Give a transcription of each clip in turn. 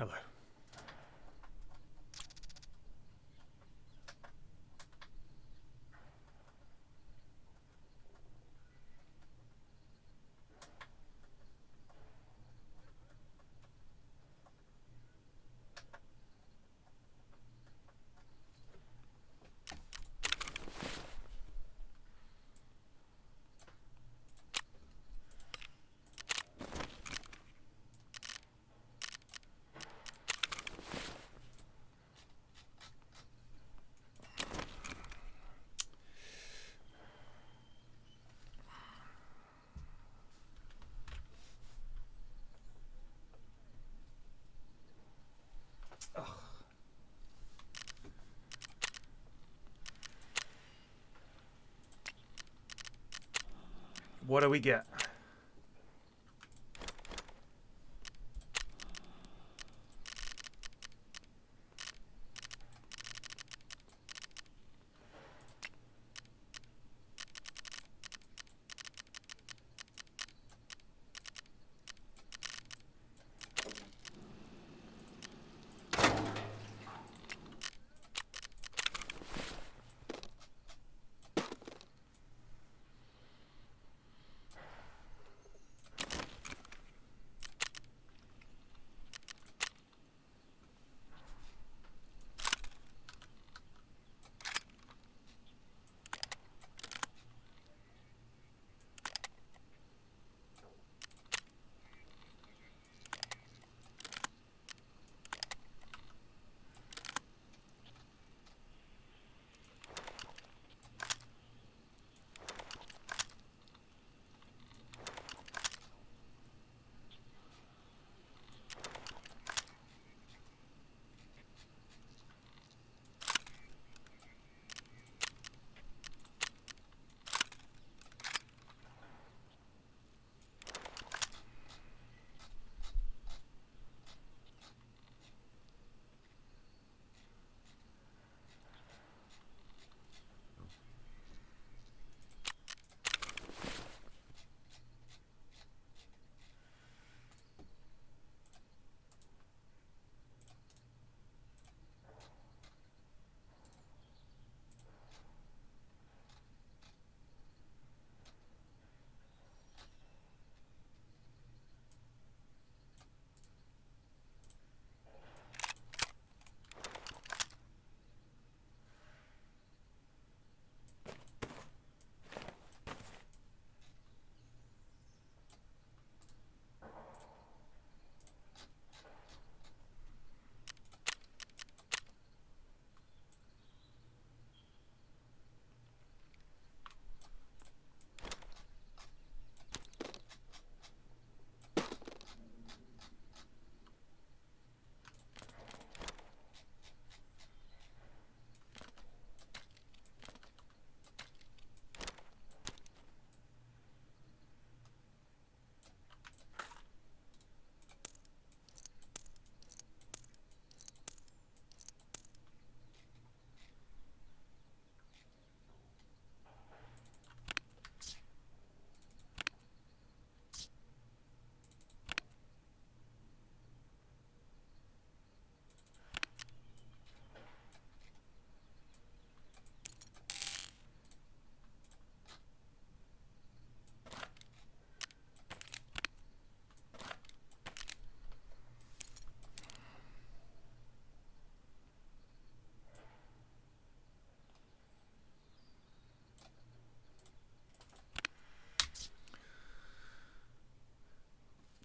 Hello. What do we get?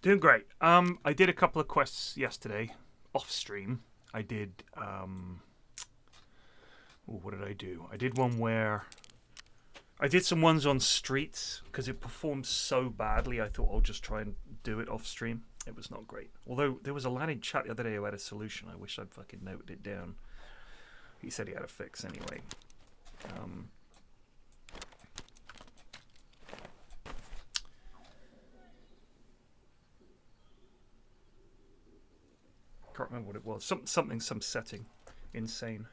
Doing great. I did a couple of quests yesterday, off stream. I did. What did I do? I did one where I did some ones on streets because it performed so badly. I thought I'll just try and do it off stream. It was not great. Although there was a lad in chat the other day who had a solution. I wish I'd fucking noted it down. He said he had a fix anyway. Can't remember what it was. Some setting. Insane.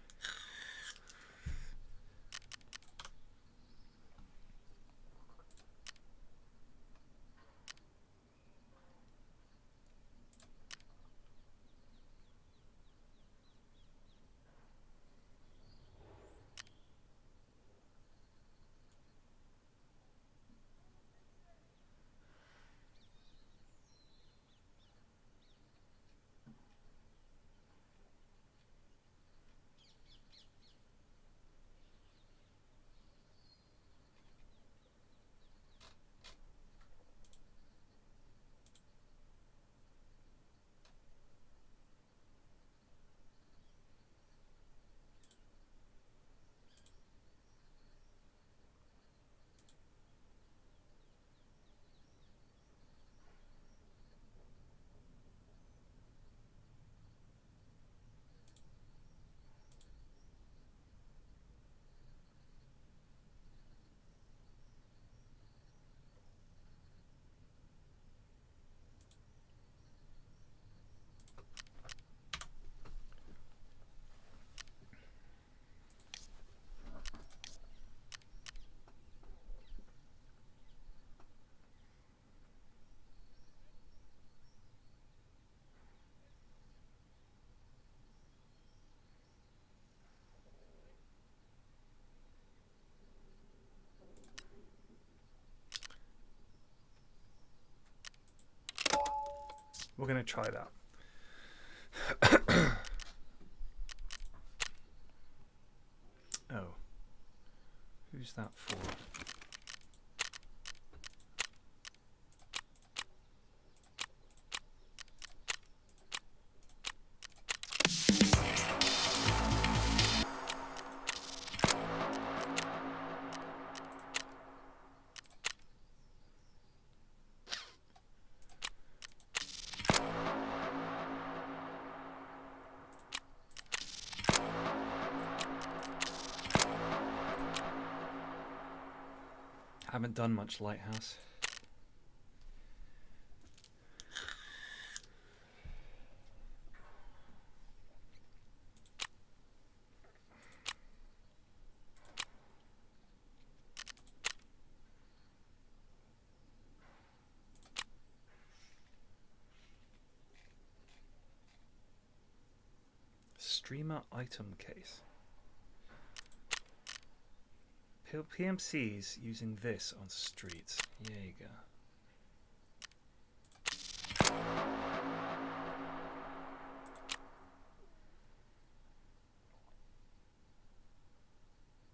We're going to try that. Oh. Who's that for? Haven't done much Lighthouse. Streamer item case. PMCs using this on streets. There you go.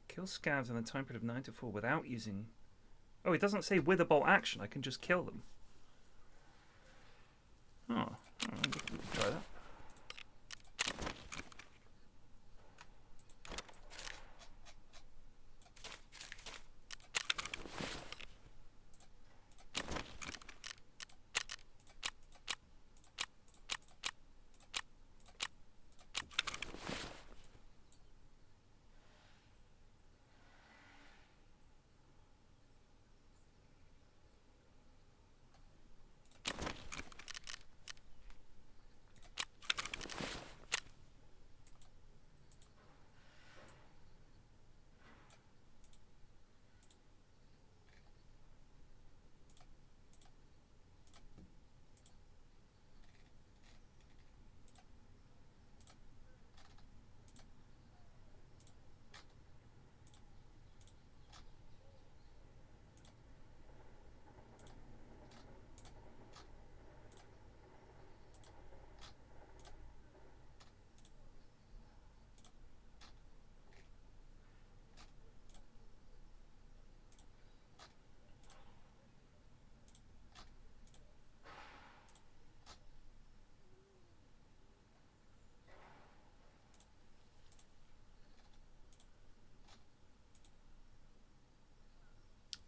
Kill scavs in the time period of 9 to 4 without using... Oh, it doesn't say with a bolt action. I can just kill them. Oh, we can try that.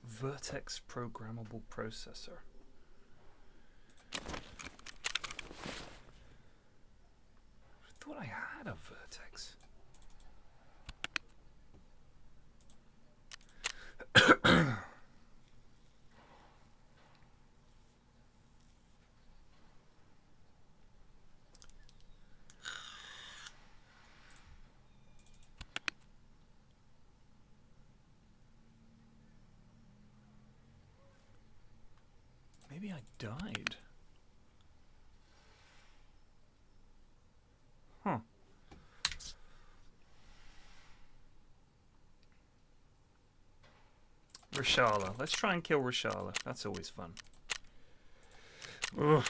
Vertex programmable processor. I thought I had a Vertex. Maybe I died. Huh. Rashala. Let's try and kill Rashala. That's always fun. Ugh.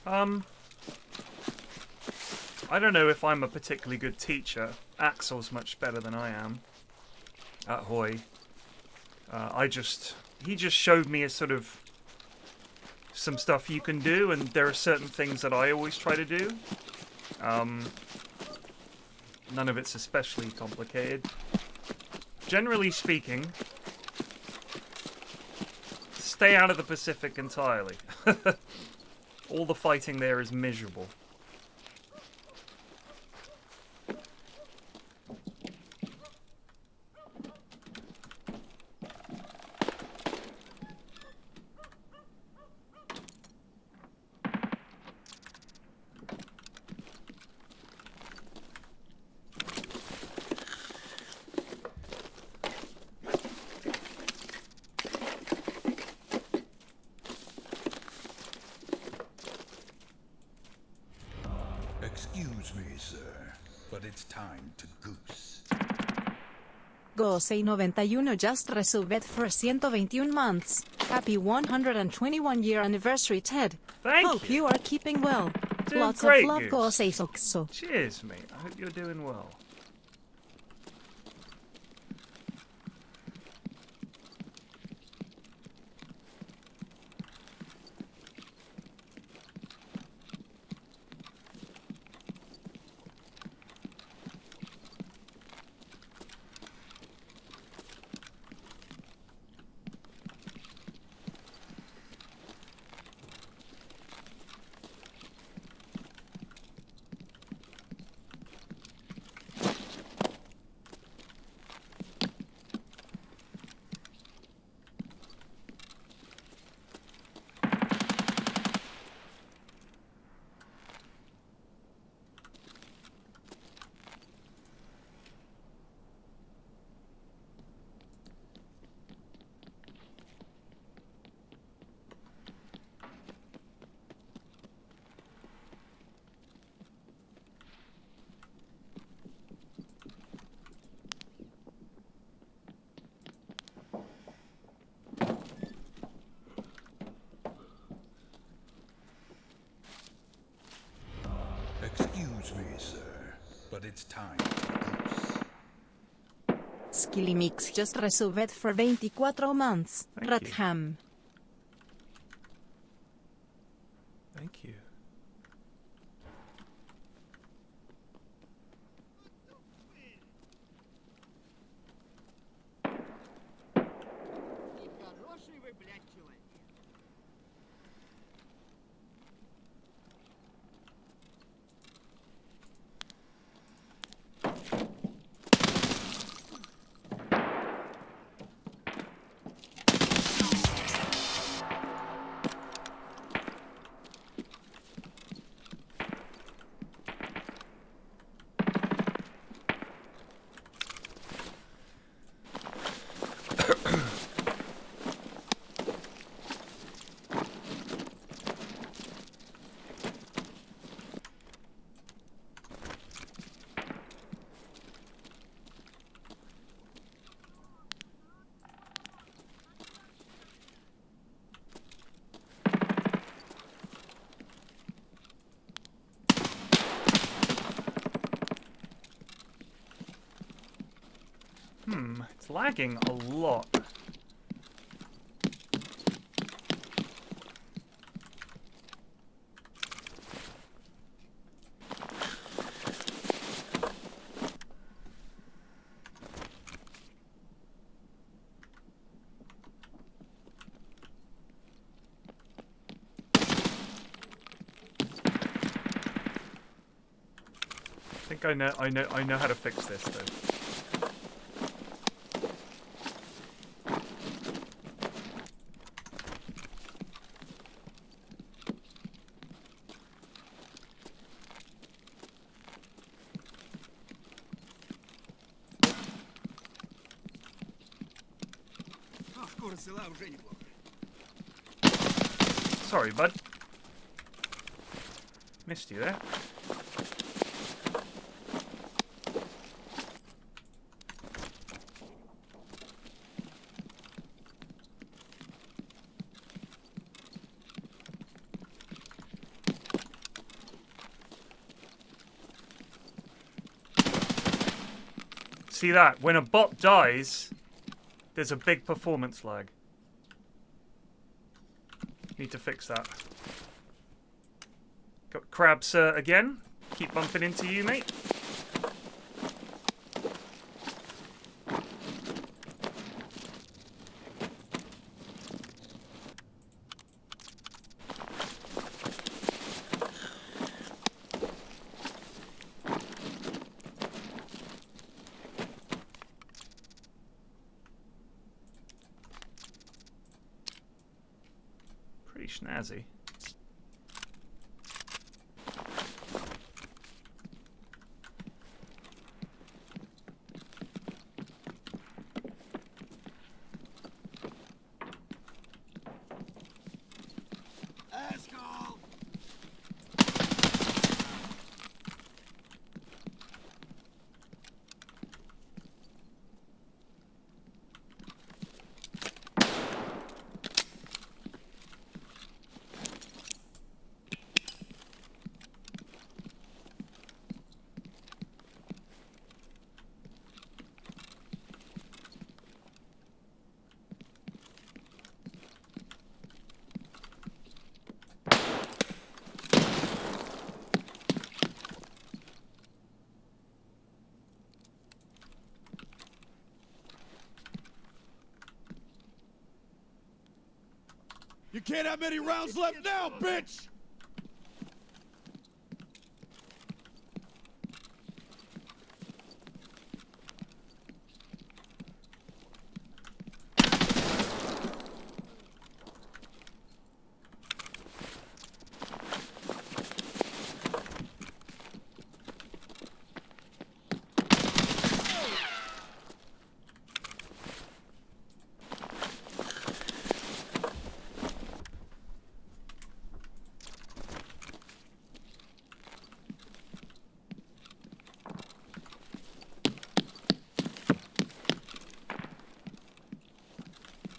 I don't know if I'm a particularly good teacher. Axel's much better than I am at Hoy. He just showed me a sort of some stuff you can do, and there are certain things that I always try to do. None of it's especially complicated. Generally speaking, stay out of the Pacific entirely. All the fighting there is miserable. Excuse me, sir, but it's time to goose. Gosei91 just resubbed for 121 months. Happy 121 year anniversary, Ted. Thank Hope you. you are keeping well. Doing Lots great, of love, Goose. Gosei. Cheers, mate. I hope you're doing well. Excuse me, sir, but it's time to goose. Skillimix just resubbed for 24 months. Thank you. Ratham. Thank you. Хороший вы, блядь, человек. It's lagging a lot. I think I know how to fix this though. Шкура села уже неплохо. Sorry, bud. Missed you there. See that? When a bot dies, there's a big performance lag. Need to fix that. Got crabs again. Keep bumping into you, mate. Pretty snazzy. Asshole! You can't have many rounds left now, bitch!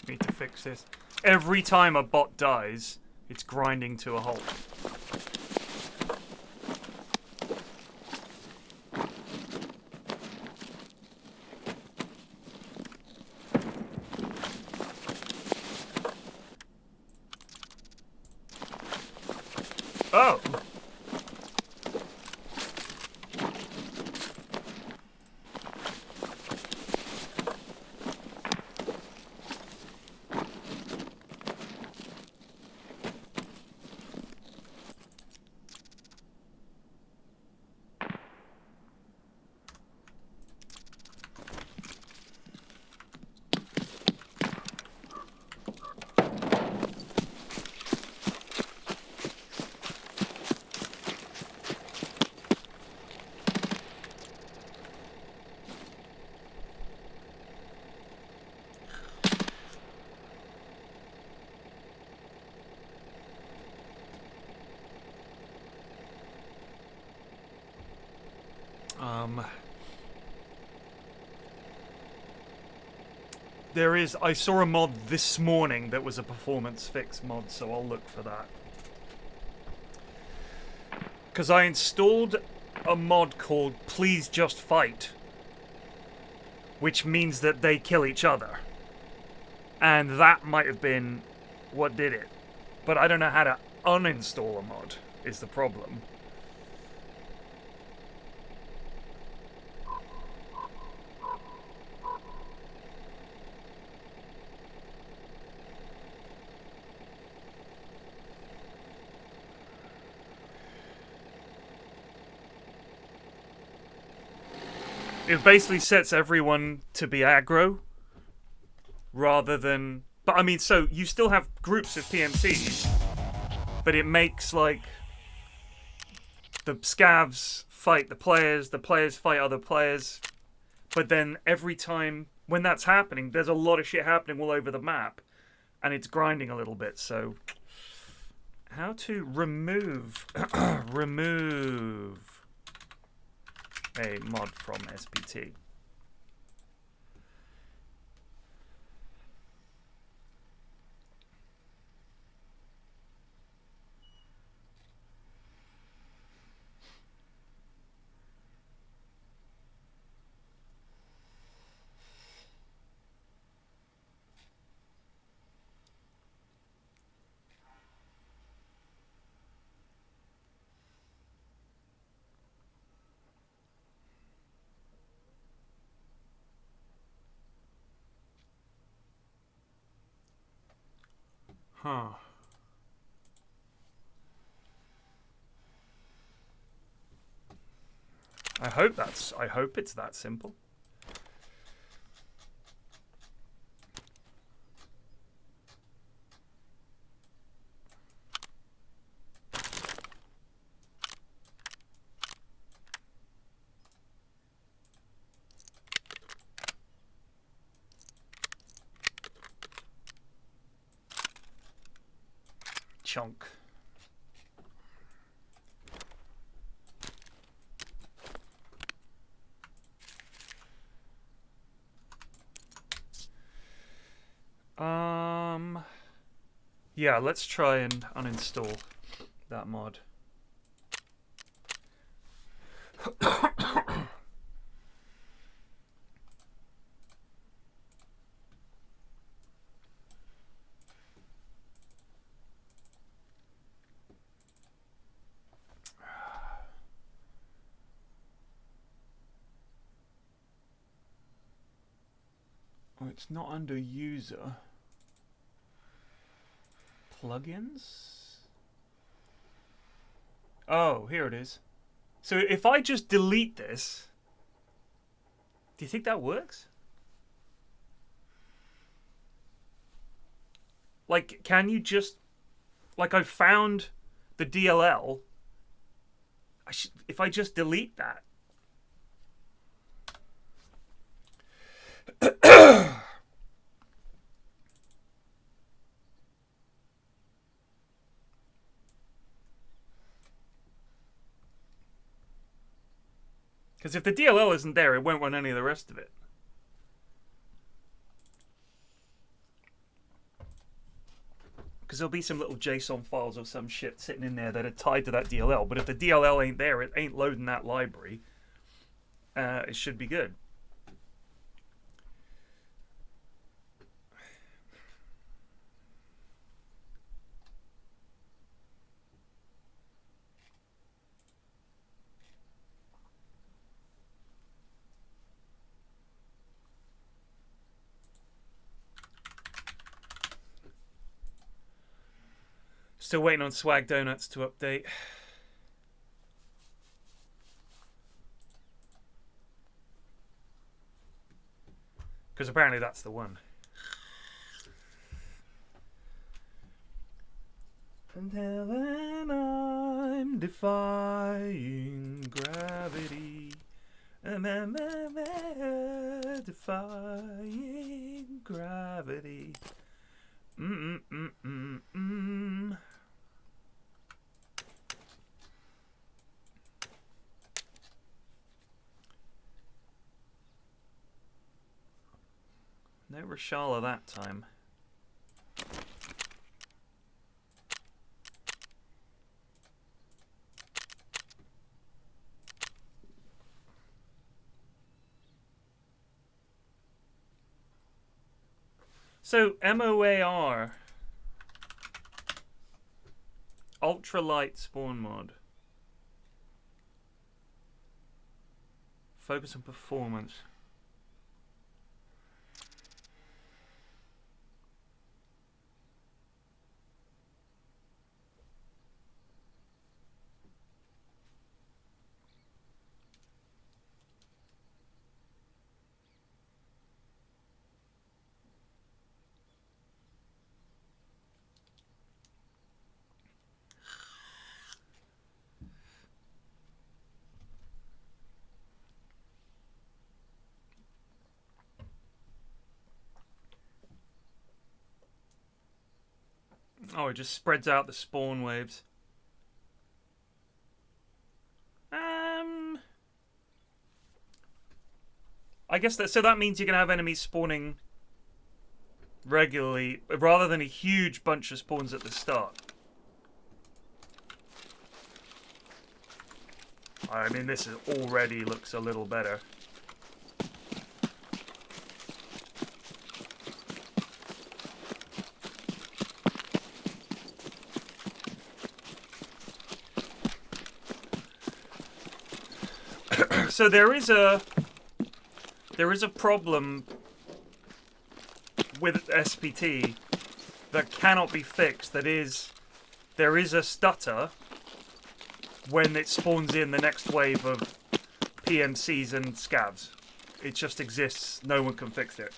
Need to fix this. Every time a bot dies, it's grinding to a halt. Oh! There is, I saw a mod this morning that was a performance fix mod, so I'll look for that. Because I installed a mod called Please Just Fight, which means that they kill each other. And that might have been what did it. But I don't know how to uninstall a mod, is the problem. It basically sets everyone to be aggro rather than... But I mean, so you still have groups of PMCs, but it makes like the scavs fight the players fight other players, but then every time when that's happening, there's a lot of shit happening all over the map, and it's grinding a little bit. So how to remove remove a mod from SPT. Huh. I hope it's that simple. Chunk. Yeah, let's try and uninstall that mod. Oh, it's not under user. Plugins? Oh, here it is. So if I just delete this, do you think that works? Like, can you just... Like, I found the DLL. If I just delete that. Because if the DLL isn't there, it won't run any of the rest of it. Because there'll be some little JSON files or some shit sitting in there that are tied to that DLL. But if the DLL ain't there, it ain't loading that library. It should be good. Still waiting on Swag Donuts to update. Because apparently that's the one. Until then I'm defying gravity. Defying gravity. No Rashala that time. So, MOAR. Ultralight spawn mod. Focus on performance. Oh, it just spreads out the spawn waves. I guess that, so that means you can have enemies spawning regularly rather than a huge bunch of spawns at the start. I mean, this already looks a little better. So there is a problem with SPT that cannot be fixed. There is a stutter when it spawns in the next wave of PMCs and scavs. It just exists. No one can fix it.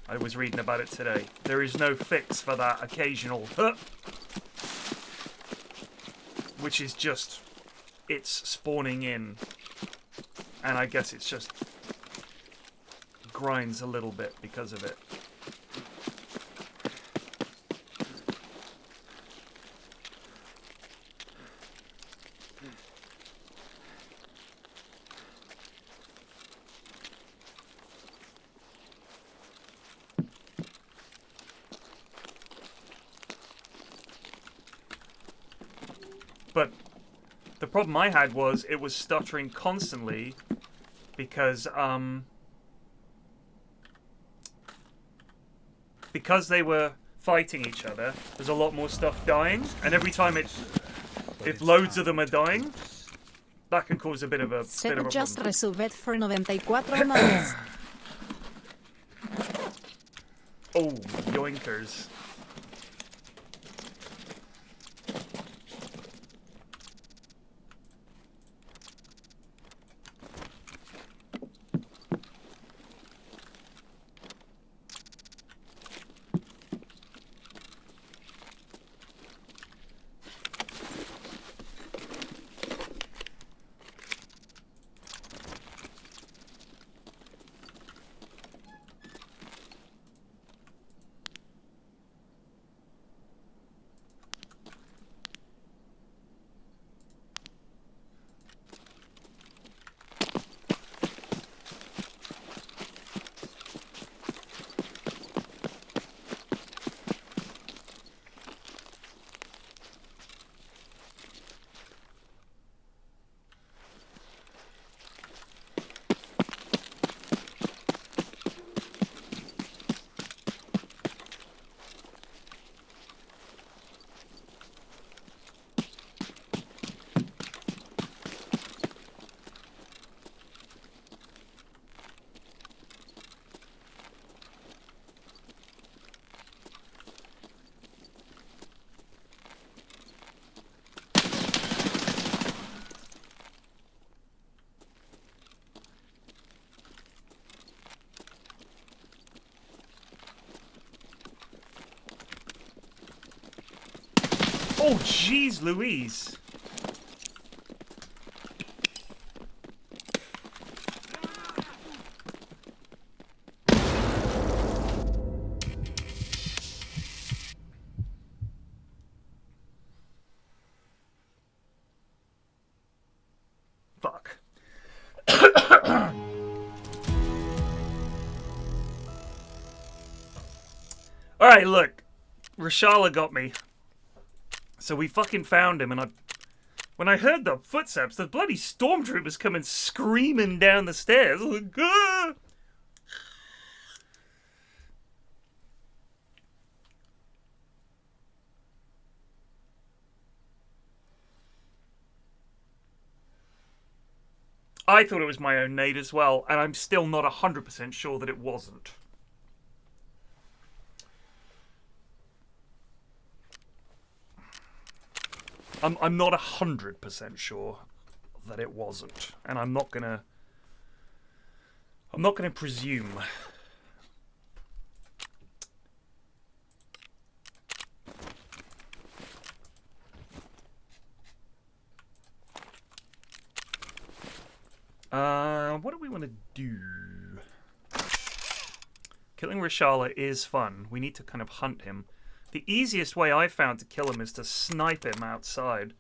I was reading about it today. There is no fix for that occasional which is just it's spawning in, and I guess it's just grinds a little bit because of it. But the problem I had was it was stuttering constantly because they were fighting each other. There's a lot more stuff dying, and every time if loads of them are dying, that can cause a bit of a just problem. resolved for 94 months. Oh, yoinkers. Oh, jeez Louise. Fuck. Alright, look. Rashala got me. So we fucking found him, and when I heard the footsteps, the bloody stormtroopers coming screaming down the stairs. I was like, ah! I thought it was my own nade as well, and I'm still not 100% sure that it wasn't. I'm not 100% sure that it wasn't, and I'm not gonna presume. What do we want to do? Killing Rashala is fun. We need to kind of hunt him. The easiest way I found to kill him is to snipe him outside,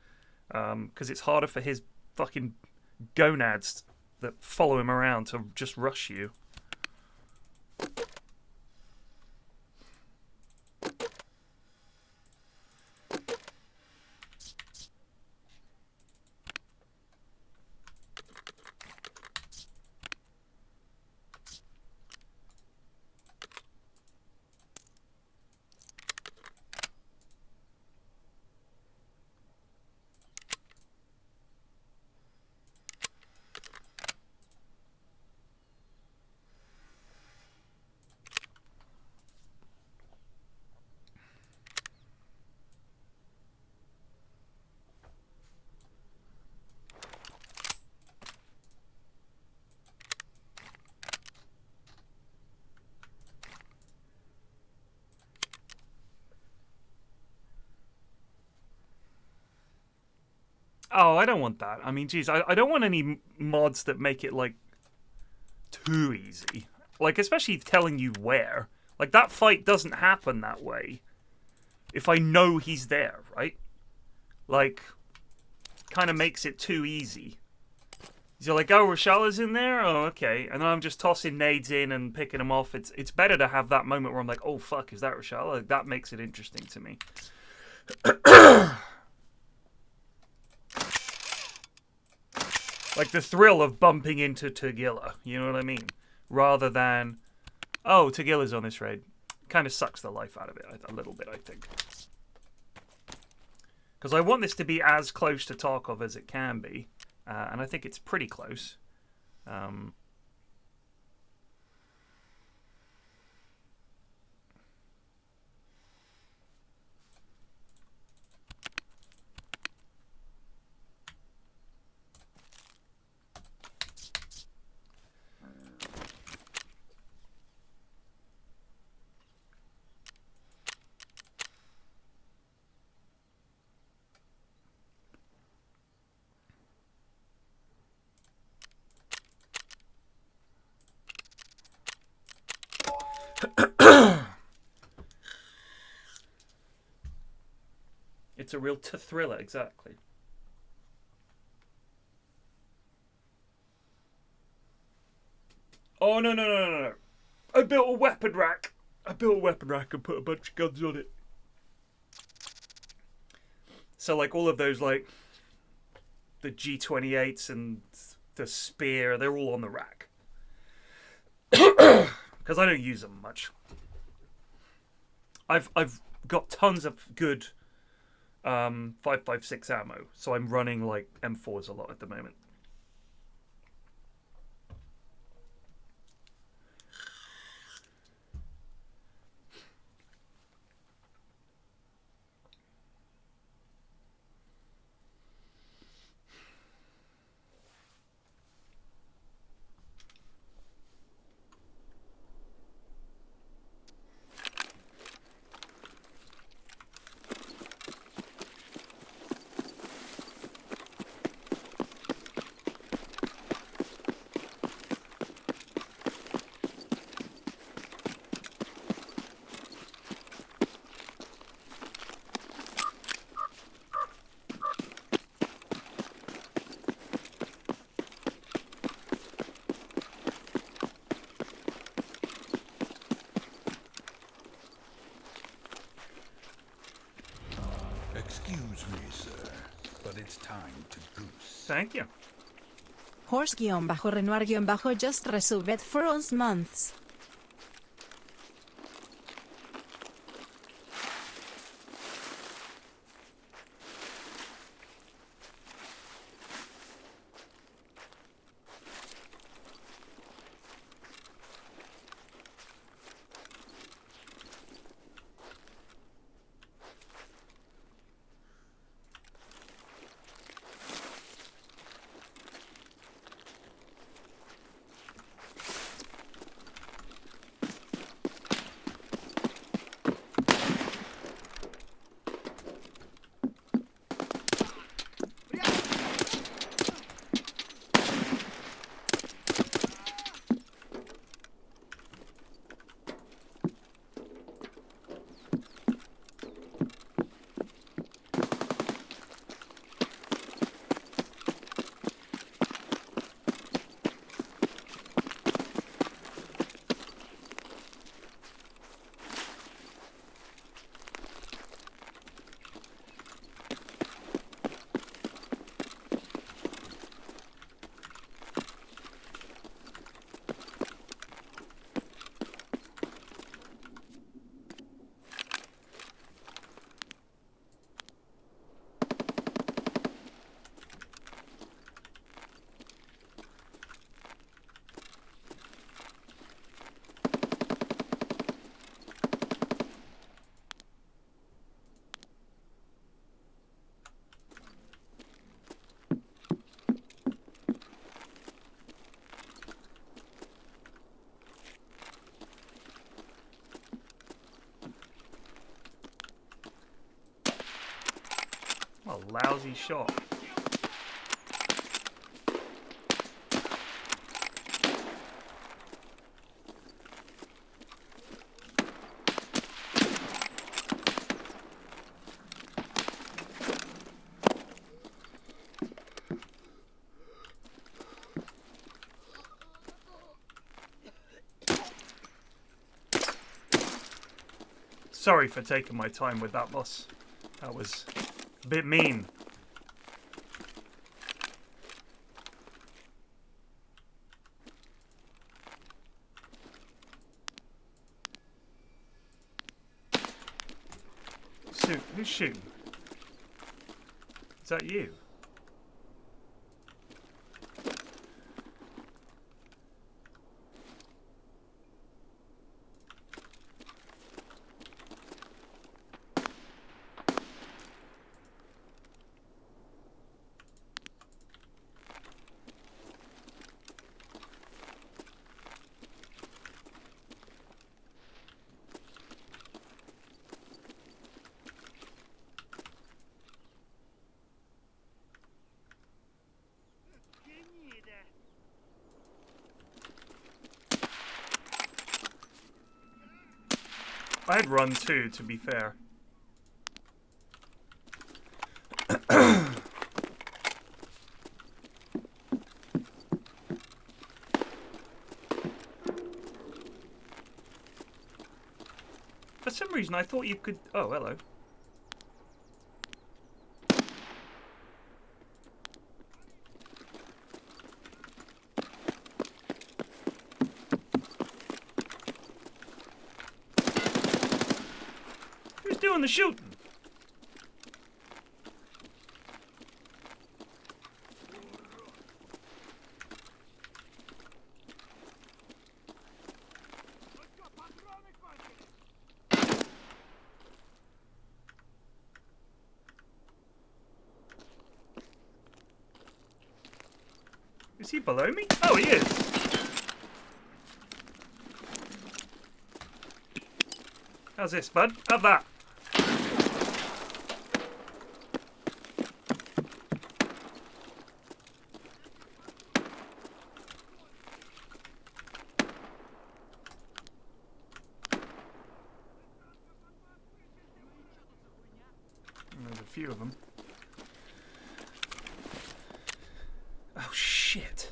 because it's harder for his fucking gonads that follow him around to just rush you. Oh, I don't want that. I mean, geez, I don't want any mods that make it, like, too easy. Like, especially telling you where. Like, that fight doesn't happen that way if I know he's there, right? Like, kind of makes it too easy. You're like, oh, Rashala's in there? Oh, okay. And then I'm just tossing nades in and picking them off. It's better to have that moment where I'm like, oh, fuck, is that Rashala? Like, that makes it interesting to me. Like the thrill of bumping into Tagilla, you know what I mean? Rather than, oh, Tagilla's on this raid. Kind of sucks the life out of it a little bit, I think. Because I want this to be as close to Tarkov as it can be. And I think it's pretty close. It's a real thriller, exactly. Oh, no. I built a weapon rack. And put a bunch of guns on it. So, like, all of those, like, the G28s and the spear, they're all on the rack. Because I don't use them much. I've got tons of good 5.56 ammo, so I'm running like M4s a lot at the moment. Excuse me, sir, but it's time to goose. Thank you. Horse-Renoir-just resubbed for 11 months. What a lousy shot. Sorry for taking my time with that, boss. That was a bit mean. Who's shooting? Is that you? I had run too, to be fair. For some reason, I thought you could... Oh, hello. Who's doing the shooting? Is he below me? Oh, he is. How's this, bud? Have that. There's a few of them. Oh, shit.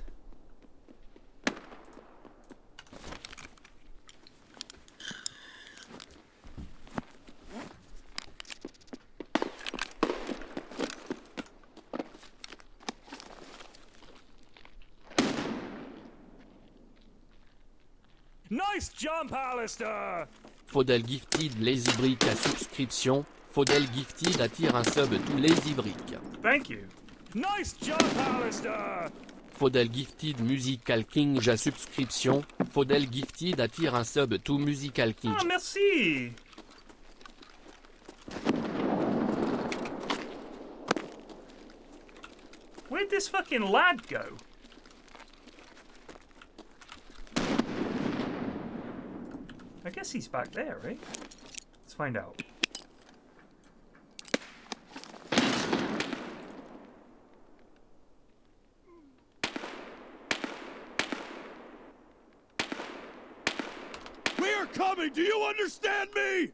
Nice jump, Alistair! Faudel Gifted Lazy Brick à subscription. Faudel Gifted attire un sub to Lazy Brick. Thank you. Nice jump, Alistair! Faudel Gifted Musical King à subscription. Faudel Gifted attire un sub to Musical King. Ah, merci! Where'd this fucking lad go? I guess he's back there, right? Let's find out. We are coming! Do you understand me?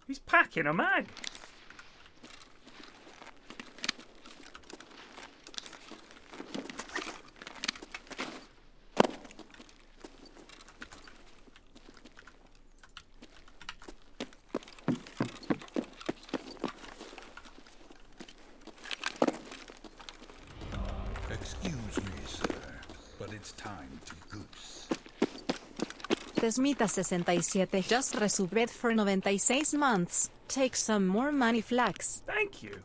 He's packing a mag. Excuse me, sir, but it's time to goose. Tesmita67 just resubbed for 96 months. Take some more money, Flax. Thank you.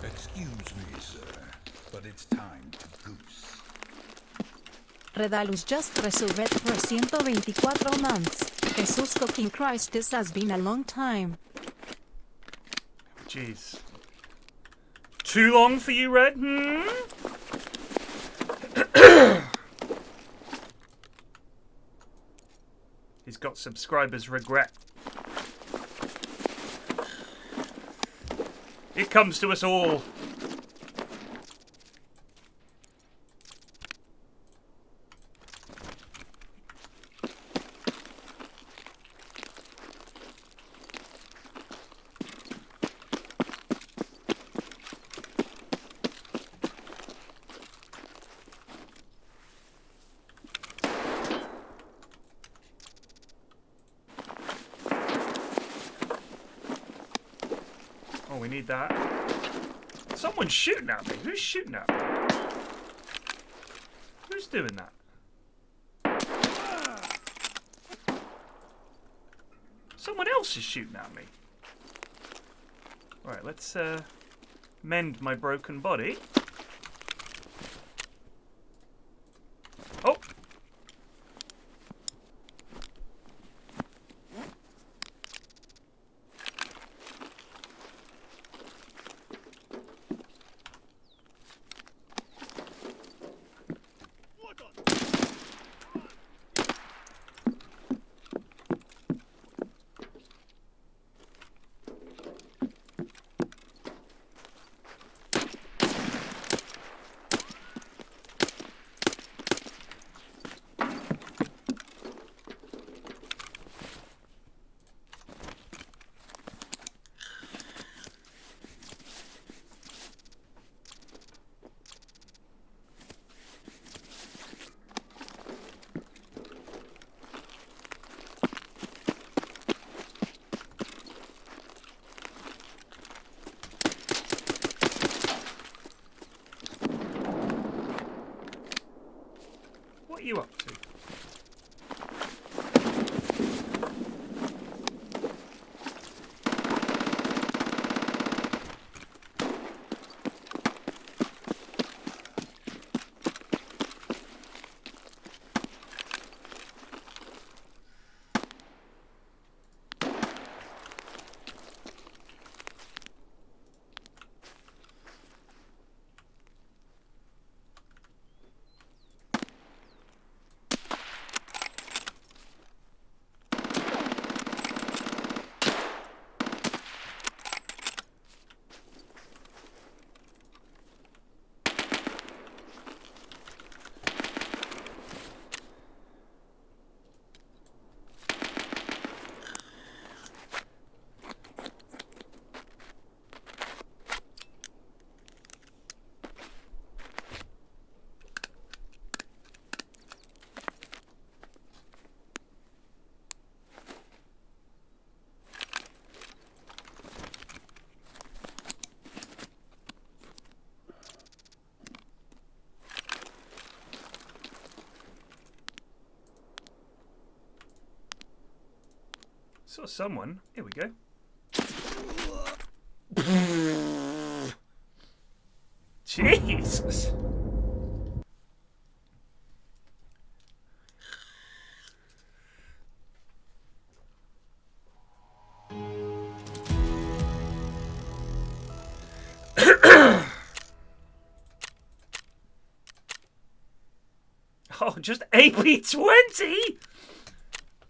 Excuse me, sir, but it's time to goose. Redalus just resubbed for 124 months. Jesus fucking Christ, this has been a long time. Jeez. Too long for you, Red? Hmm? He's got subscribers' regret. It comes to us all. Oh, we need that. Someone's shooting at me. Who's shooting at me? Who's doing that? Someone else is shooting at me. Right, let's mend my broken body. Oh! What are you up to? Saw someone. Here we go. Jesus. Oh, just AP20?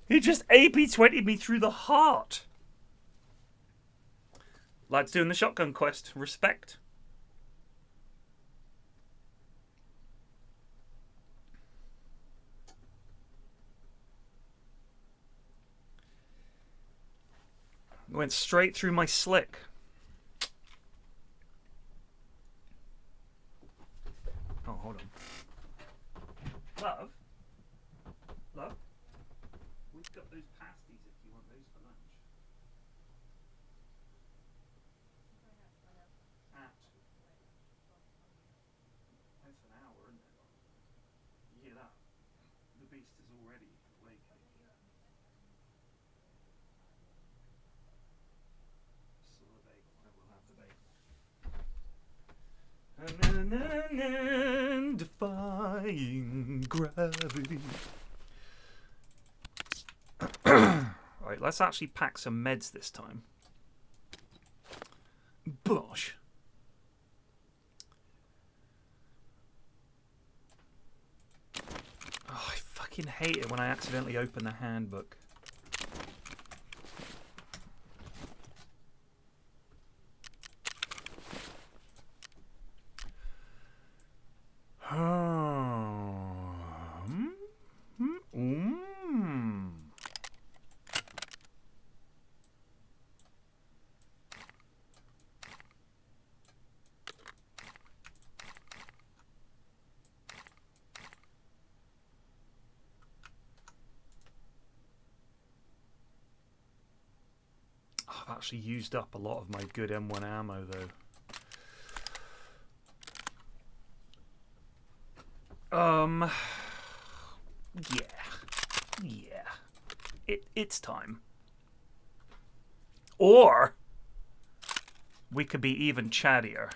He just AP20'd me through the heart. Lads doing the shotgun quest. Respect. Went straight through my slick. Oh, hold on. Love? Love? We've got those pasties if you want those for lunch. At. That's an hour, isn't it? You hear that? The beast is already waking. Still the bagel. I will have the bagel. Defying gravity. Right, let's actually pack some meds this time. Bosh. Oh, I fucking hate it when I accidentally open the handbook. I've actually used up a lot of my good M1 ammo, though. Yeah. It's time. Or we could be even chattier.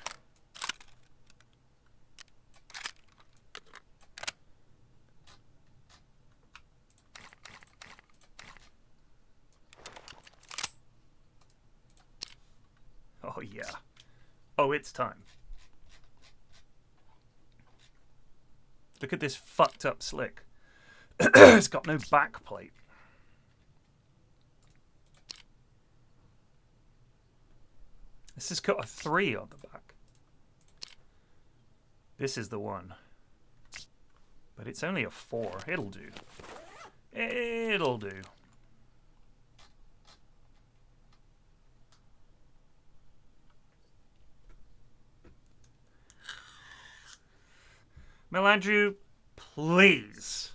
Oh yeah. Oh, it's time. Look at this fucked up slick. It's got no back plate. This has got a 3 on the back. This is the one. But it's only a 4. It'll do. It'll do. Melandrew, please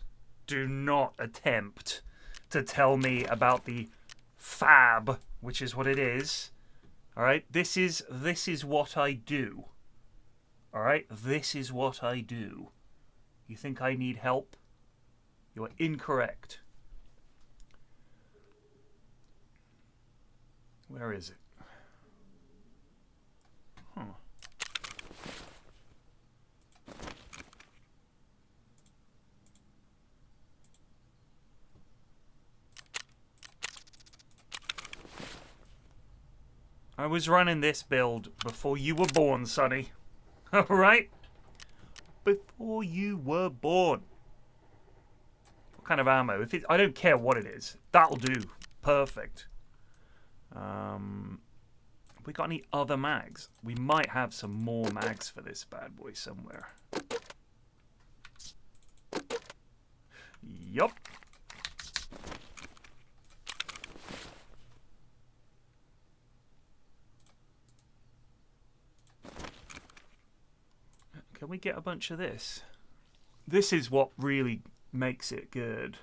do not attempt to tell me about the fab, which is what it is. All right, this is what I do. All right, this is what I do. You think I need help? You are incorrect. Where is it? Huh. I was running this build before you were born, Sonny. Alright? Before you were born. What kind of ammo? I don't care what it is. That'll do. Perfect. Have we got any other mags? We might have some more mags for this bad boy somewhere. Yup. Can we get a bunch of this? This is what really makes it good.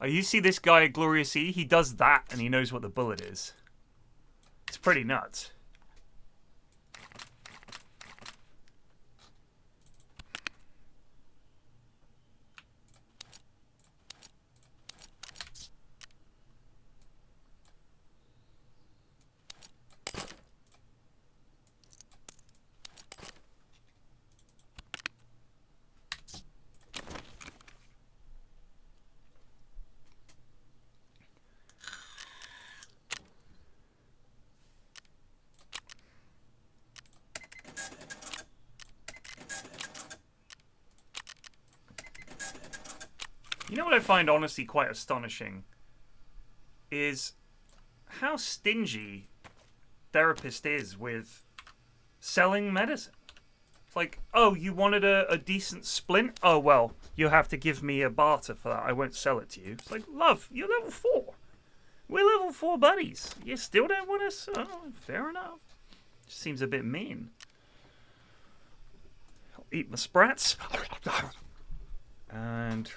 Oh, you see this guy at Glorious E? He does that and he knows what the bullet is. It's pretty nuts. You know what I find honestly quite astonishing is how stingy Therapist is with selling medicine. It's like, oh, you wanted a decent splint? Oh, well, you have to give me a barter for that. I won't sell it to you. It's like, love, you're level 4. We're level 4 buddies. You still don't want us? Oh, fair enough. Just seems a bit mean. I'll eat my sprats. And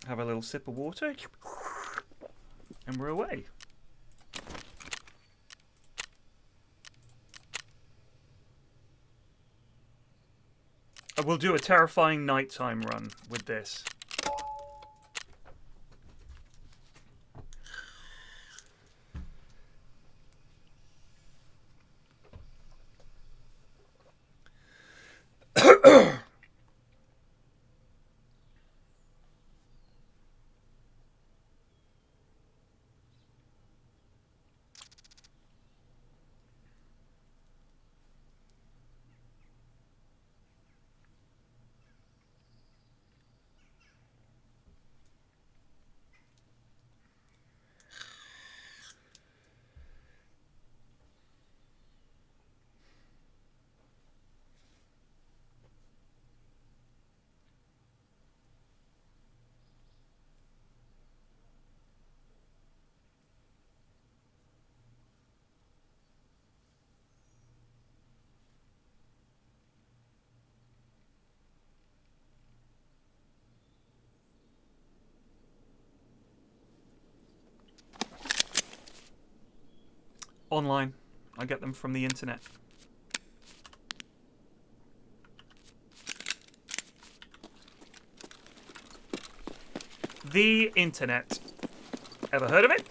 have a little sip of water. And we're away. I will do a terrifying nighttime run with this. Online. I get them from the internet. The internet. Ever heard of it?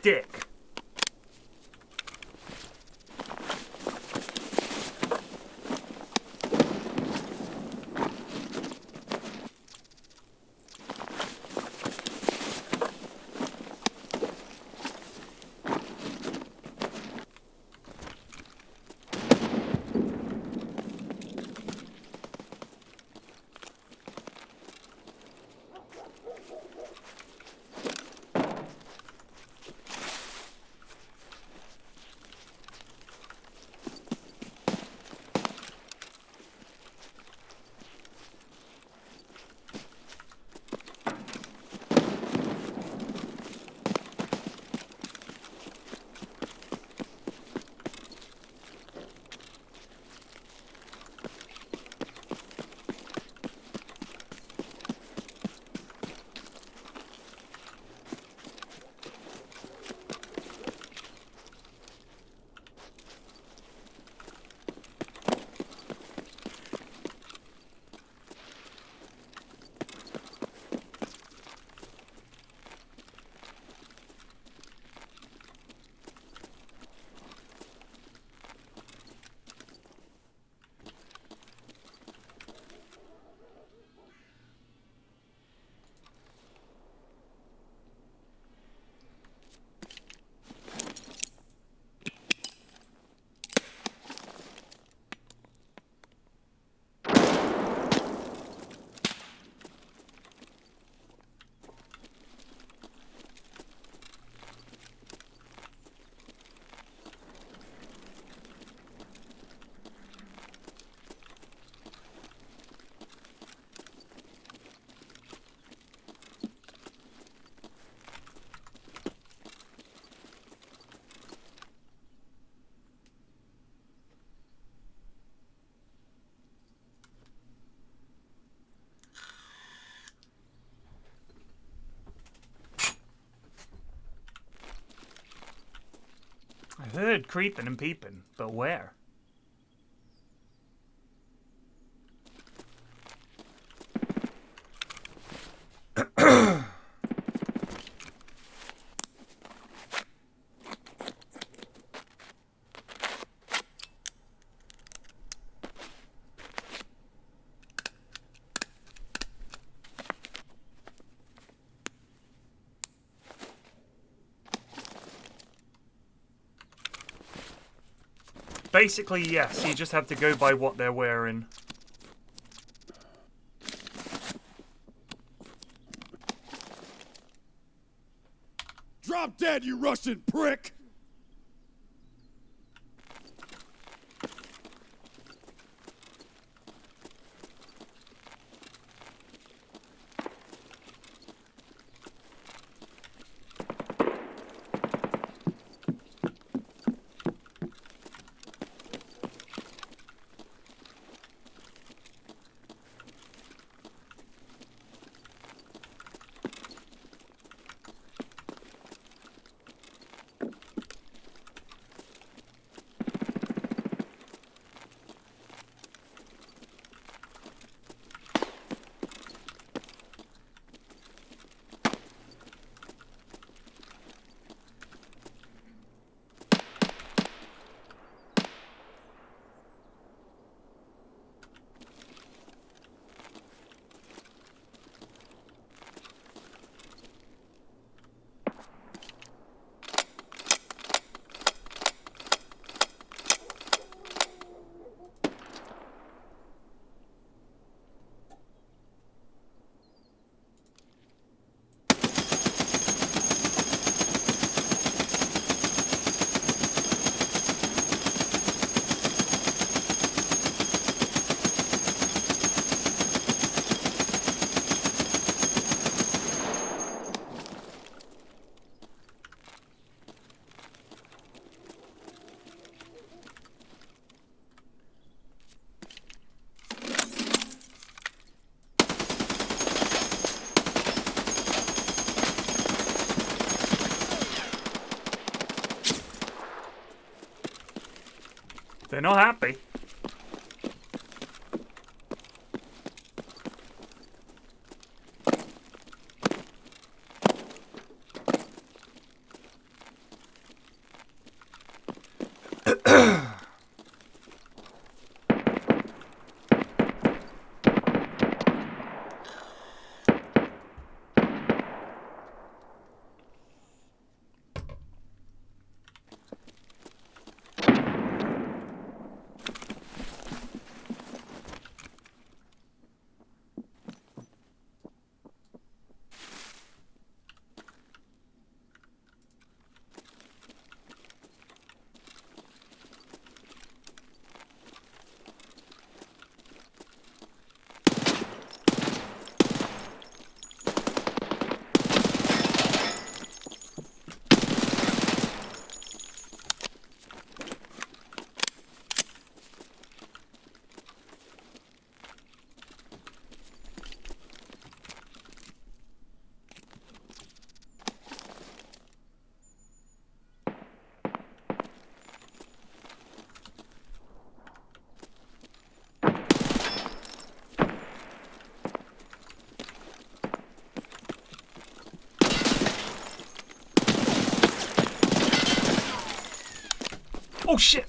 Dick. I heard creeping and peeping, but where? Basically, yes, you just have to go by what they're wearing. Drop dead, you Russian prick! They're not happy. Oh shit!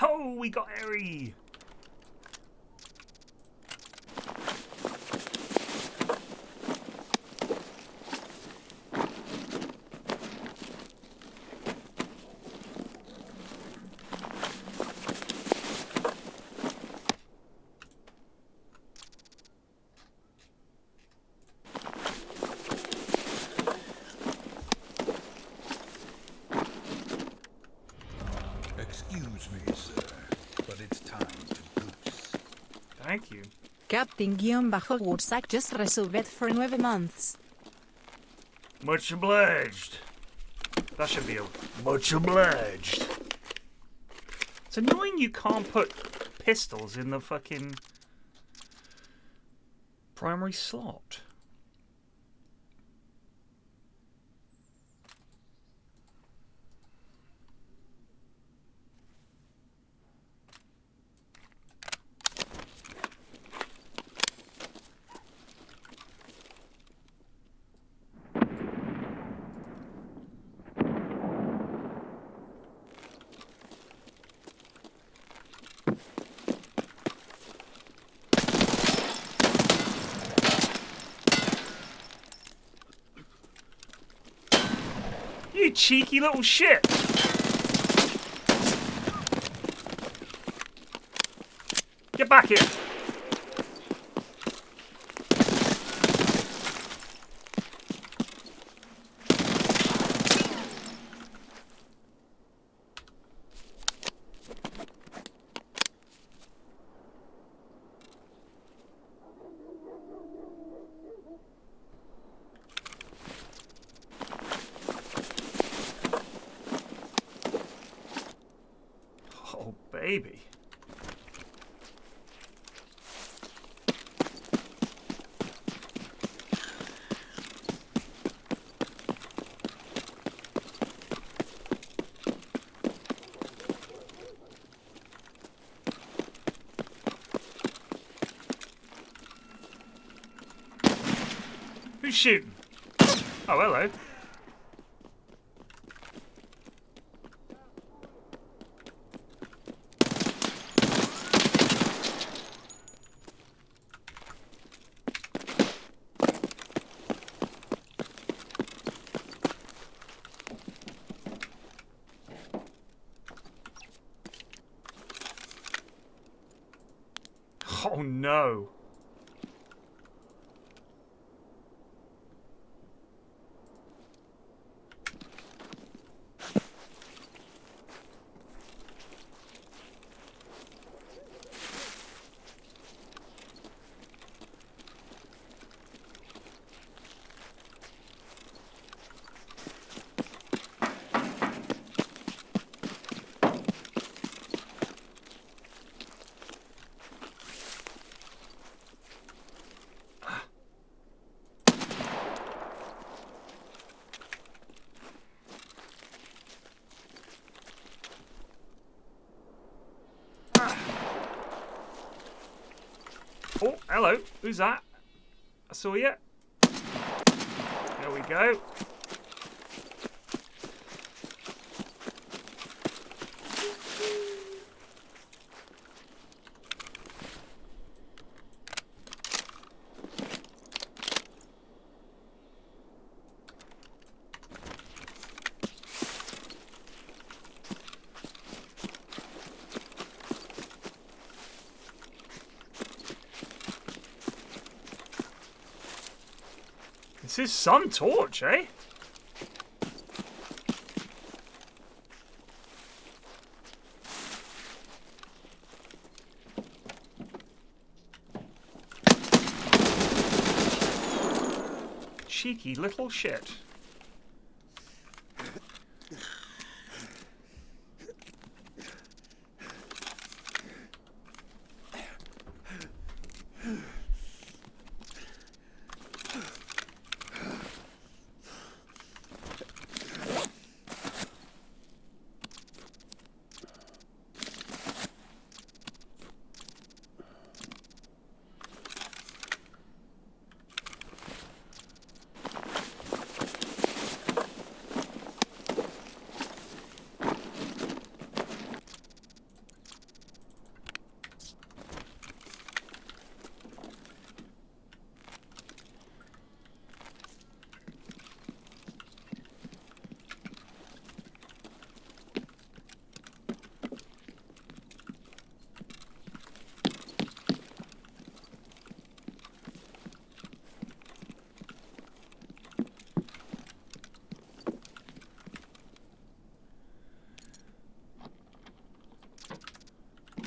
Oh, we got Eri! Excuse me, sir, but it's time to goose. Thank you. Captain-Wursak just resubbed for 9 months. Much obliged. That should be a much obliged. It's annoying you can't put pistols in the fucking primary slot. You cheeky little shit! Get back here! Oh, baby. Who's shooting? Oh, hello. Oh no. Oh, hello. Who's that? I saw you. There we go. This is some torch, eh? Cheeky little shit.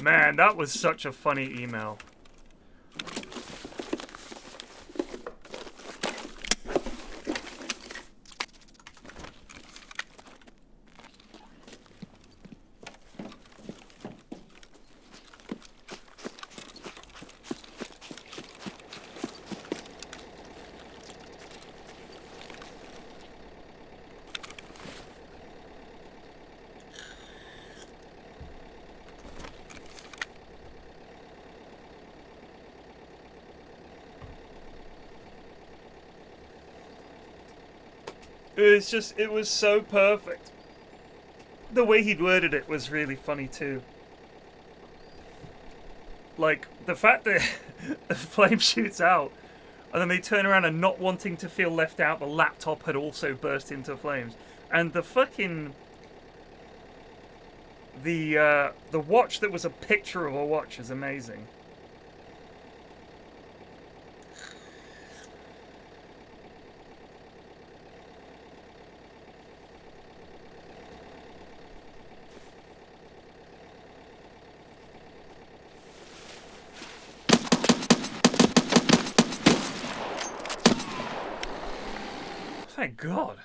Man, that was such a funny email. It was so perfect. The way he'd worded it was really funny too. Like, the fact that the flame shoots out, and then they turn around and not wanting to feel left out, the laptop had also burst into flames. And the fucking... The watch that was a picture of a watch is amazing. Thank God.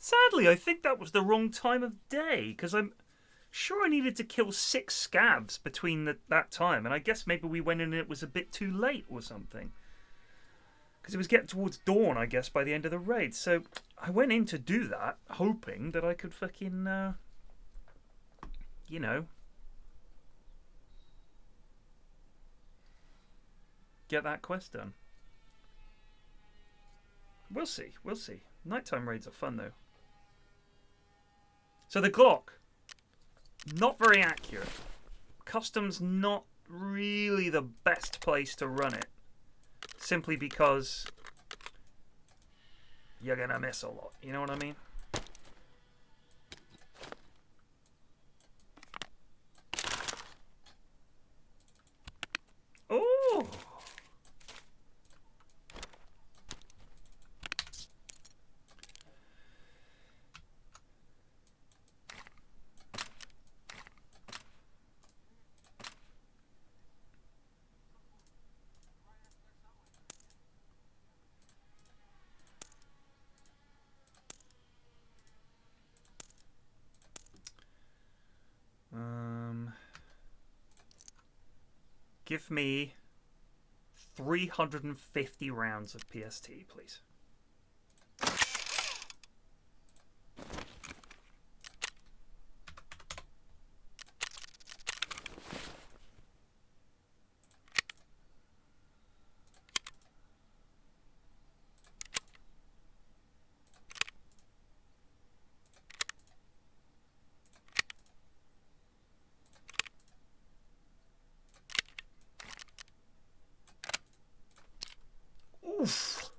Sadly, I think that was the wrong time of day, because I'm sure I needed to kill 6 scabs between that time, and I guess maybe we went in and it was a bit too late or something. Because it was getting towards dawn, I guess, by the end of the raid. So I went in to do that, hoping that I could fucking, you know, get that quest done. We'll see, we'll see. Nighttime raids are fun, though. So the Glock, not very accurate. Custom's not really the best place to run it. Simply because you're gonna miss a lot. You know what I mean? Oh! Give me 350 rounds of PST, please. Oof.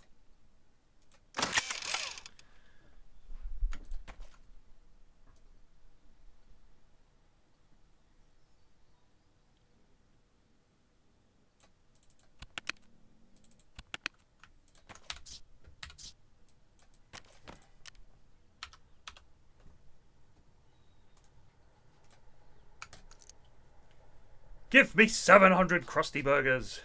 Give me 700 crusty burgers.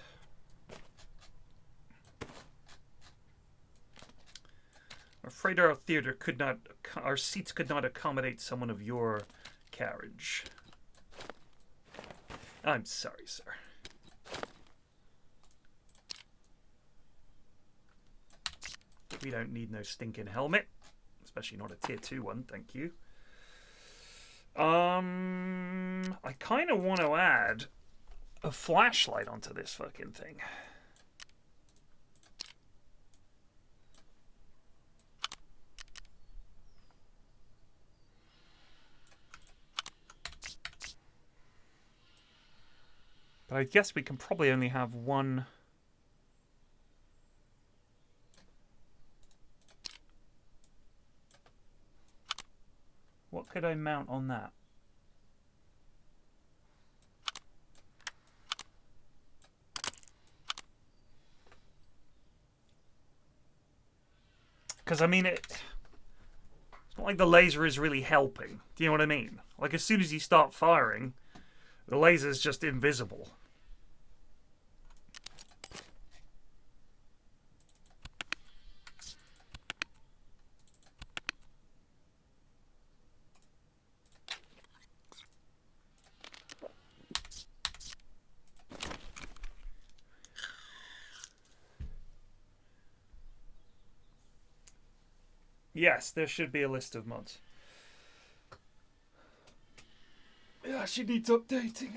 I'm afraid our theater could not, our seats could not accommodate someone of your carriage. I'm sorry, sir. We don't need no stinking helmet, especially not a tier 2 one, thank you. I kind of want to add a flashlight onto this fucking thing. But I guess we can probably only have one. What could I mount on that? Because, I mean, it's not like the laser is really helping. Do you know what I mean? Like, as soon as you start firing, the laser's just invisible. Yes, there should be a list of mods. Yeah, she needs updating.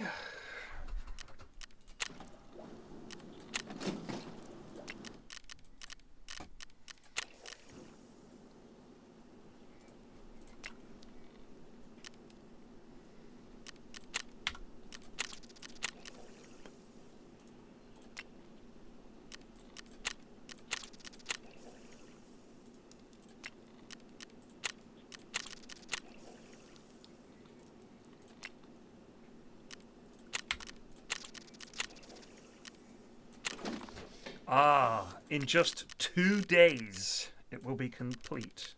Ah, in just 2 days it will be complete.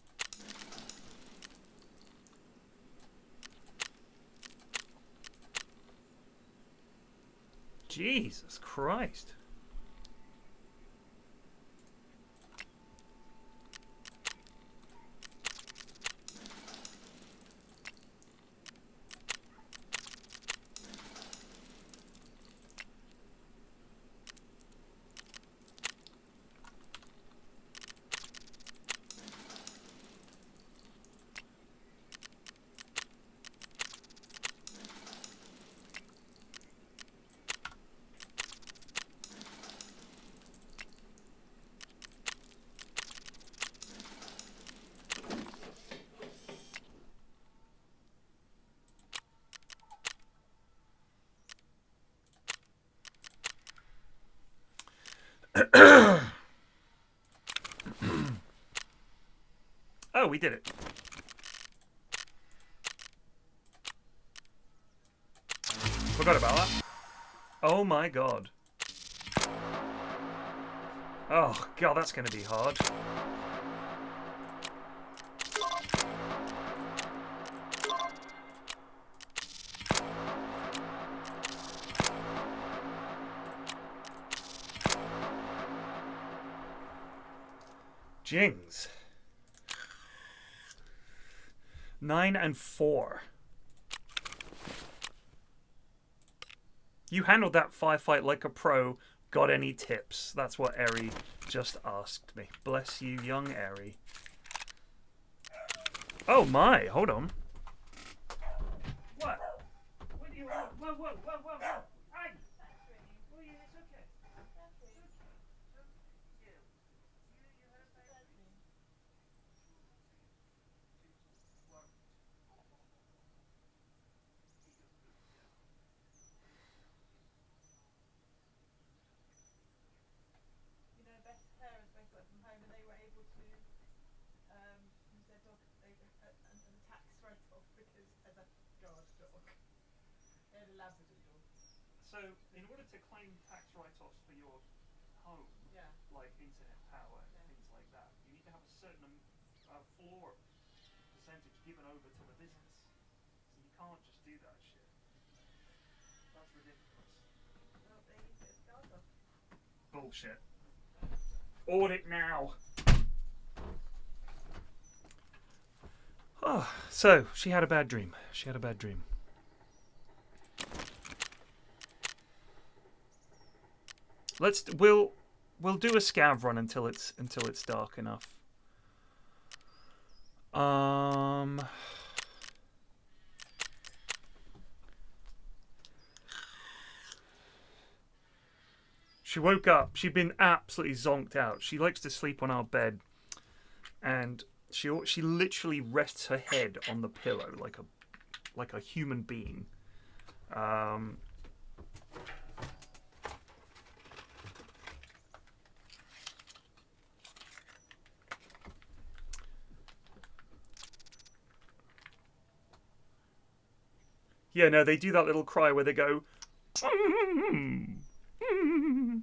Jesus Christ. Oh, we did it. Forgot about that. Oh my god. Oh god, that's going to be hard. Jings. 9 and 4. You handled that firefight like a pro. Got any tips? That's what Eri just asked me. Bless you, young Eri. Oh my, hold on. What? What do you want? Whoa, whoa, whoa, whoa, whoa. Hey! Oh, yeah, it's okay. So, in order to claim tax write-offs for your home, like internet power and things like that, you need to have a certain floor percentage given over to the business. So you can't just do that shit. That's ridiculous. Bullshit. Audit now. Oh, so she had a bad dream. She had a bad dream. We'll do a scav run until it's dark enough. She woke up. She'd been absolutely zonked out. She likes to sleep on our bed, and she literally rests her head on the pillow like a human being. Yeah, no, they do that little cry where they go,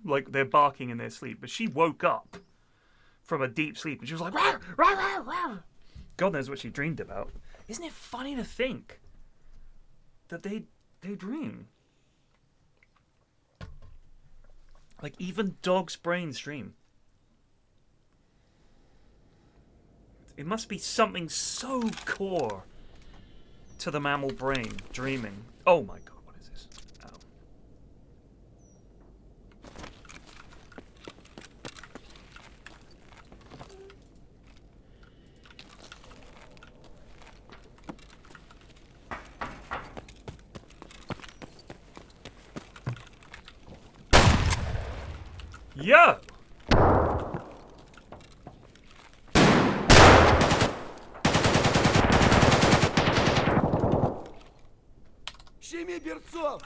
like they're barking in their sleep. But she woke up from a deep sleep and she was like, rawr, rawr, rawr, rawr. God knows what she dreamed about. Isn't it funny to think that they dream? Like even dogs' brains dream. It must be something so core to the mammal brain, dreaming. Oh my god, what is this? Oh. Yo! Щеми берцов!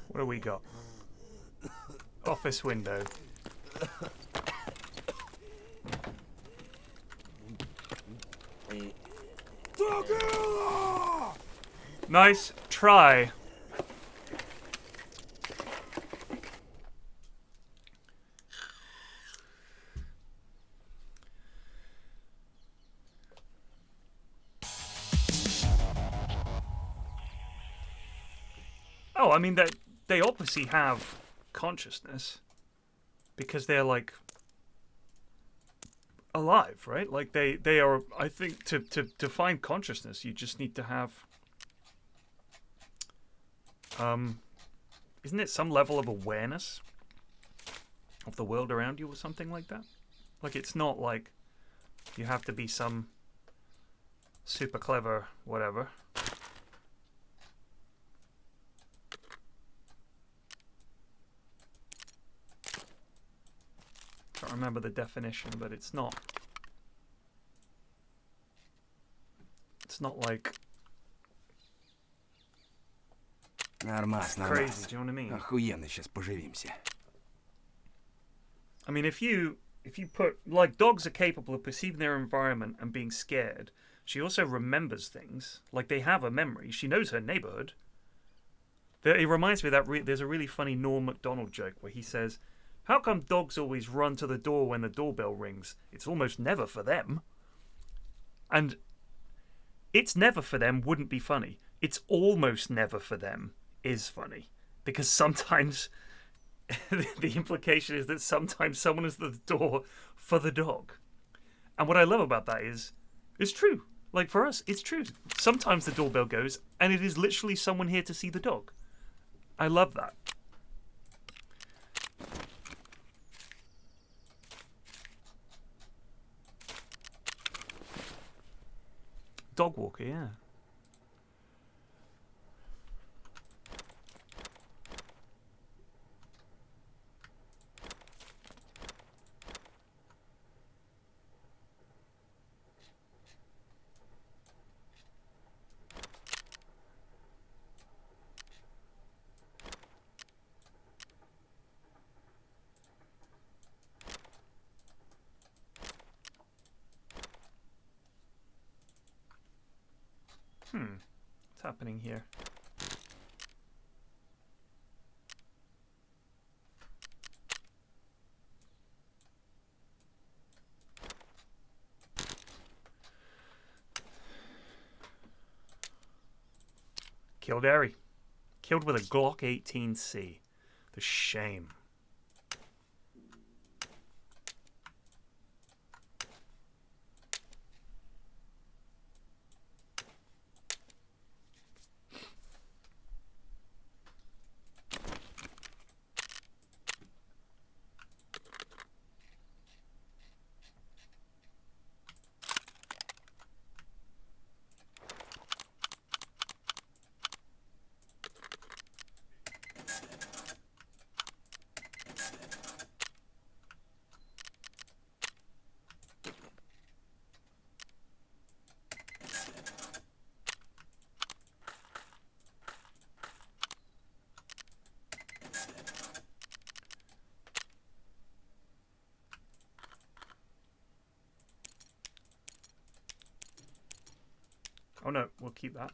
What do we got? Office window. Nice try. Oh, I mean, that they obviously have consciousness because they're like alive, right? Like they are. I think to find consciousness, you just need to have isn't it some level of awareness of the world around you or something like that? Like it's not like you have to be some super clever whatever. Can't remember the definition, but it's not like Нормас, crazy, do you know what I mean? Охуенно сейчас поживимся. I mean, if you put, like, dogs are capable of perceiving their environment and being scared. She also remembers things. Like, they have a memory. She knows her neighborhood. It reminds me of that there's a really funny Norm Macdonald joke where he says, how come dogs always run to the door when the doorbell rings? It's almost never for them. And it's never for them wouldn't be funny. It's almost never for them is funny. Because sometimes the implication is that sometimes someone is at the door for the dog. And what I love about that is, it's true. Like for us, it's true. Sometimes the doorbell goes and it is literally someone here to see the dog. I love that. Dog walker, yeah. What's happening here? Killed Airy. Killed with a Glock 18C. The shame. Oh no, we'll keep that.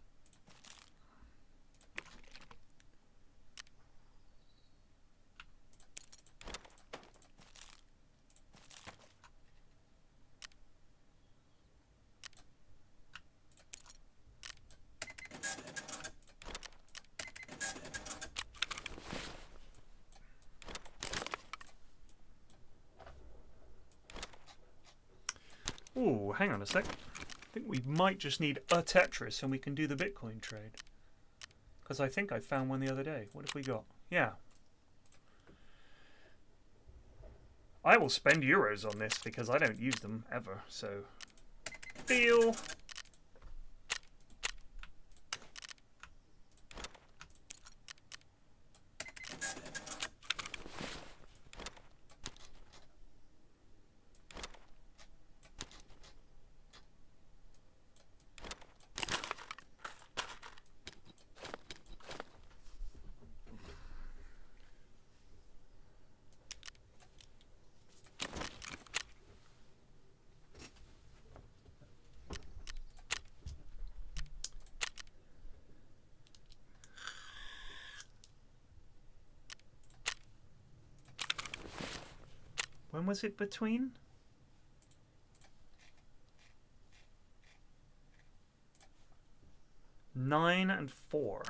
Ooh, hang on a sec. I think we might just need a Tetris and we can do the Bitcoin trade. Because I think I found one the other day. What have we got? Yeah. I will spend euros on this because I don't use them ever. So, deal. When was it between? Nine and 4.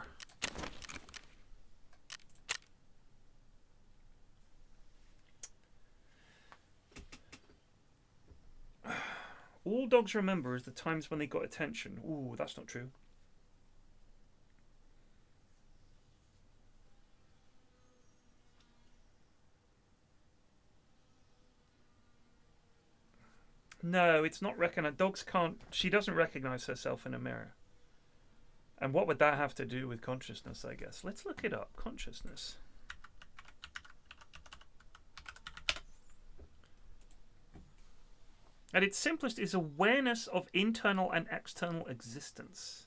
All dogs remember is the times when they got attention. Ooh, that's not true. No, it's not recognize. Dogs can't. She doesn't recognize herself in a mirror. And what would that have to do with consciousness, I guess? Let's look it up. Consciousness. At its simplest is awareness of internal and external existence.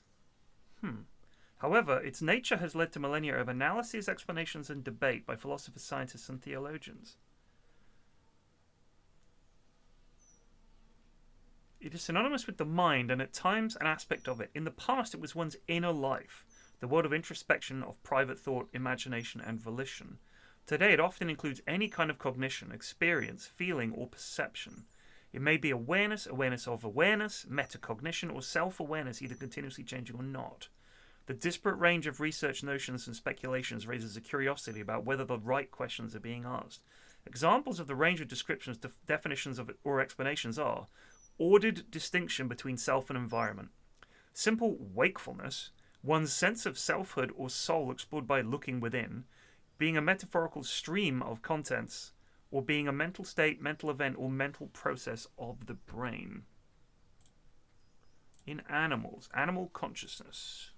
However, its nature has led to millennia of analyses, explanations, and debate by philosophers, scientists, and theologians. It is synonymous with the mind and at times an aspect of it. In the past, it was one's inner life, the world of introspection, of private thought, imagination, and volition. Today, it often includes any kind of cognition, experience, feeling, or perception. It may be awareness, awareness of awareness, metacognition, or self-awareness, either continuously changing or not. The disparate range of research notions and speculations raises a curiosity about whether the right questions are being asked. Examples of the range of descriptions, definitions of or explanations are ordered distinction between self and environment, simple wakefulness, one's sense of selfhood or soul explored by looking within, being a metaphorical stream of contents, or being a mental state, mental event, or mental process of the brain. In animals, animal consciousness.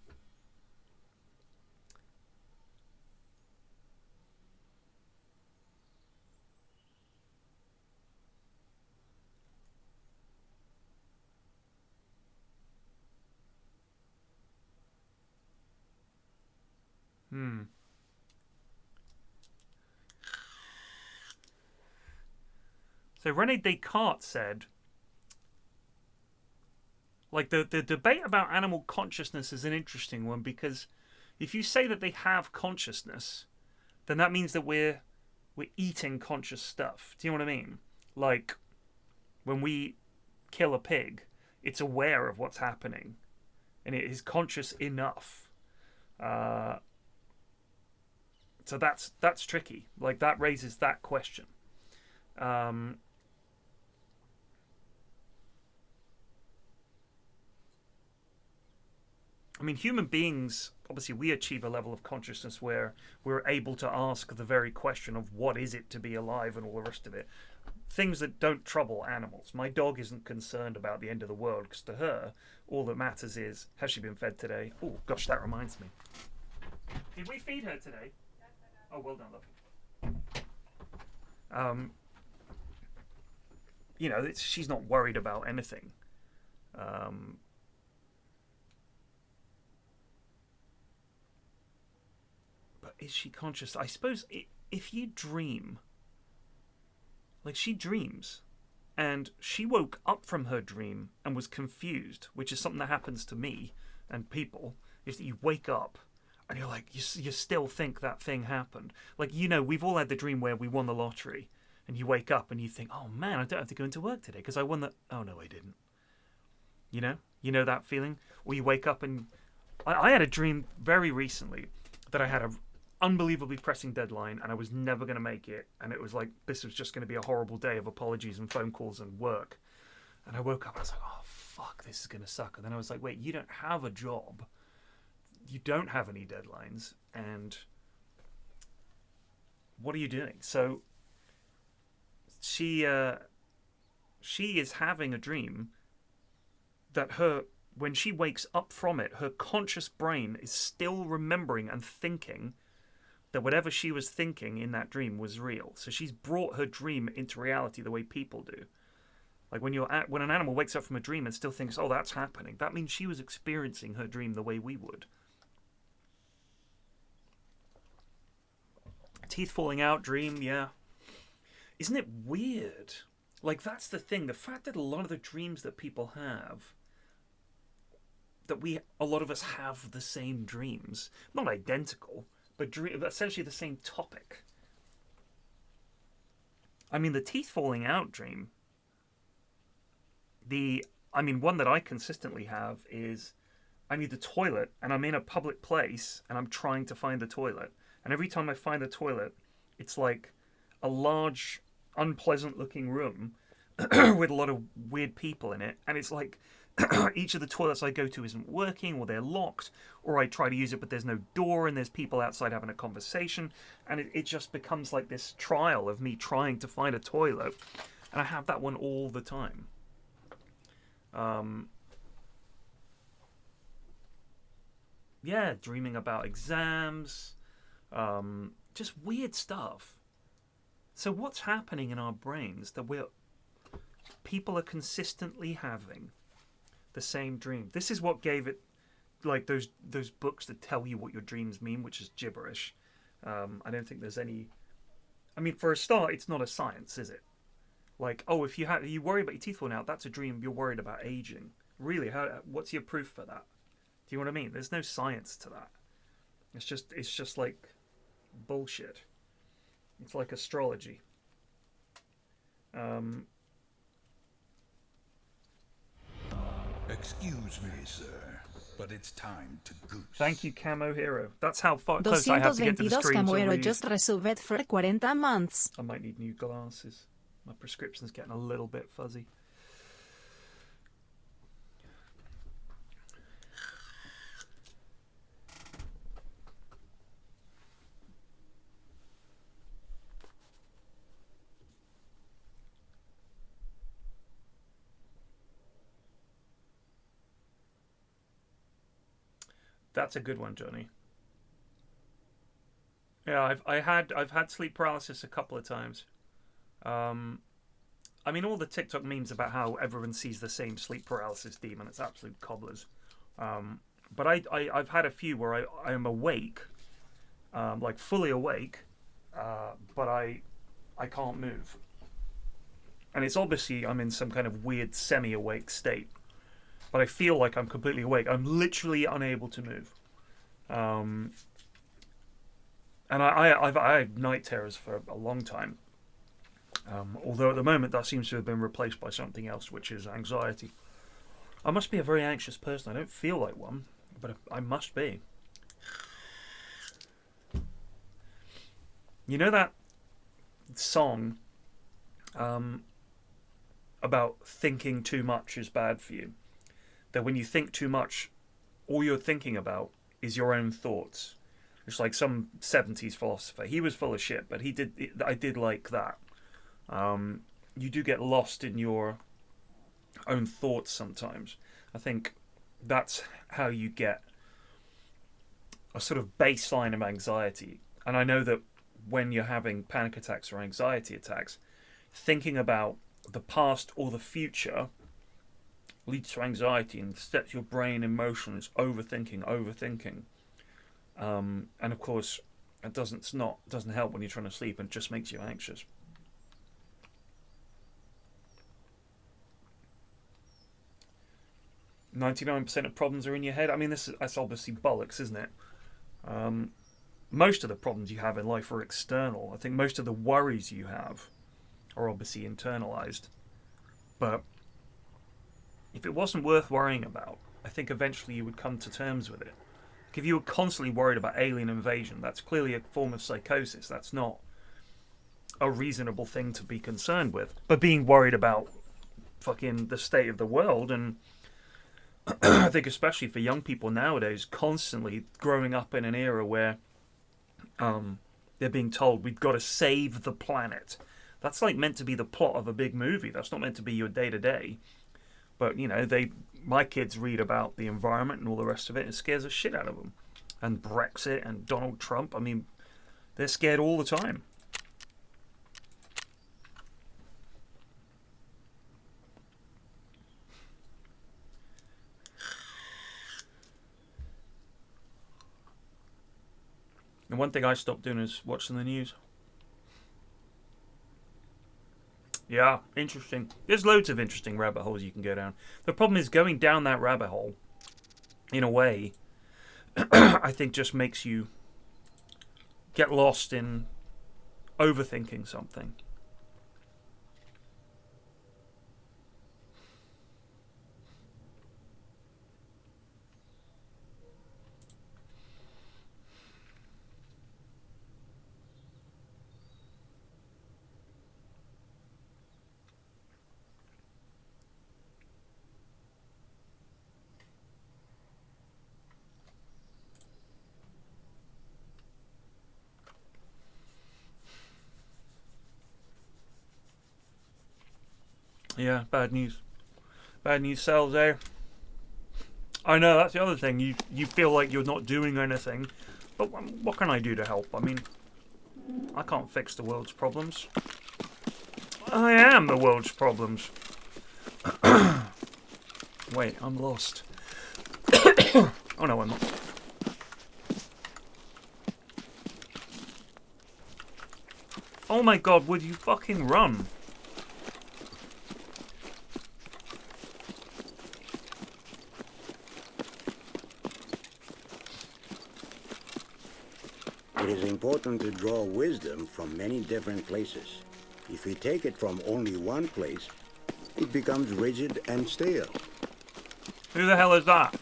So René Descartes said, like, the debate about animal consciousness is an interesting one, because if you say that they have consciousness, then that means that we're eating conscious stuff. Do you know what I mean? Like, when we kill a pig, it's aware of what's happening, and it is conscious enough. So that's tricky. Like, that raises that question. I mean, human beings, obviously, we achieve a level of consciousness where we're able to ask the very question of what is it to be alive and all the rest of it. Things that don't trouble animals. My dog isn't concerned about the end of the world because to her, all that matters is, has she been fed today? Oh, gosh, that reminds me. Did we feed her today? Oh, well done, love. You know, she's not worried about anything. But is she conscious? I suppose if you dream, like she dreams, and she woke up from her dream and was confused, which is something that happens to me and people, is that you wake up and you're like, you still think that thing happened. Like, you know, we've all had the dream where we won the lottery and you wake up and you think, oh man, I don't have to go into work today because I won the... Oh no, I didn't. You know that feeling? Or you wake up and... I had a dream very recently that I had a unbelievably pressing deadline and I was never going to make it, and it was like this was just going to be a horrible day of apologies and phone calls and work. And I woke up and I was like, oh fuck, this is going to suck. And then I was like, wait, you don't have a job, you don't have any deadlines, and what are you doing? So she is having a dream that when she wakes up from it, her conscious brain is still remembering and thinking that whatever she was thinking in that dream was real. So she's brought her dream into reality the way people do. Like when an animal wakes up from a dream and still thinks, oh, that's happening, that means she was experiencing her dream the way we would. Teeth falling out dream, yeah. Isn't it weird? Like, that's the thing. The fact that a lot of the dreams that people have, that a lot of us have the same dreams, not identical, but essentially the same topic. I mean, the teeth falling out dream, one that I consistently have is I need the toilet and I'm in a public place and I'm trying to find the toilet. And every time I find the toilet, it's like a large, unpleasant looking room with a lot of weird people in it. And it's like each of the toilets I go to isn't working, or they're locked, or I try to use it but there's no door and there's people outside having a conversation. And it just becomes like this trial of me trying to find a toilet. And I have that one all the time. Yeah, dreaming about exams. Just weird stuff. So what's happening in our brains that people are consistently having the same dream? This is what gave it, like those books that tell you what your dreams mean, which is gibberish. I don't think there's any. I mean, for a start, it's not a science, is it? Like, oh, if you worry about your teeth falling out, that's a dream. You're worried about aging. Really? What's your proof for that? Do you know what I mean? There's no science to that. It's just like bullshit. It's like astrology. Excuse me, sir, but it's time to goose. Thank you, Camo Hero. That's how close I have to get to the 222 screen. Camo Hero just resolved for 40 months. I might need new glasses. My prescription's getting a little bit fuzzy. That's a good one, Johnny. Yeah, I've had sleep paralysis a couple of times. I mean, all the TikTok memes about how everyone sees the same sleep paralysis demon, it's absolute cobblers. But I've had a few where I am awake, like fully awake, but I can't move. And it's obviously I'm in some kind of weird semi-awake state. But I feel like I'm completely awake. I'm literally unable to move. And I've had night terrors for a long time. Although at the moment that seems to have been replaced by something else, which is anxiety. I must be a very anxious person. I don't feel like one, but I must be. You know that song about thinking too much is bad for you? That when you think too much, all you're thinking about is your own thoughts. It's like some 70s philosopher. He was full of shit, but I did like that. You do get lost in your own thoughts sometimes. I think that's how you get a sort of baseline of anxiety. And I know that when you're having panic attacks or anxiety attacks, thinking about the past or the future leads to anxiety and sets your brain in motion. It's overthinking. And of course, it doesn't help when you're trying to sleep, and just makes you anxious. "99% of problems are in your head." I mean, that's obviously bollocks, isn't it? Most of the problems you have in life are external. I think most of the worries you have are obviously internalized. But if it wasn't worth worrying about, I think eventually you would come to terms with it. If you were constantly worried about alien invasion, that's clearly a form of psychosis. That's not a reasonable thing to be concerned with. But being worried about fucking the state of the world, and I think especially for young people nowadays, constantly growing up in an era where they're being told we've got to save the planet. That's like meant to be the plot of a big movie. That's not meant to be your day-to-day. But, you know, my kids read about the environment and all the rest of it, and it scares the shit out of them. And Brexit and Donald Trump, I mean, they're scared all the time. And one thing I stopped doing is watching the news. Yeah, interesting. There's loads of interesting rabbit holes you can go down. The problem is going down that rabbit hole, in a way, I think just makes you get lost in overthinking something. Yeah, bad news. Bad news sells, eh? I know, that's the other thing. You feel like you're not doing anything. But what can I do to help? I mean, I can't fix the world's problems. I am the world's problems. Wait, I'm lost. Oh no, I'm not. Oh my god, would you fucking run? It is important to draw wisdom from many different places. If we take it from only one place, it becomes rigid and stale. Who the hell is that?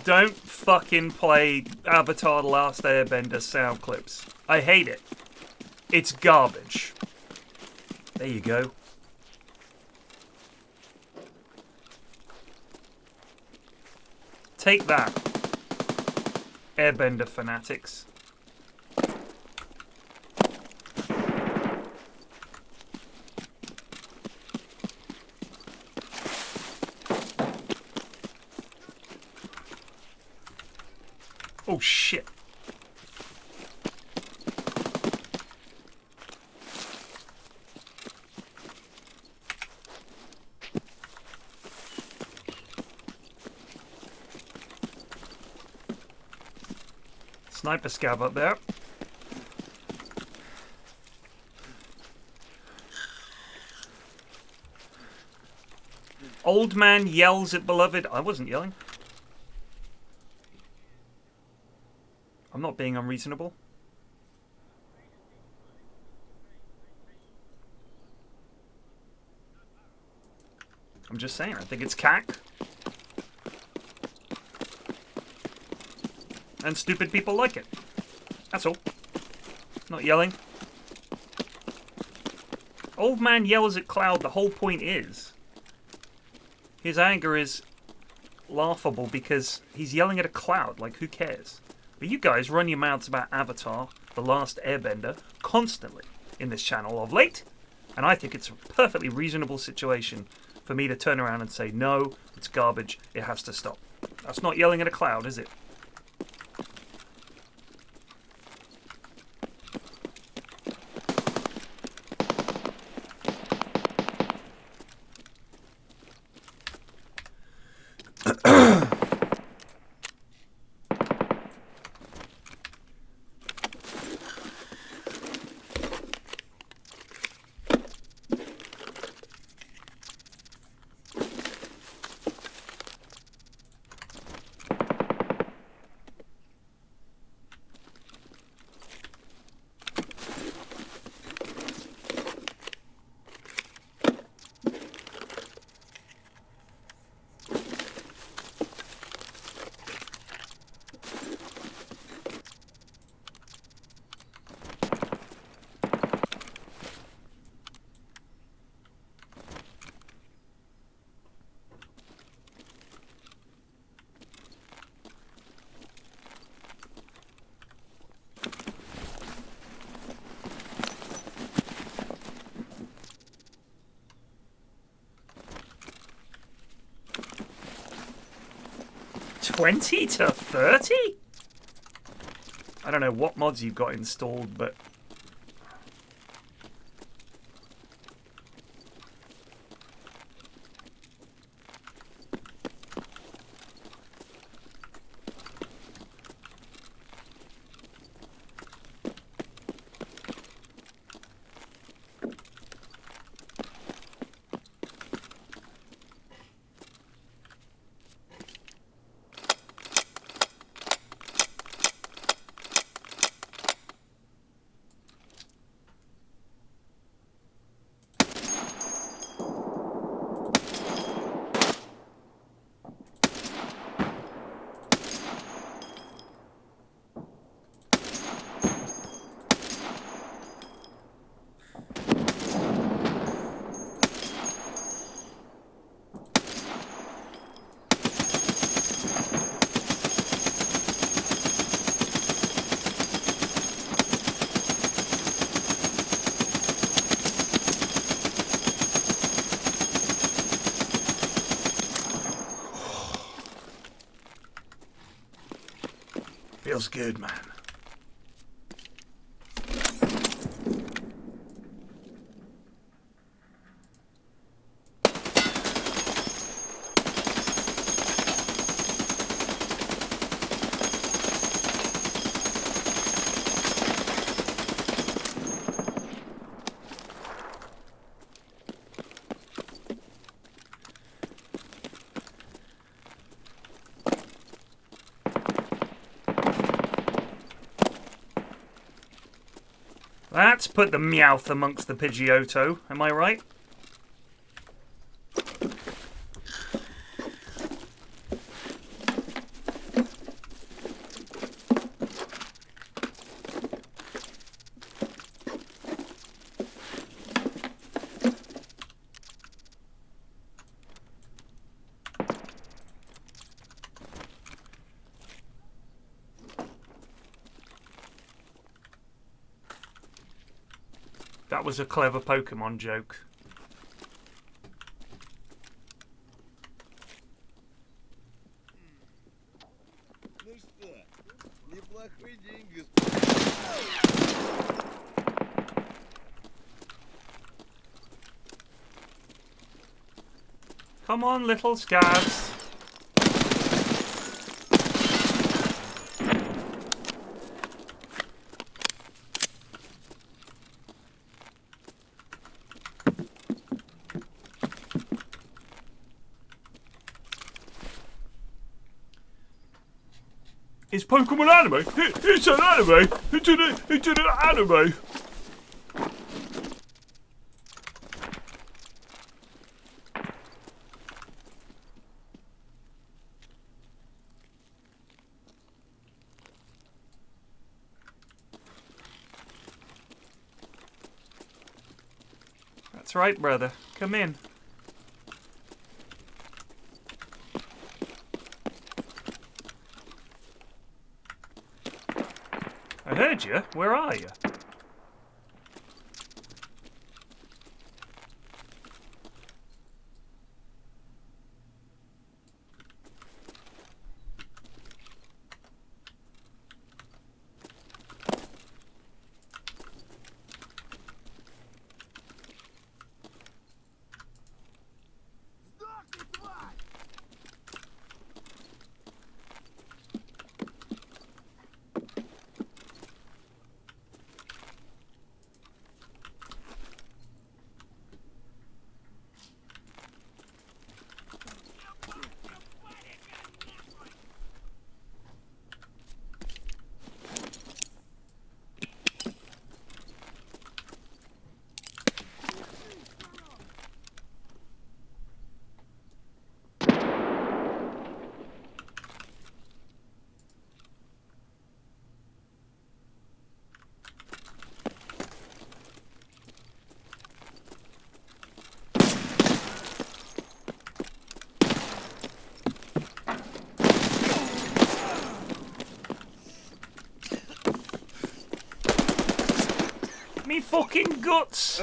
Don't fucking play Avatar: The Last Airbender sound clips. I hate it. It's garbage. There you go. Take that, Airbender fanatics. Oh shit. Sniper scav up there. Old man yells at beloved. I wasn't yelling. I'm not being unreasonable. I'm just saying, I think it's cack. And stupid people like it. That's all. Not yelling. Old man yells at cloud. The whole point is his anger is laughable because he's yelling at a cloud. Like, who cares? But you guys run your mouths about Avatar, The Last Airbender, constantly in this channel of late. And I think it's a perfectly reasonable situation for me to turn around and say, no, it's garbage. It has to stop. That's not yelling at a cloud, is it? $20 to $30? I don't know what mods you've got installed, but feels good, man. That's put the Meowth amongst the Pidgeotto, am I right? That was a clever Pokemon joke. Come on, little scabs. It's Pokemon anime. It's an anime. It's an anime. That's right, brother. Come in. I heard you. Where are you? Me fucking guts!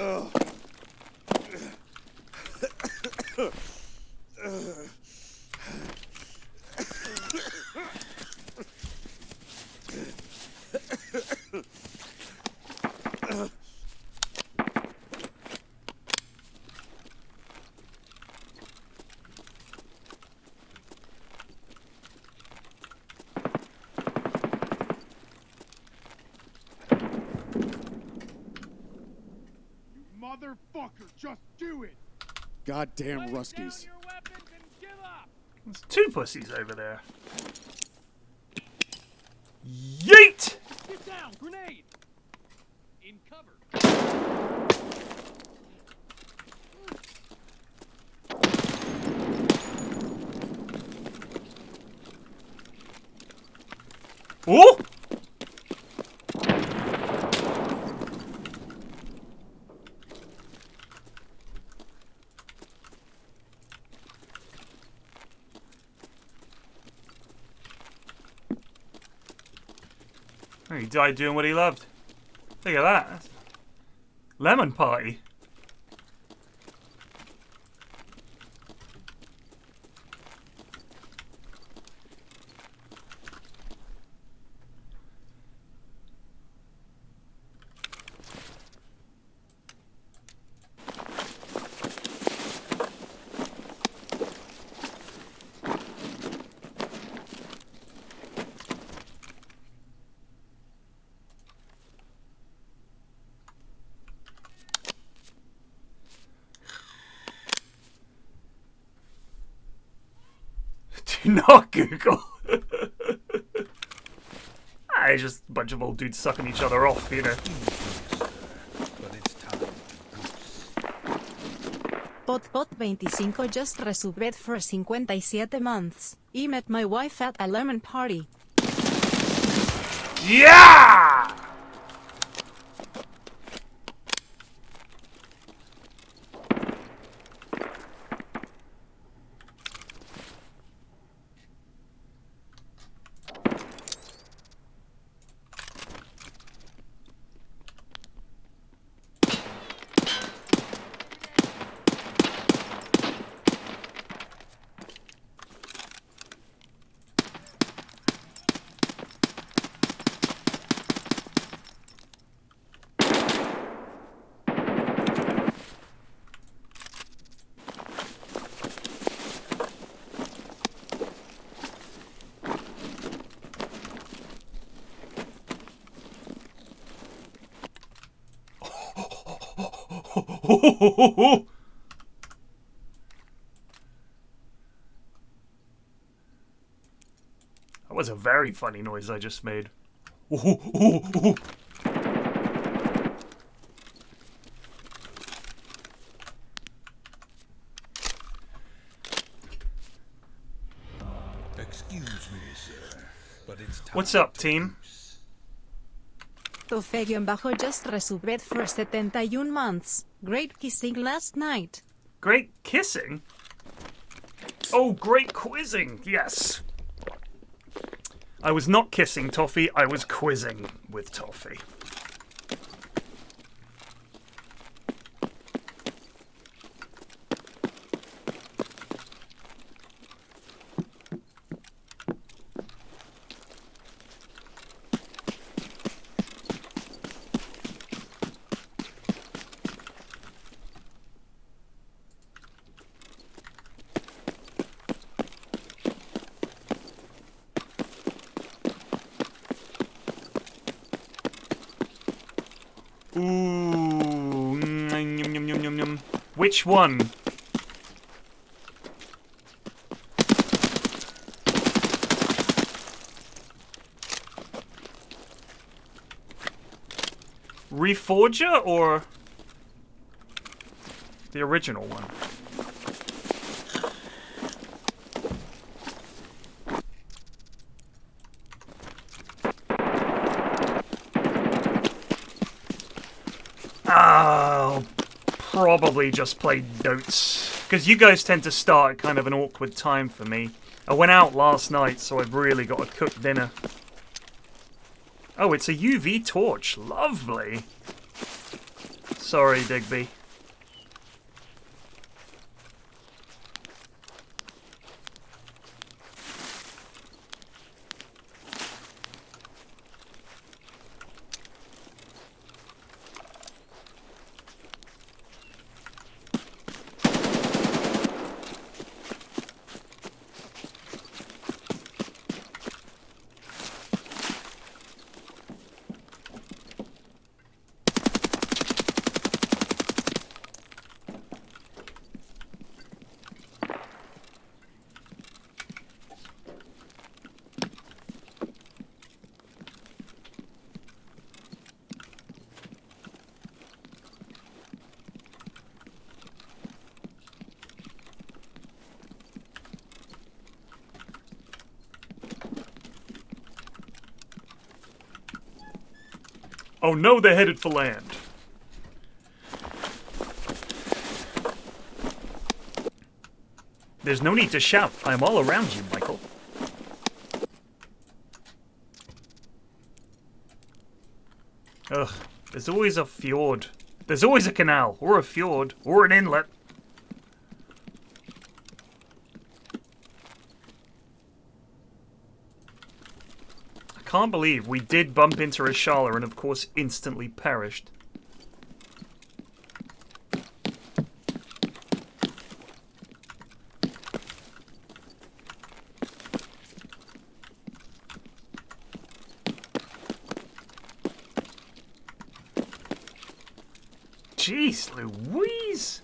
Motherfucker, just do it! Goddamn Ruskies. There's two pussies over there. Yeet! Get down! Grenade! In cover. Oh! He died doing what he loved. Look at that. That's lemon party. Do not Google. It's just a bunch of old dudes sucking each other off, you know. But it's time to goose. Pot25 just resubbed for 57 months. I met my wife at a lemon party. Yeah! I That was a very funny noise I just made. Ooh, ooh, ooh. Excuse me, sir, but it's time. What's up, team? Tofe-just resubbed for 71 months. Great kissing last night. Great kissing? Oh, great quizzing, yes. I was not kissing Toffee, I was quizzing with Toffee. Ooh, yum, yum, yum, yum, yum. Which one? Reforger or the original one? I'll probably just play Dotes. Because you guys tend to start at kind of an awkward time for me. I went out last night, so I've really got to cook dinner. Oh, it's a UV torch. Lovely. Sorry, Digby. Oh no, they're headed for land. There's no need to shout. I'm all around you, Michael. Ugh, there's always a fjord. There's always a canal, or a fjord, or an inlet. I can't believe we did bump into Reshala and of course instantly perished. Jeez Louise!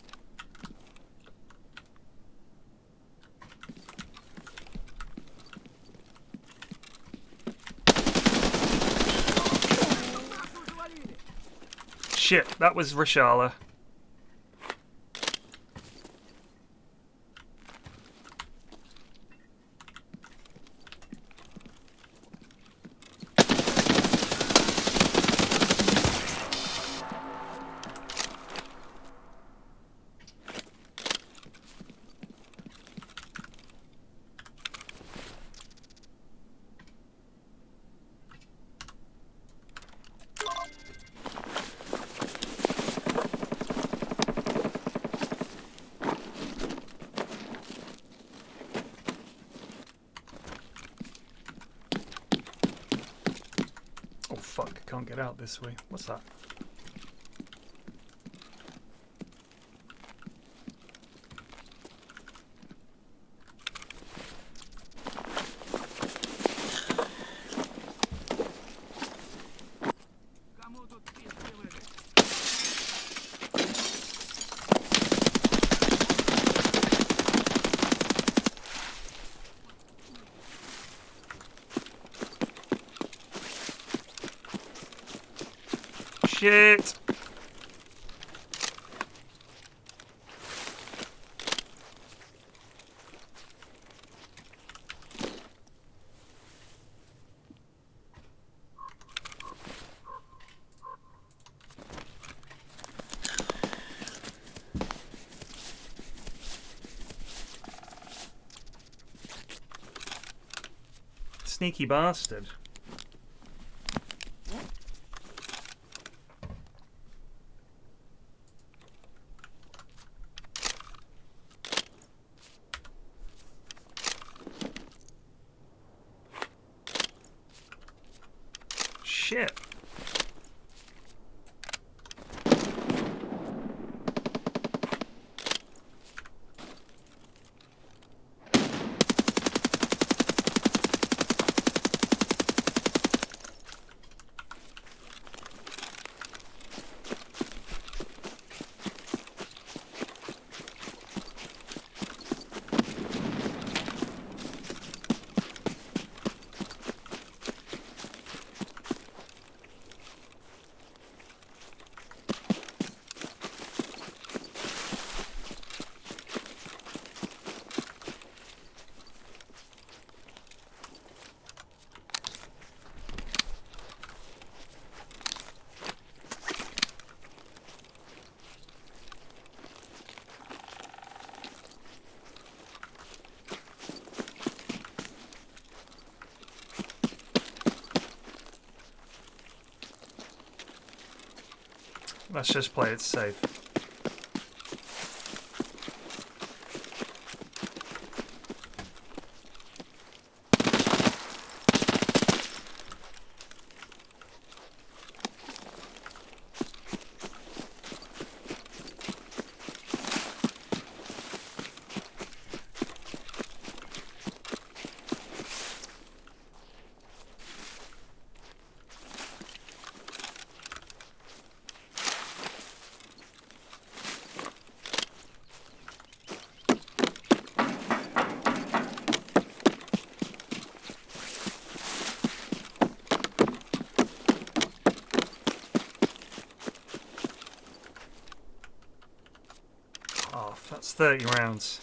Shit, that was Reshala. Fuck, can't get out this way. What's that? Shit! Sneaky bastard. Shit. Let's just play it safe. Oh, that's 30 rounds.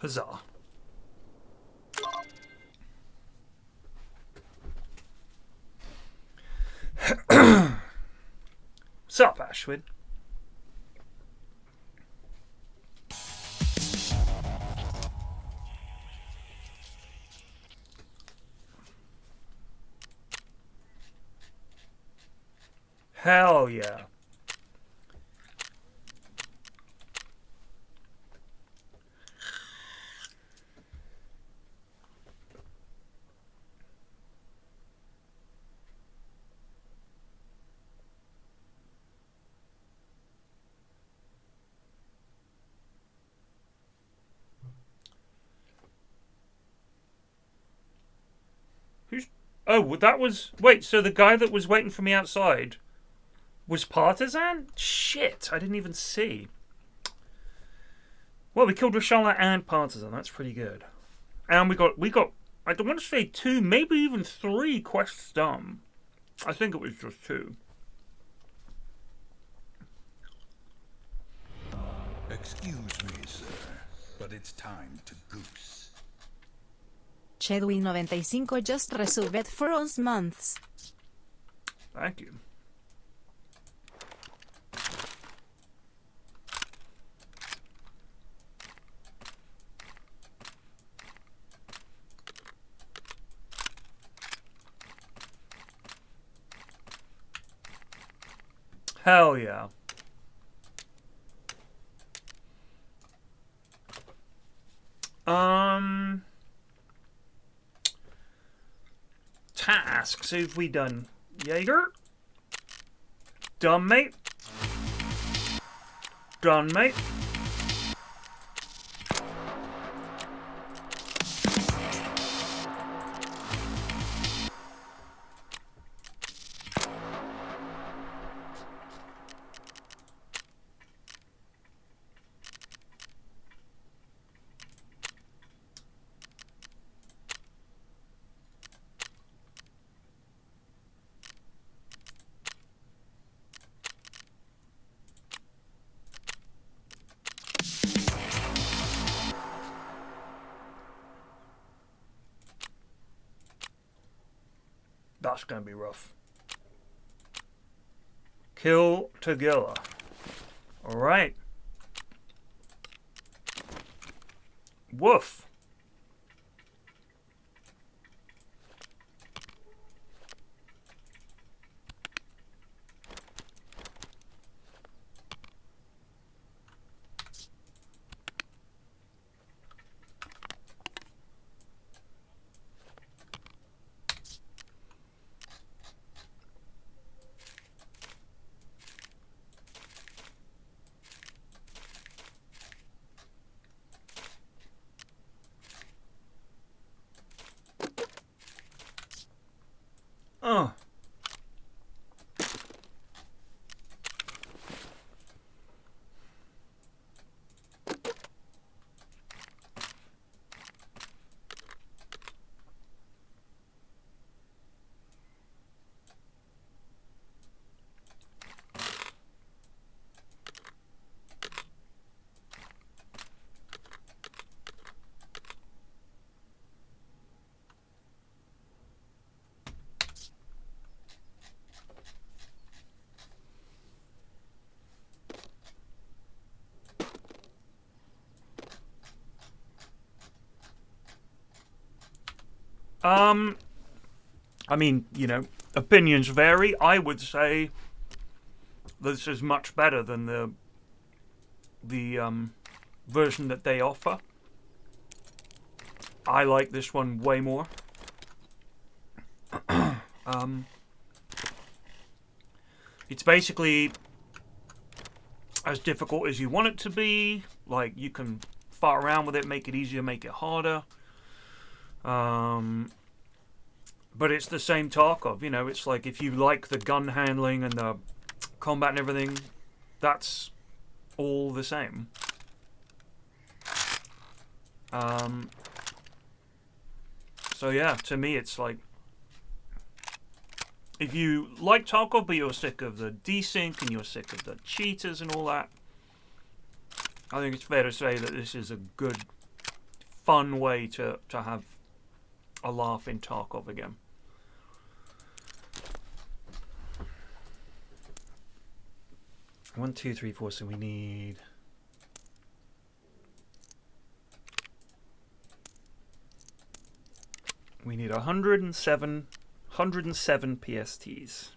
Huzzah. What's up, Ashwin? Hell yeah. Who's... Oh, that was... Wait, so the guy that was waiting for me outside was Partisan? Shit, I didn't even see. Well, we killed Rashala and Partisan. That's pretty good. And we got I don't want to say 2, maybe even 3 quests done. I think it was just 2. Excuse me, sir, but it's time to goose. Chedwin95 just resubbed for 11 months. Thank you. Hell yeah. Tasks have we done? Jaeger? Done, mate. Done, mate. That's gonna be rough. Kill together. Alright. Woof. I mean, you know, opinions vary. I would say this is much better than the version that they offer. I like this one way more. It's basically as difficult as you want it to be. Like, you can fart around with it, make it easier, make it harder. But it's the same Tarkov, you know. It's like, if you like the gun handling and the combat and everything, that's all the same. So yeah, to me it's like, if you like Tarkov but you're sick of the desync and you're sick of the cheaters and all that, I think it's fair to say that this is a good, fun way to have a laugh in Tarkov again. One, two, three, four. So we need. We need 107 PSTs.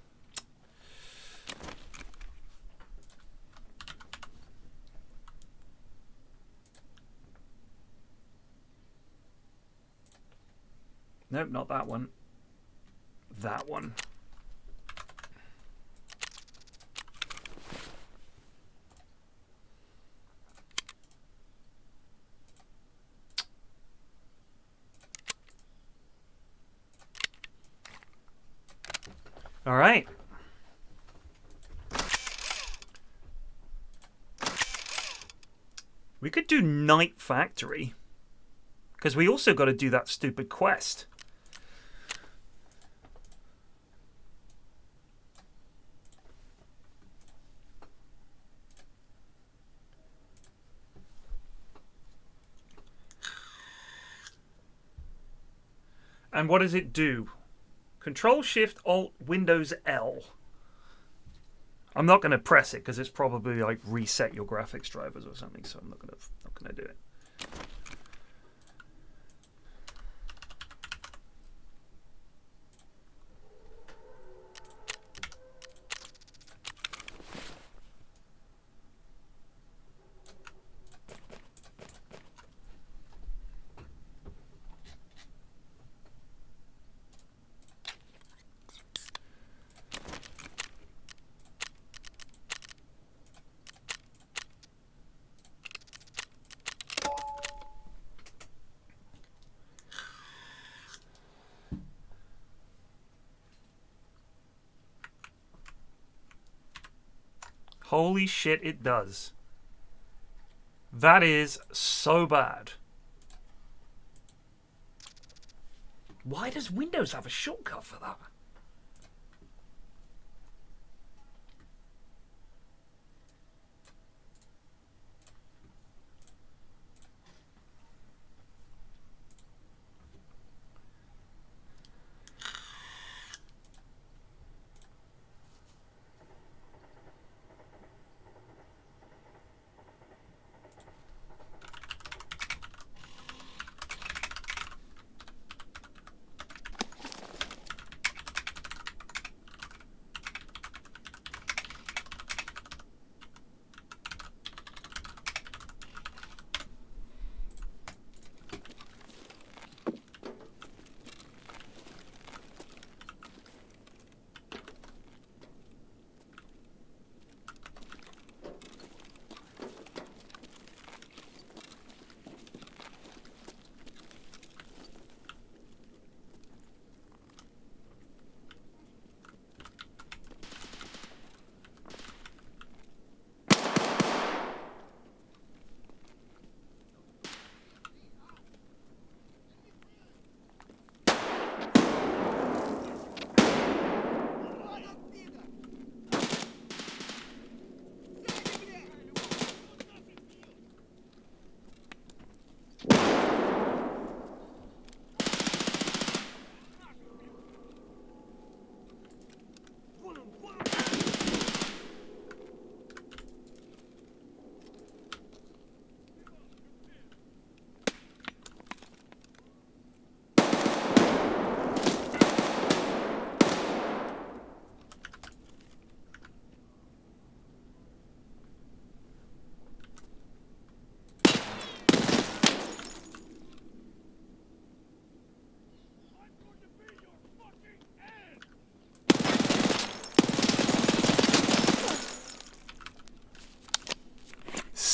Nope, not that one. That one. All right. We could do Night Factory. Because we also got to do that stupid quest. And what does it do? Control Shift Alt Windows L. I'm not going to press it because it's probably like reset your graphics drivers or something, so I'm not going to do it. Holy shit, it does. That is so bad. Why does Windows have a shortcut for that?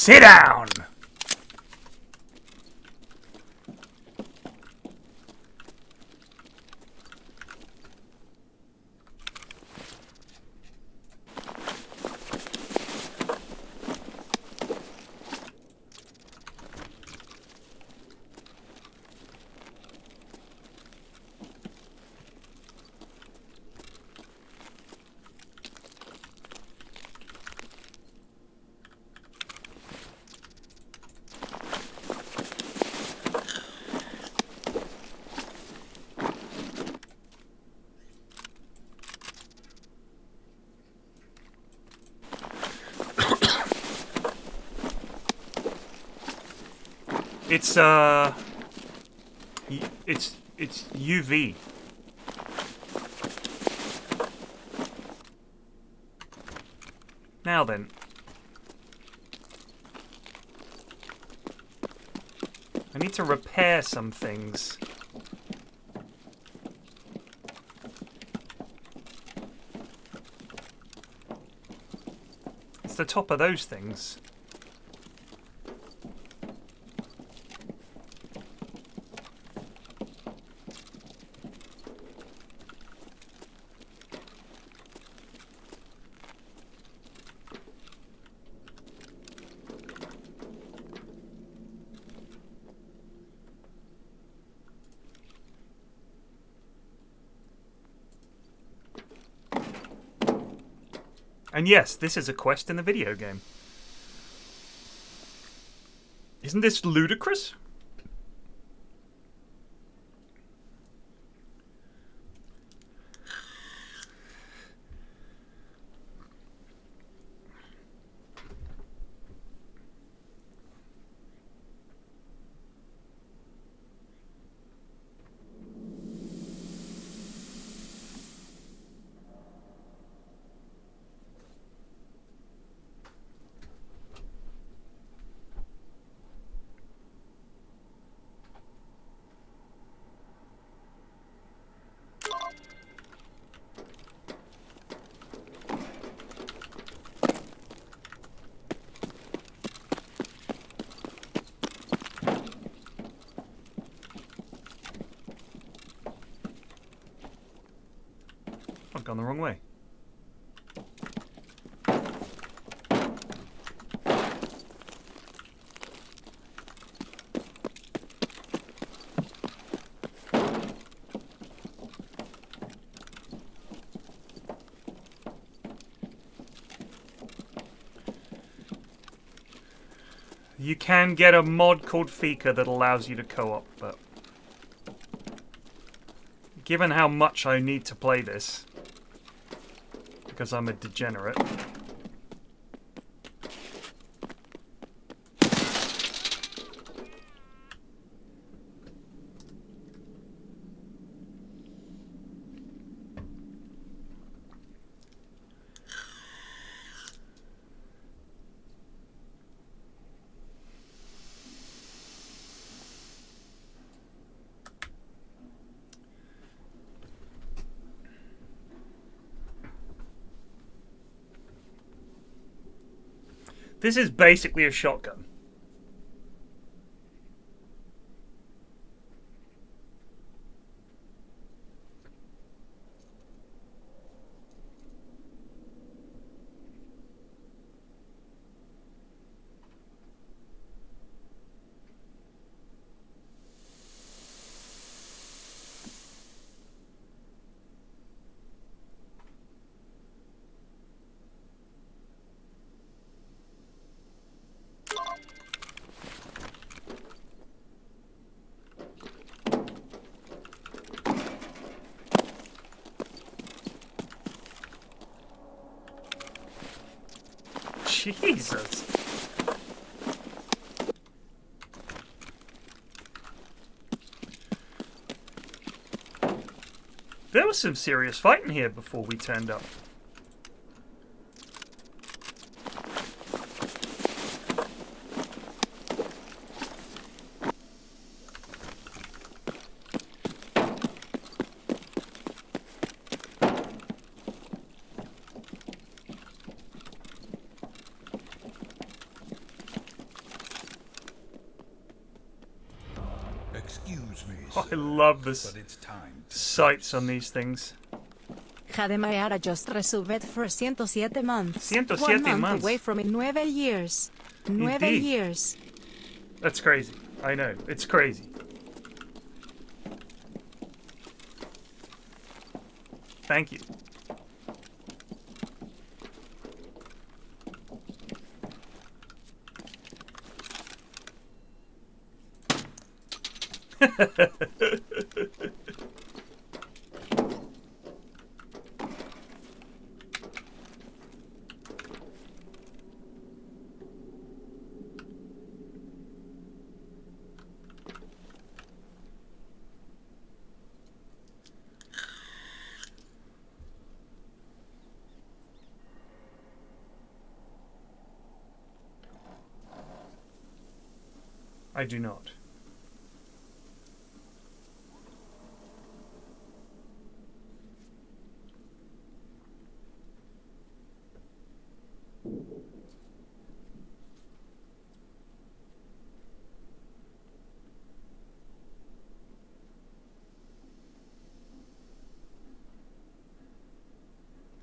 Sit down! It's UV. Now then. I need to repair some things. It's the top of those things. And yes, this is a quest in the video game. Isn't this ludicrous? I've gone the wrong way. You can get a mod called Fika that allows you to co-op, but given how much I need to play this, because I'm a degenerate, this is basically a shotgun. Jesus. There was some serious fighting here before we turned up. Excuse me, I sir, love the but it's time to sights on these things. Jademayara just resolved for 107 months. 107 1 month months. away from 9 years. 9 Indeed. years. That's crazy. I know. It's crazy. Thank you. I do not.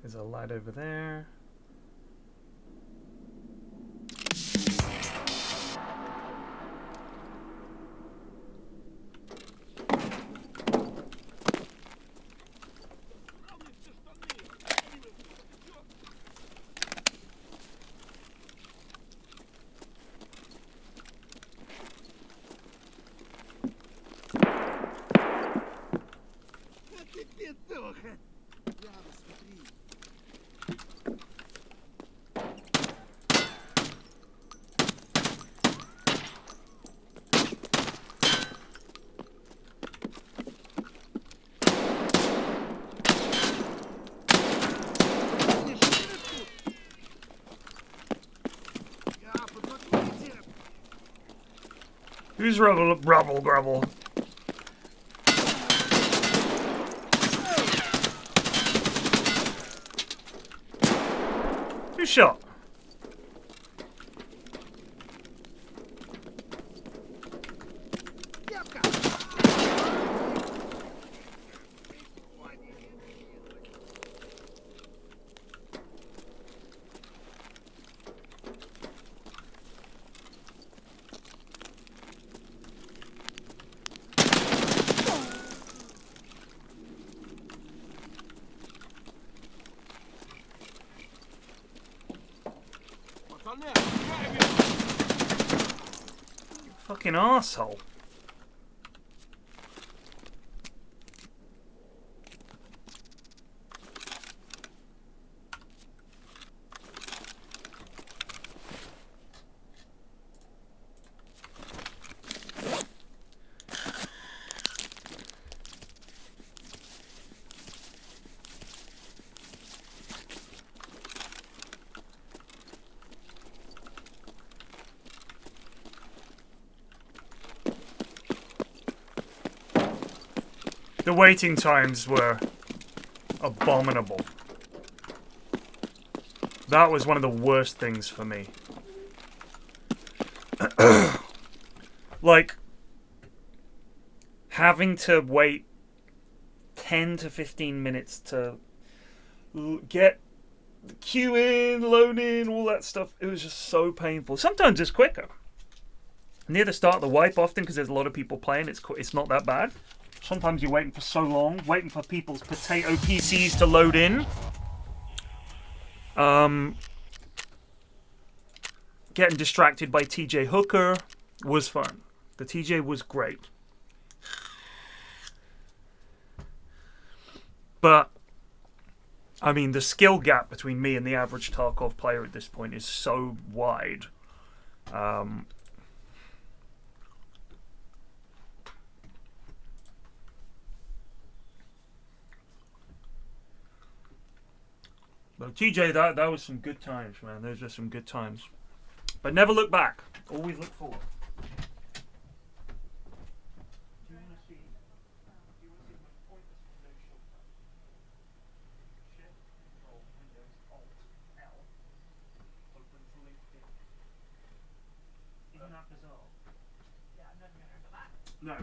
There's a light over there. Who's rubble grubble? Who shot? Fucking arsehole. The waiting times were abominable. That was one of the worst things for me. Like, having to wait 10 to 15 minutes to get the queue in, load in, all that stuff. It was just so painful. Sometimes it's quicker. Near the start of the wipe, often, because there's a lot of people playing, it's not that bad. Sometimes you're waiting for so long, waiting for people's potato PCs to load in. Getting distracted by TJ Hooker was fun. The TJ was great. But, I mean, the skill gap between me and the average Tarkov player at this point is so wide. But TJ, that was some good times, man. Those are some good times. But never look back. Always look forward. Isn't that bizarre? No.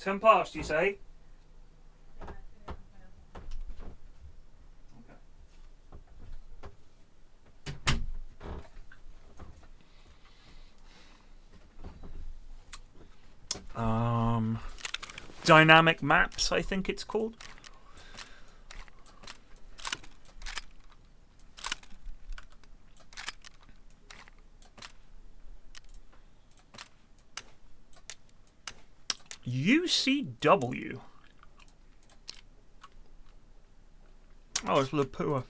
10 past, you say? Dynamic maps, I think it's called. UCW. Oh, it's Lapua.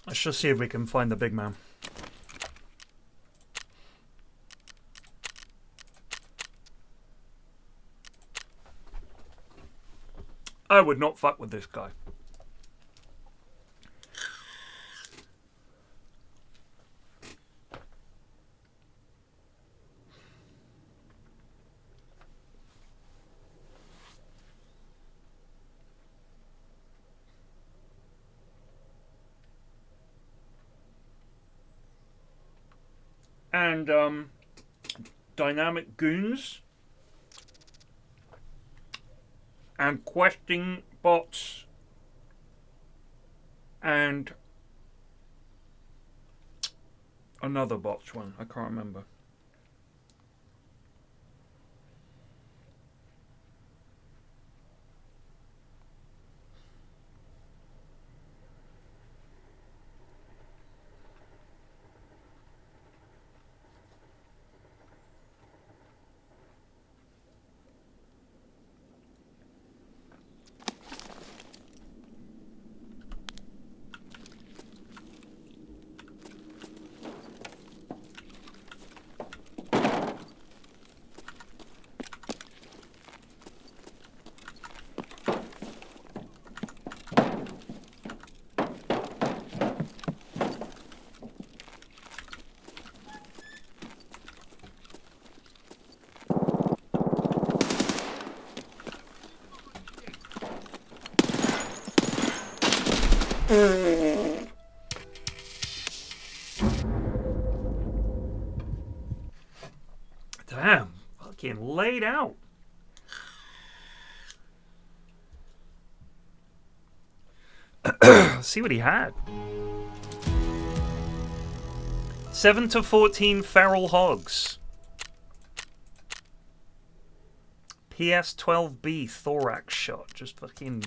Let's just see if we can find the big man. I would not fuck with this guy. And dynamic goons and questing bots and another botch one. I can't remember. Damn, fucking laid out. Let's see what he had. 7 to 14 feral hogs. PS12B thorax shot. Just fucking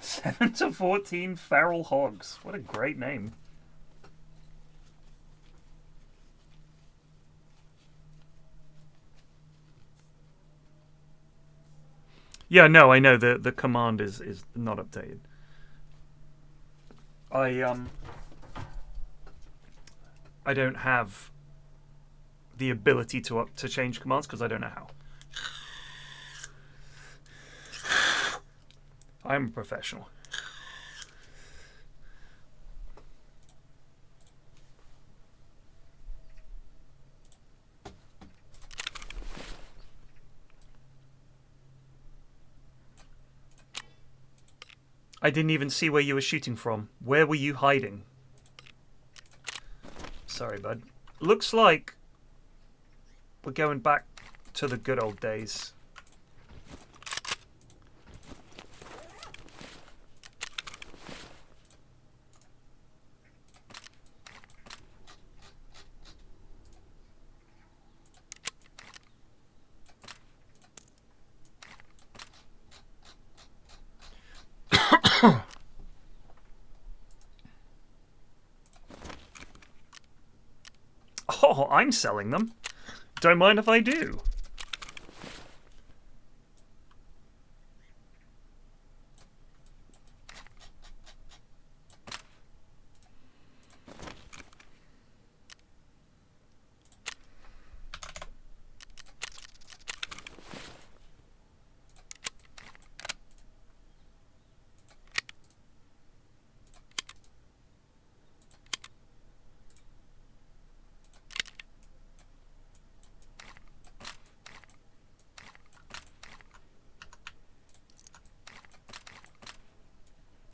7 to 14 feral hogs. What a great name. Yeah, no, I know the command is not updated. I don't have the ability to change commands because I don't know how. I'm a professional. I didn't even see where you were shooting from. Where were you hiding? Sorry, bud. Looks like we're going back to the good old days. Oh, I'm selling them. Don't mind if I do.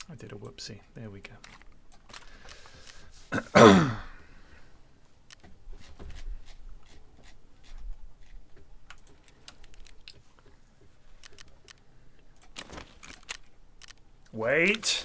I did a whoopsie. There we go. Wait.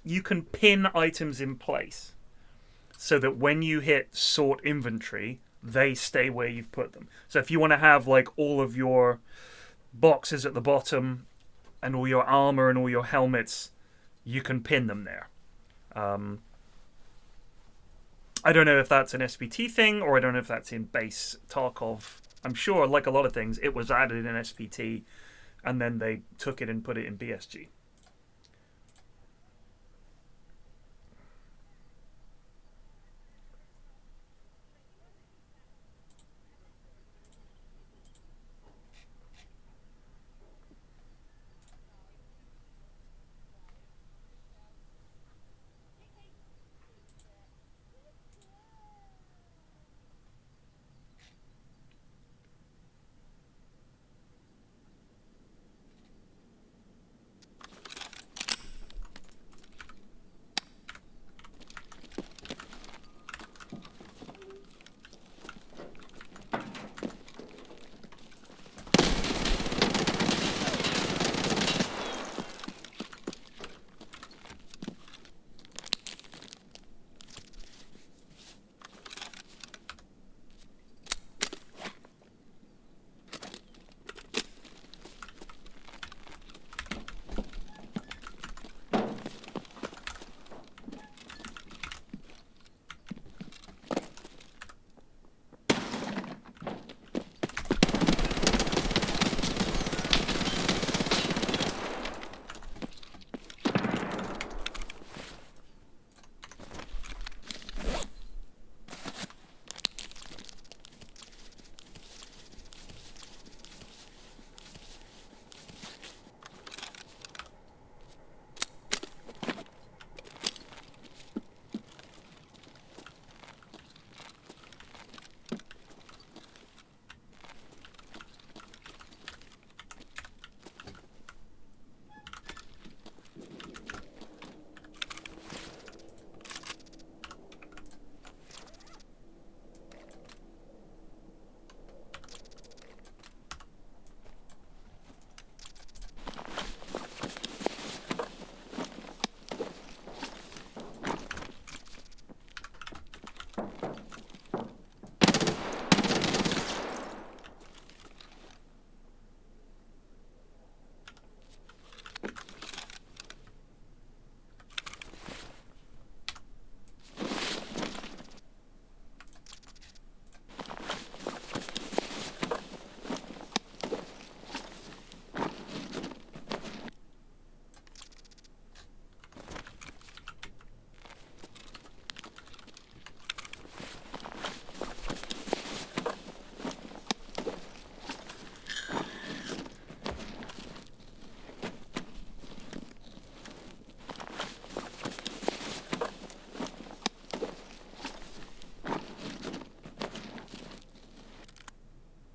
You can pin items in place so that when you hit sort inventory, they stay where you've put them. So if you want to have like all of your boxes at the bottom and all your armor and all your helmets, you can pin them there. I don't know if that's an SPT thing or I don't know if that's in base Tarkov. I'm sure, like a lot of things, it was added in SPT and then they took it and put it in BSG.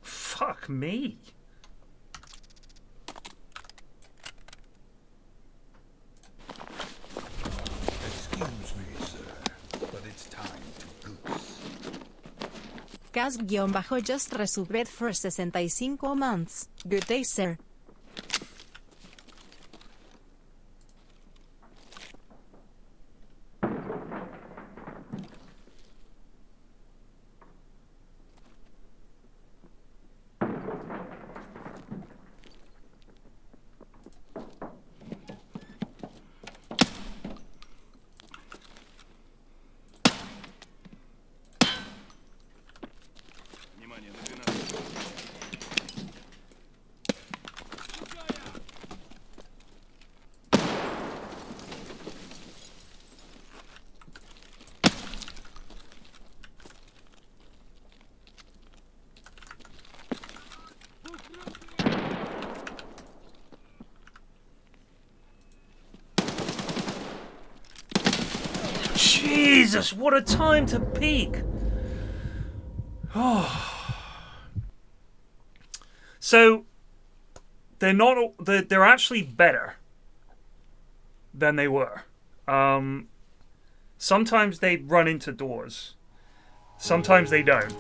Fuck me. Excuse me, sir, but it's time to goose. Cas-just resubbed for 65 months. Good day, sir. Jesus, what a time to peak. So they're not. They're actually better than they were. Sometimes they run into doors. Sometimes they don't.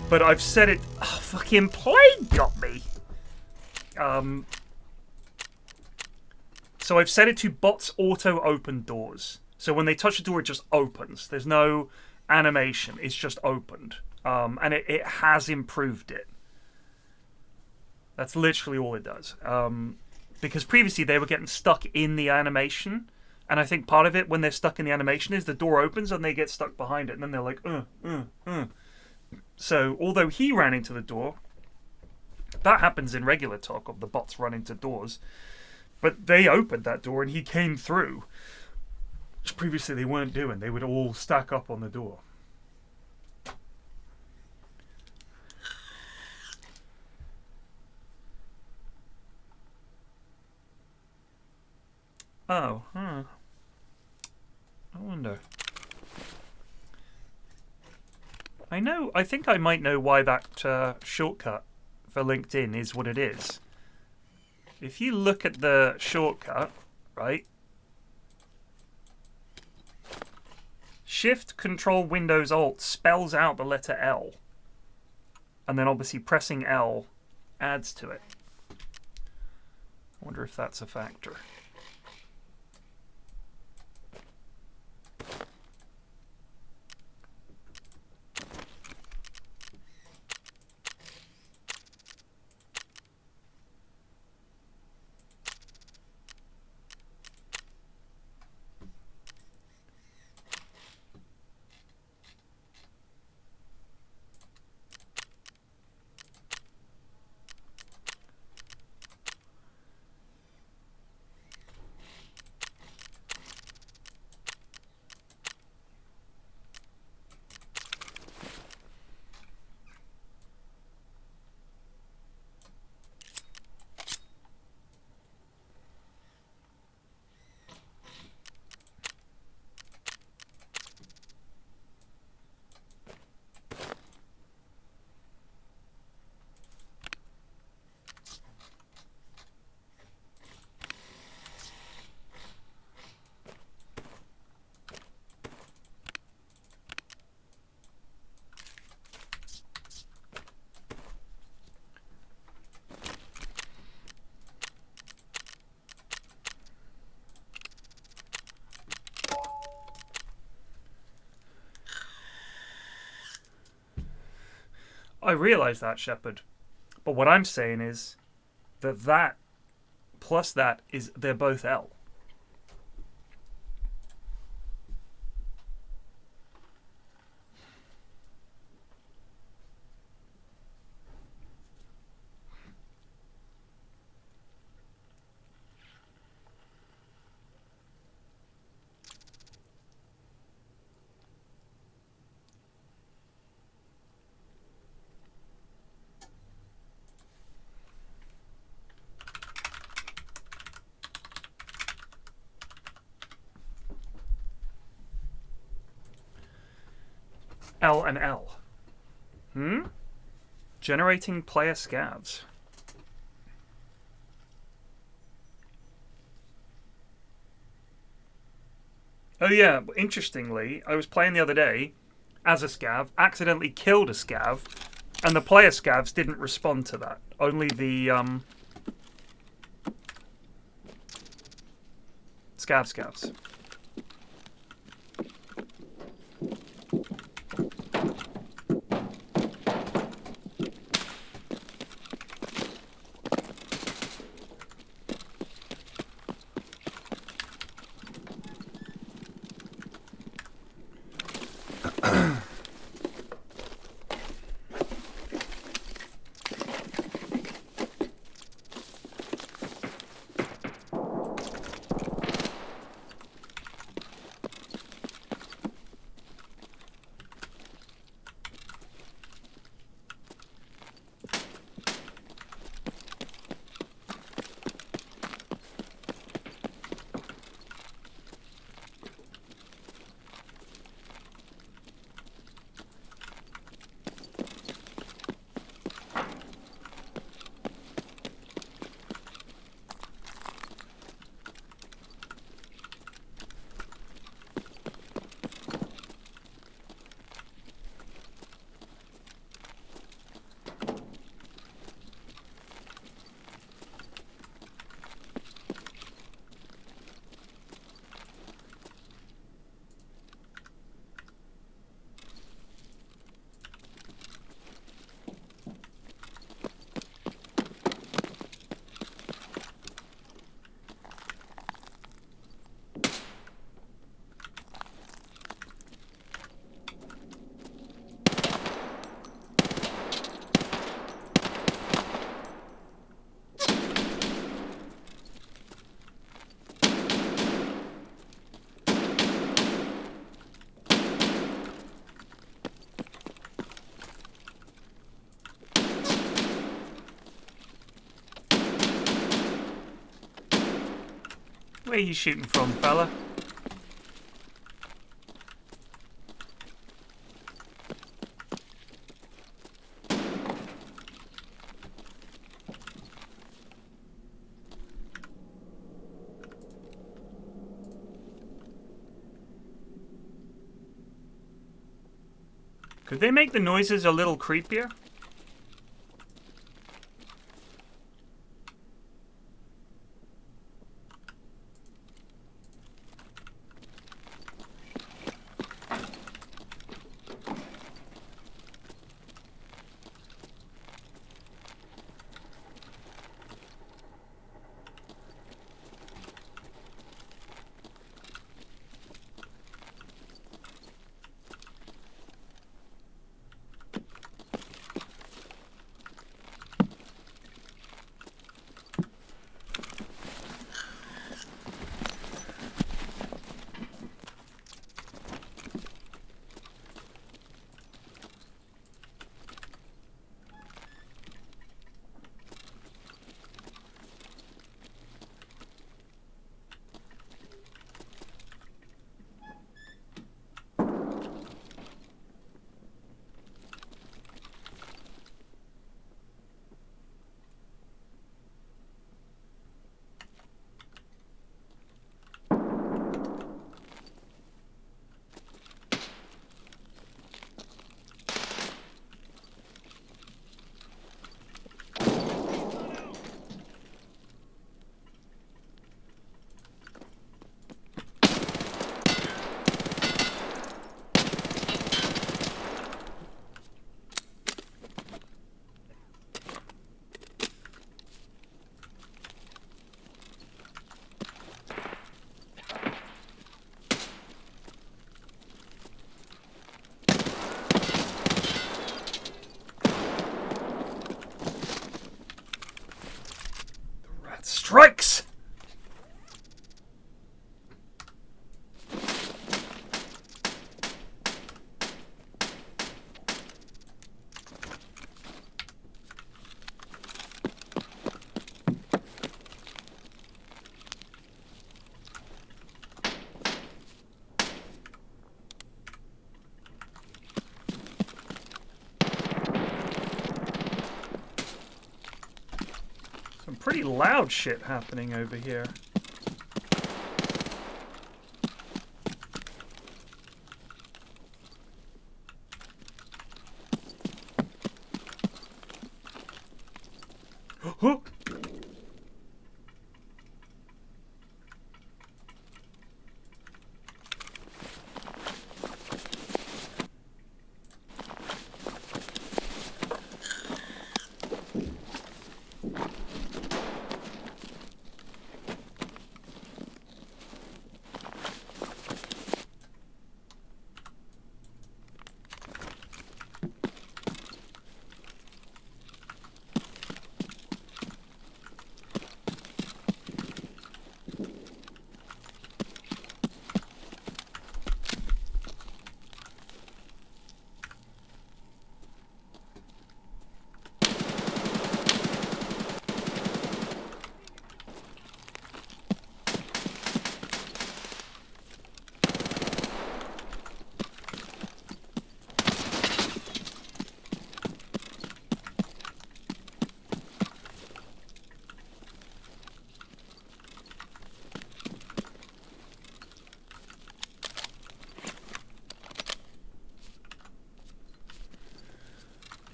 But I've said it. Oh, fucking plague got me. So I've set it to bots auto open doors. So when they touch the door, it just opens. There's no animation. It's just opened. And it has improved it. That's literally all it does. Because previously they were getting stuck in the animation. And I think part of it, when they're stuck in the animation, is the door opens and they get stuck behind it. And then they're like, So although he ran into the door, that happens in regular Tarkov. The bots run into doors. But they opened that door and he came through. Which previously they weren't doing. They would all stack up on the door. Oh, huh. I wonder. I think I might know why that shortcut for LinkedIn is what it is. If you look at the shortcut, right? Shift, Control, Windows, Alt spells out the letter L. And then obviously pressing L adds to it. I wonder if that's a factor. I realise that, Shepard. But what I'm saying is that plus that is they're both L. L and L. Generating player scavs. Oh yeah, interestingly, I was playing the other day as a scav, accidentally killed a scav, and the player scavs didn't respond to that. Only the scavs. Where are you shooting from, fella? Could they make the noises a little creepier? pretty loud shit happening over here. Huh?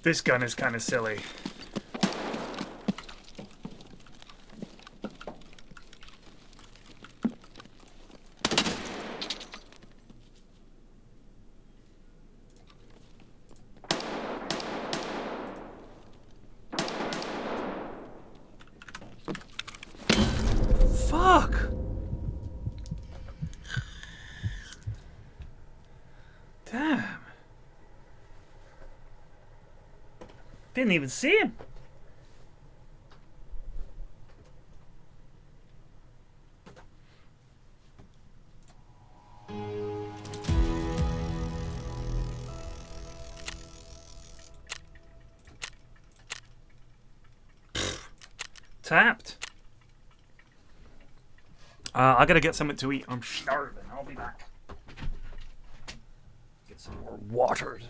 This gun is kind of silly. Fuck! Damn. Didn't even see him. Tapped. I gotta get something to eat. I'm starving. I'll be back. Get some more water.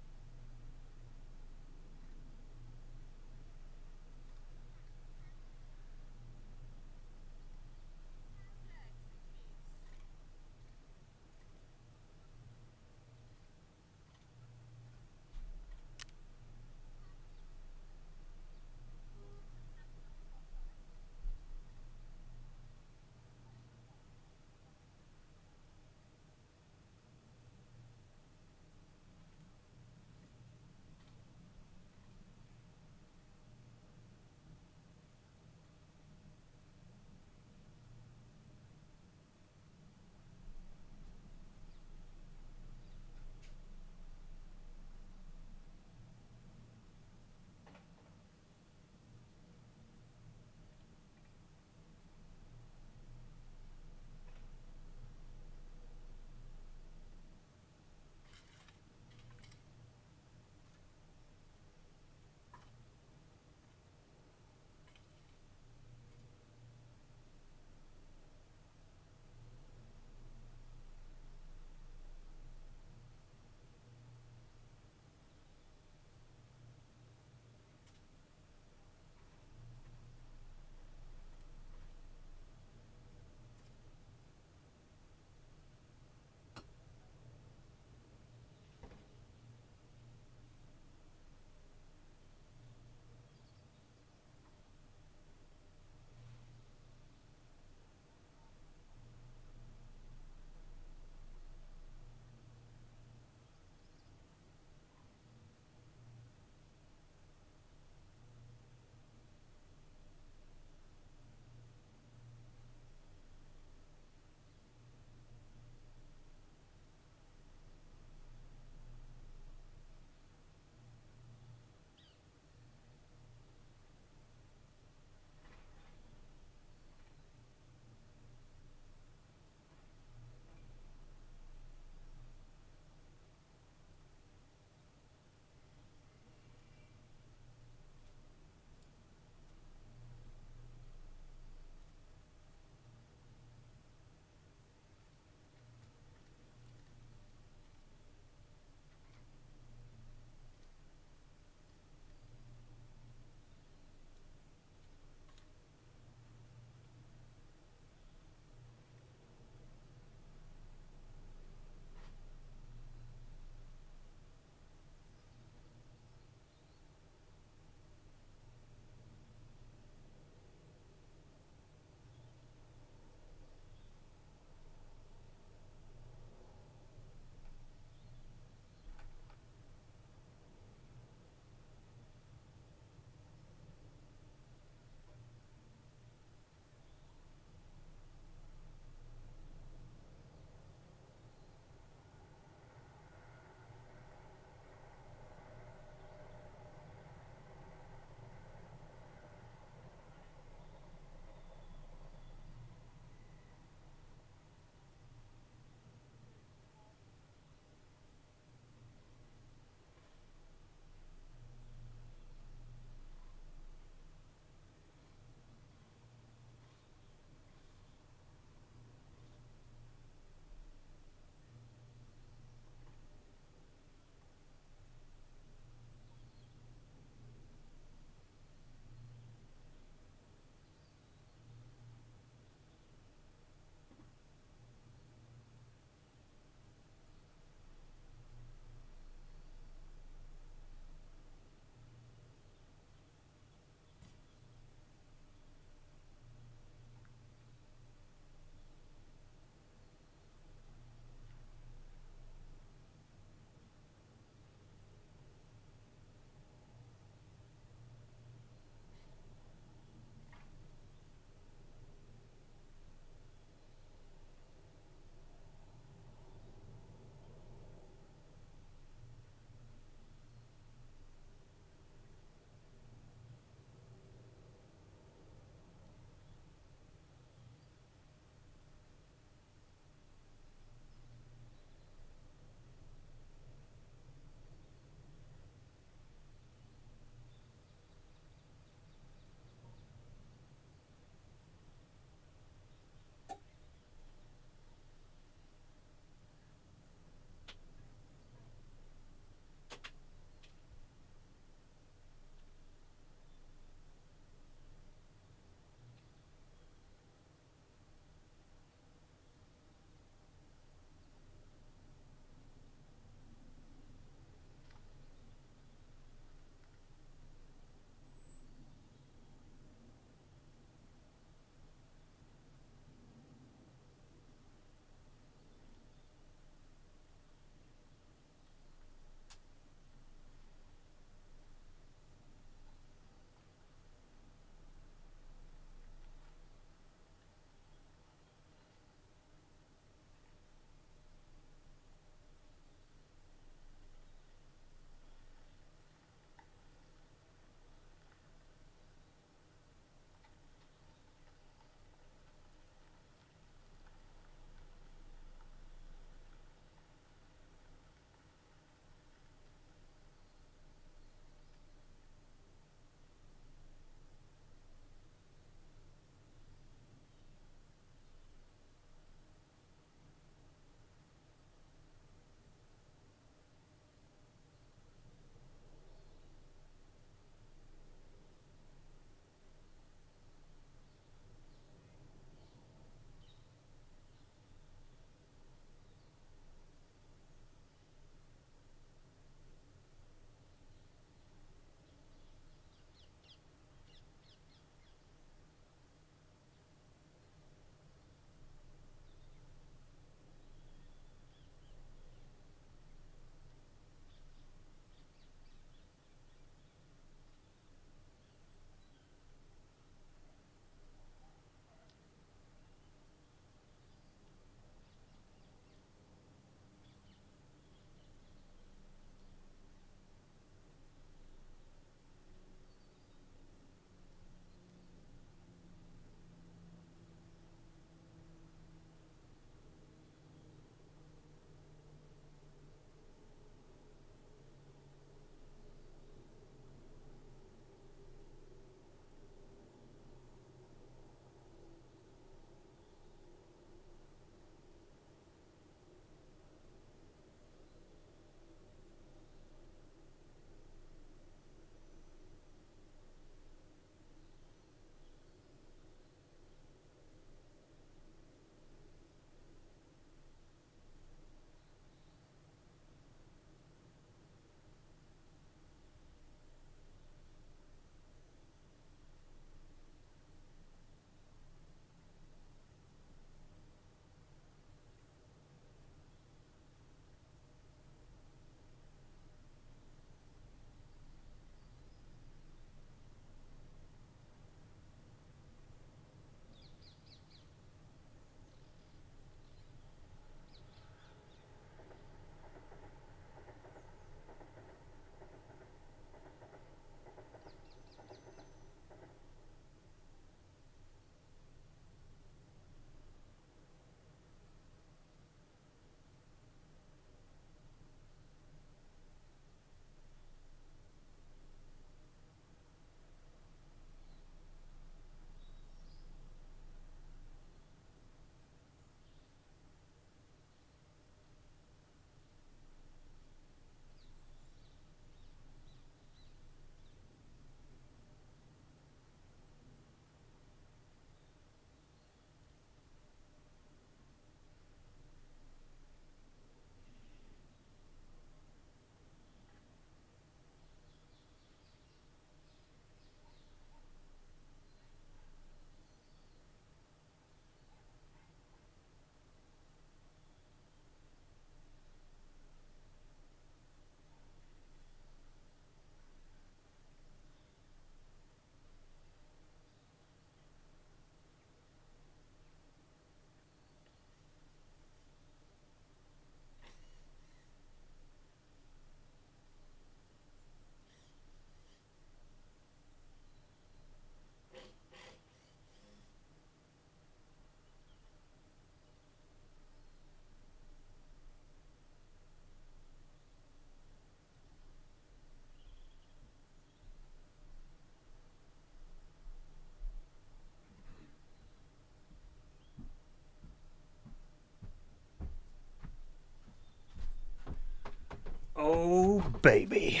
Oh, baby.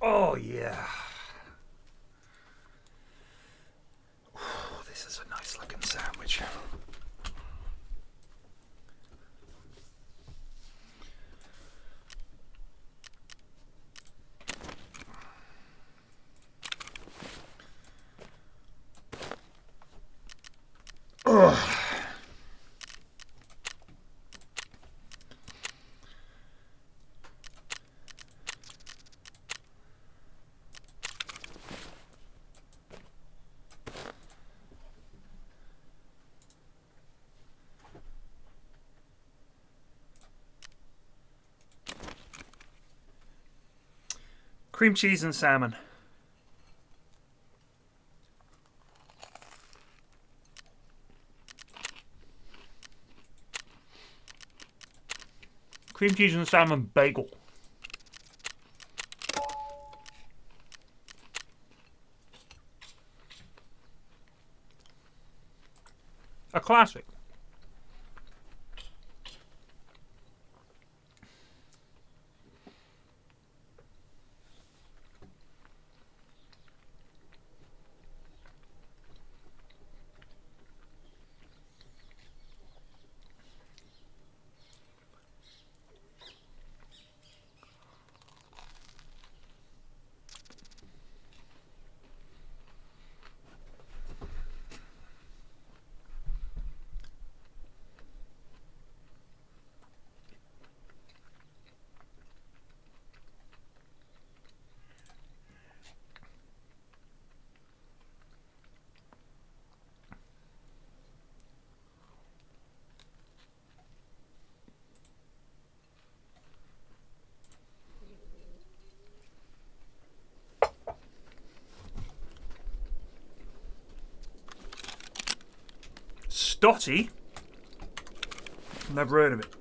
Oh, yeah. This is a nice looking sandwich. Ugh. Cream cheese and salmon. Cream cheese and salmon bagel. A classic. Stotty? Never heard of it.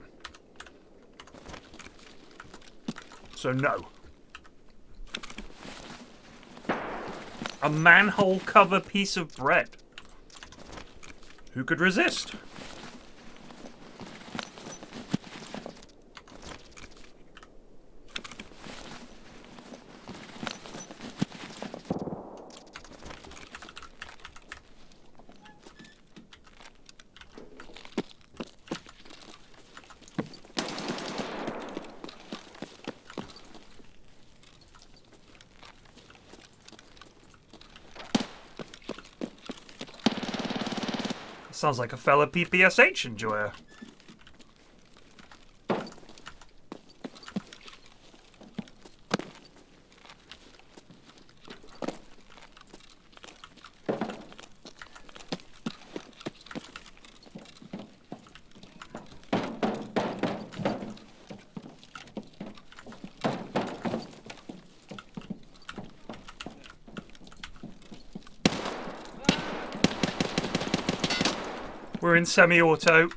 So no. A manhole cover piece of bread. Who could resist? Sounds like a fella PPSH enjoyer. We're in semi-auto.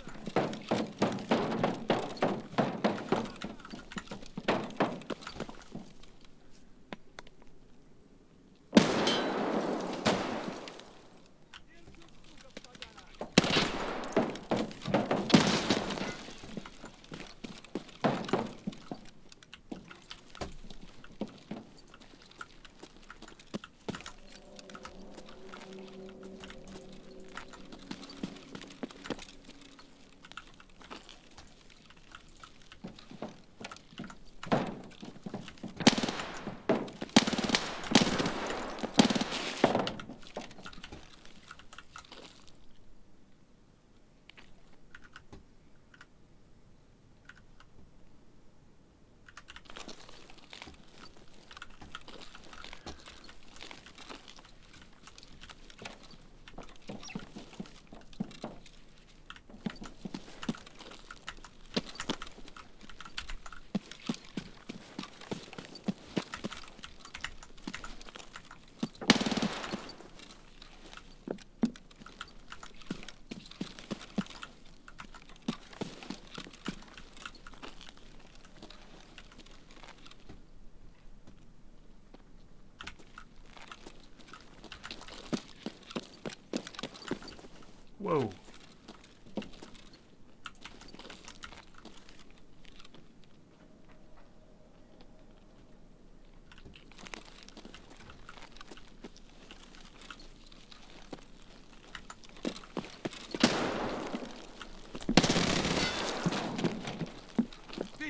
Whoa.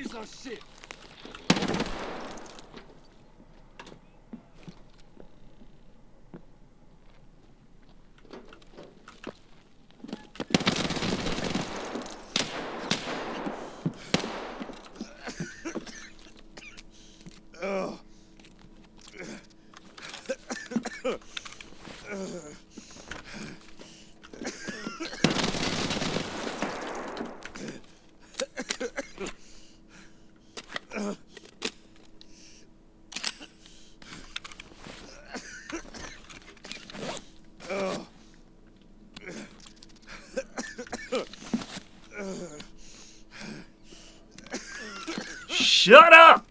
piece of shit! Shut up!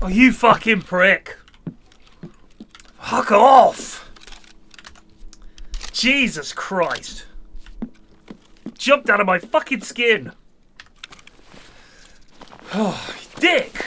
Oh, you fucking prick. Fuck off. Jesus Christ. Jumped out of my fucking skin. Oh, dick.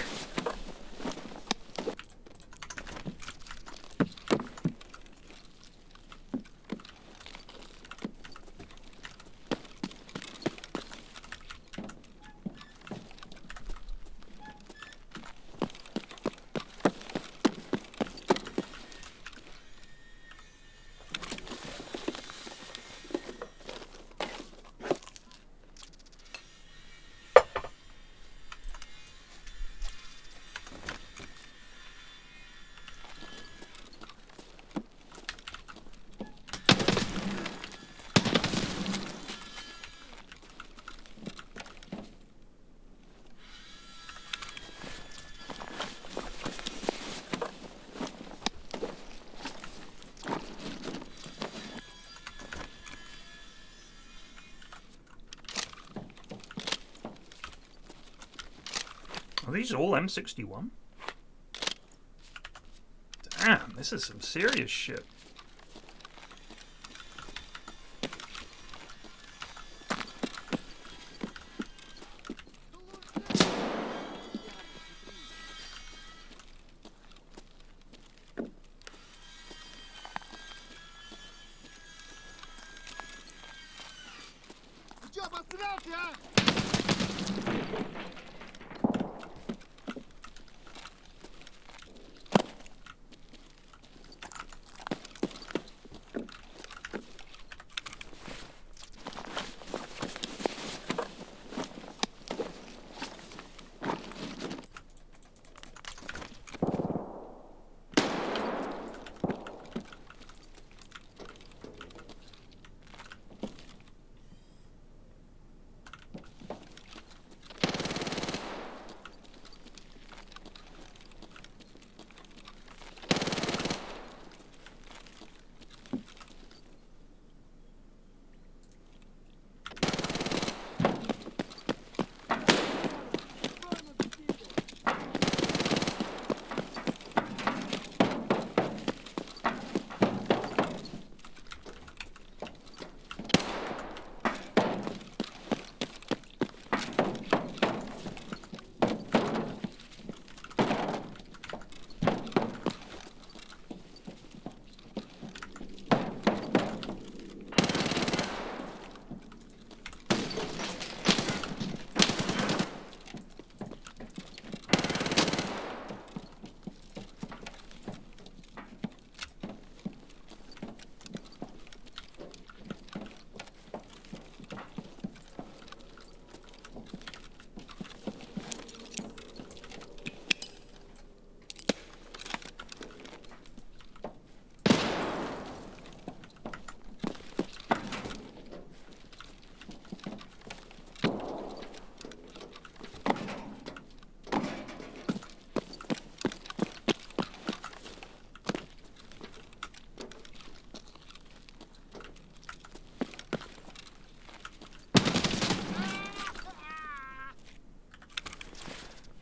Are these all M61? Damn, this is some serious shit.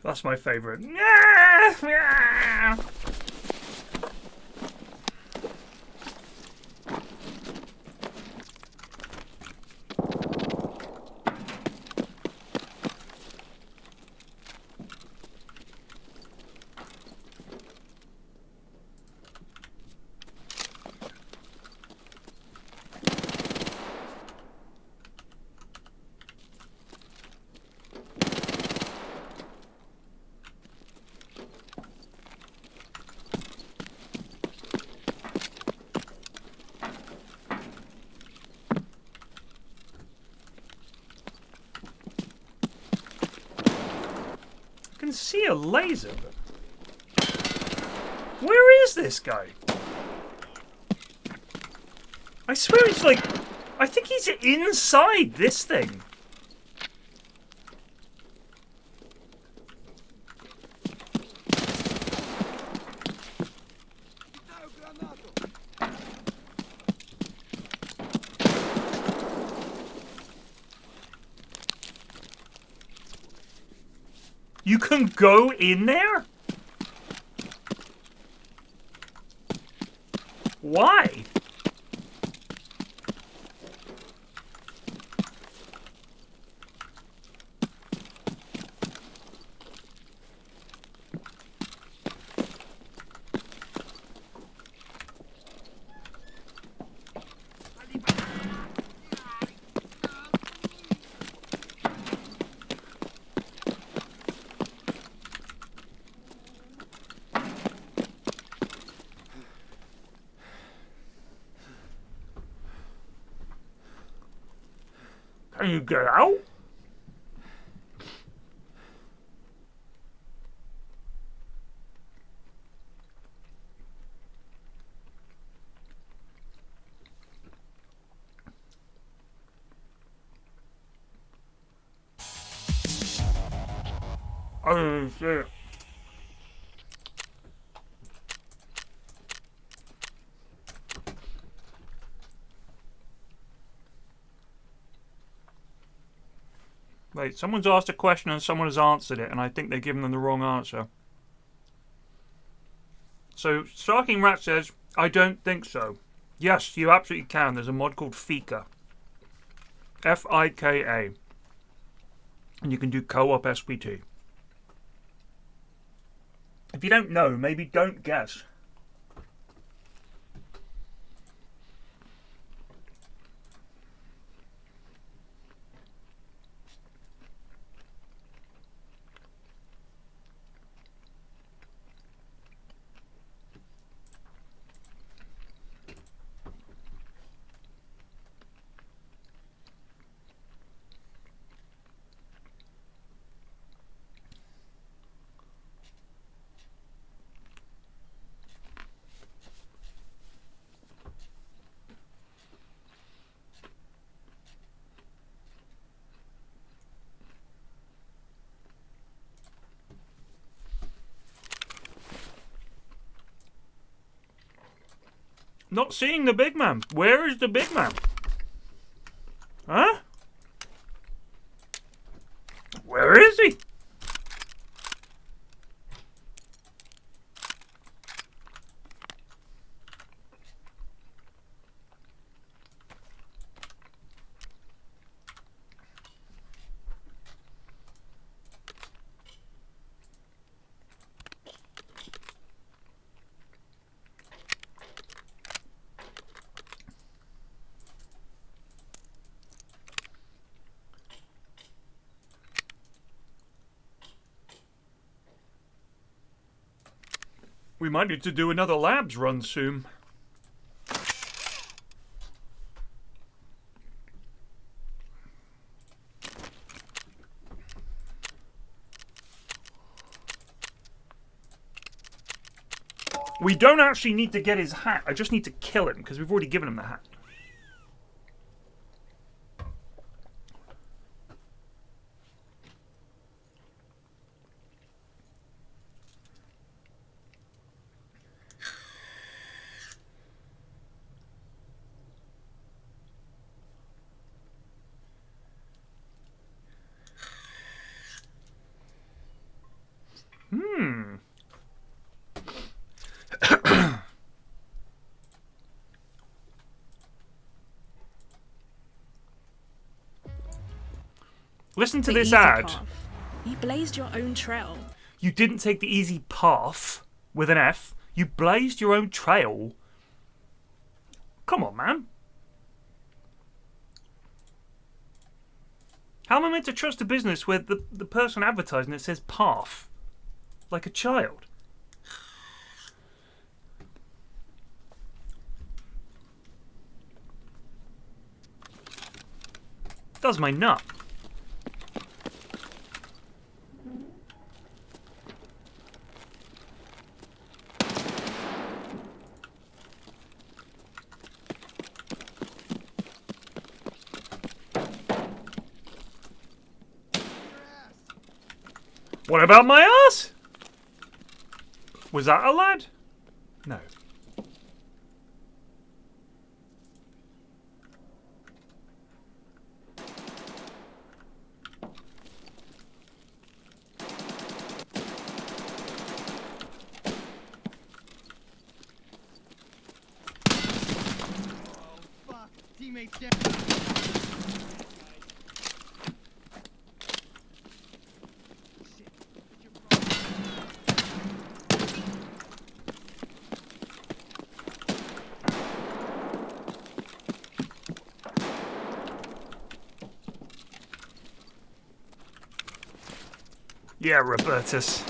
That's my favorite. I can see a laser, but where is this guy? I swear he's like, I think he's inside this thing. You can go in there? Why? Can you get out? I didn't see it. Wait, someone's asked a question and someone has answered it, and I think they've given them the wrong answer. So, Starking Rat says, I don't think so. Yes, you absolutely can. There's a mod called Fika. Fika. And you can do co-op SPT. If you don't know, maybe don't guess. Not seeing the big man. Where is the big man? Huh? Where is he? We might need to do another labs run soon. We don't actually need to get his hat. I just need to kill him because we've already given him the hat. Listen to The this easy ad. path. You blazed your own trail. You didn't take the easy path with an F. You blazed your own trail. Come on, man. How am I meant to trust a business where the person advertising it says path? Like a child. Does my nut. What about my ass? Was that a lad? No. Teammates down. Yeah, Robertus.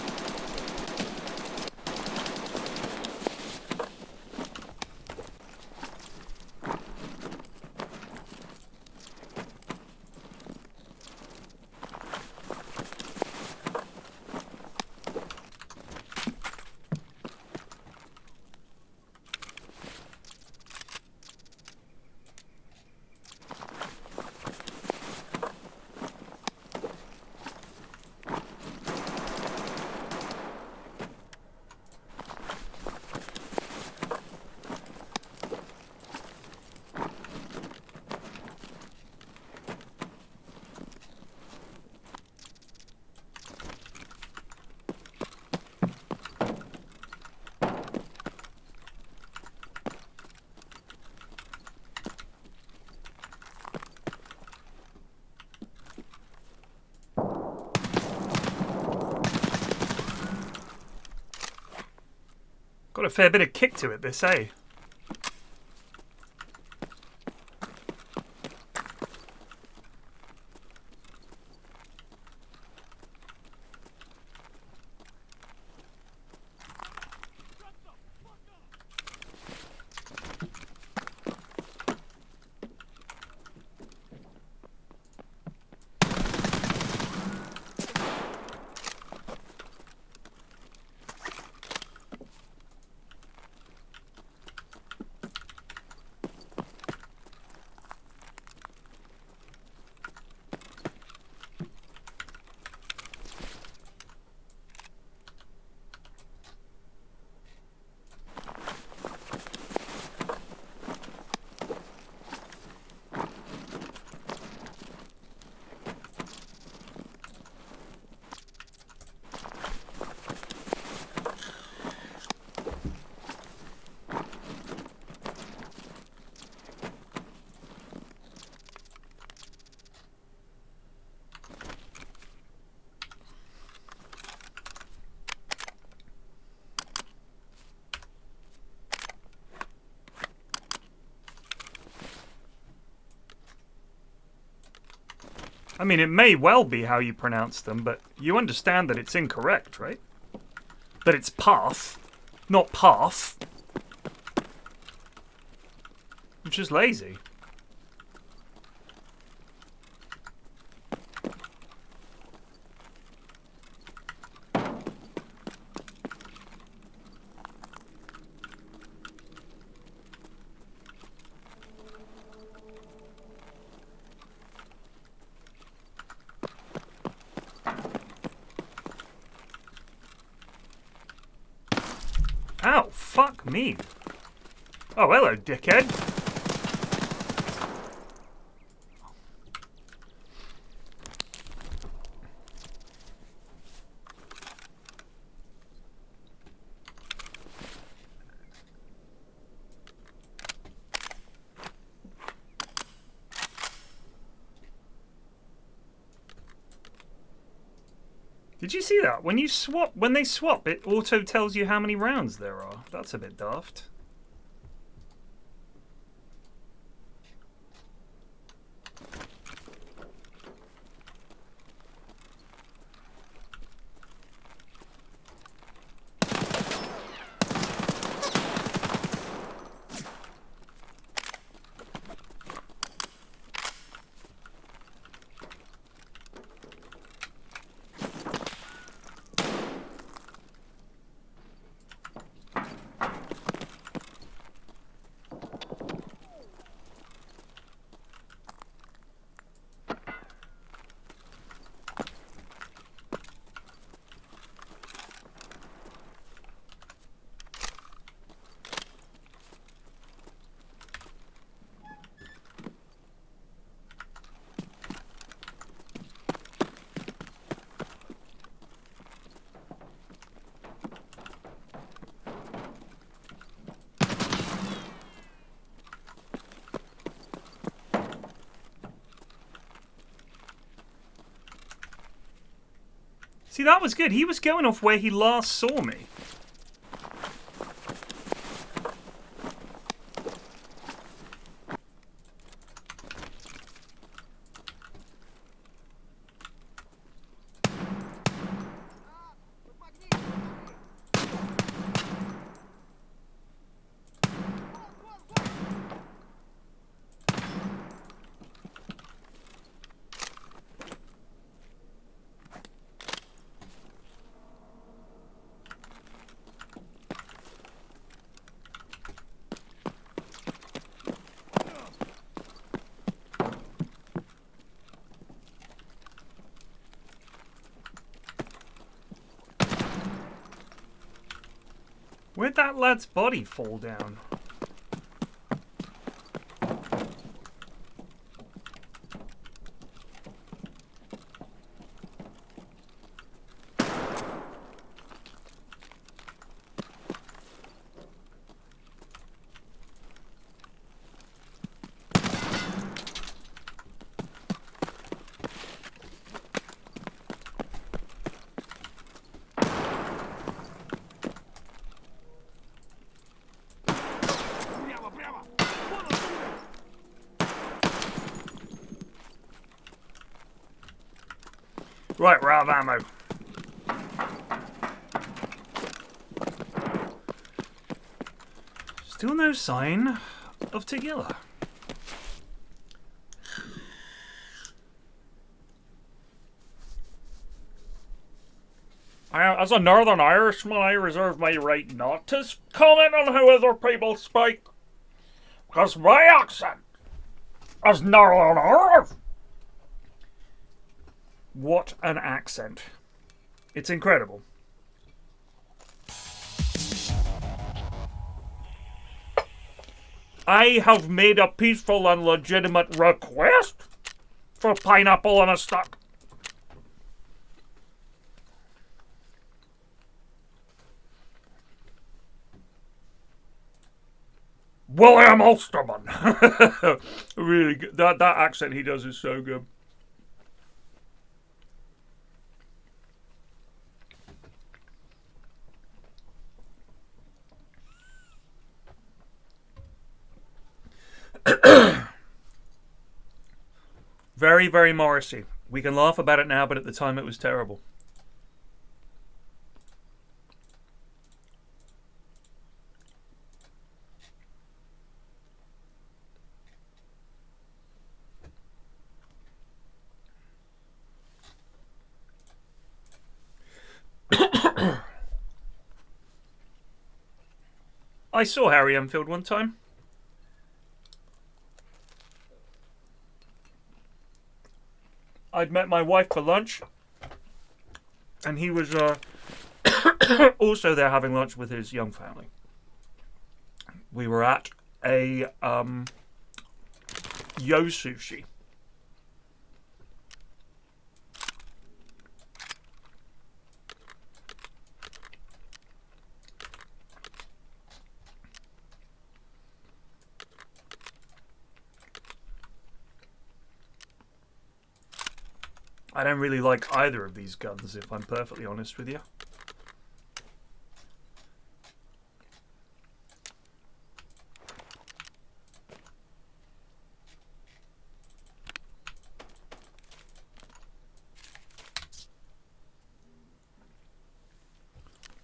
Got a fair bit of kick to it, this, eh? I mean, it may well be how you pronounce them, but you understand that it's incorrect, right? That it's path, not path. I'm just lazy. Ow, fuck me. Oh, hello, dickhead. Did you see that? When they swap, it auto tells you how many rounds there are. That's a bit daft. See, that was good. He was going off where he last saw me. Where'd that lad's body fall down? Right, we're out of ammo. Still no sign of Tagilla. As a Northern Irishman, I reserve my right not to comment on how other people speak. Because my accent is Northern Irish. What an accent. It's incredible. I have made a peaceful and legitimate request for pineapple on a stick. William Ulsterman. Really good. That accent he does is so good. Very, very Morrissey. We can laugh about it now, but at the time it was terrible. I saw Harry Enfield one time. I'd met my wife for lunch, and he was also there having lunch with his young family. We were at a Yo Sushi. I don't really like either of these guns, if I'm perfectly honest with you.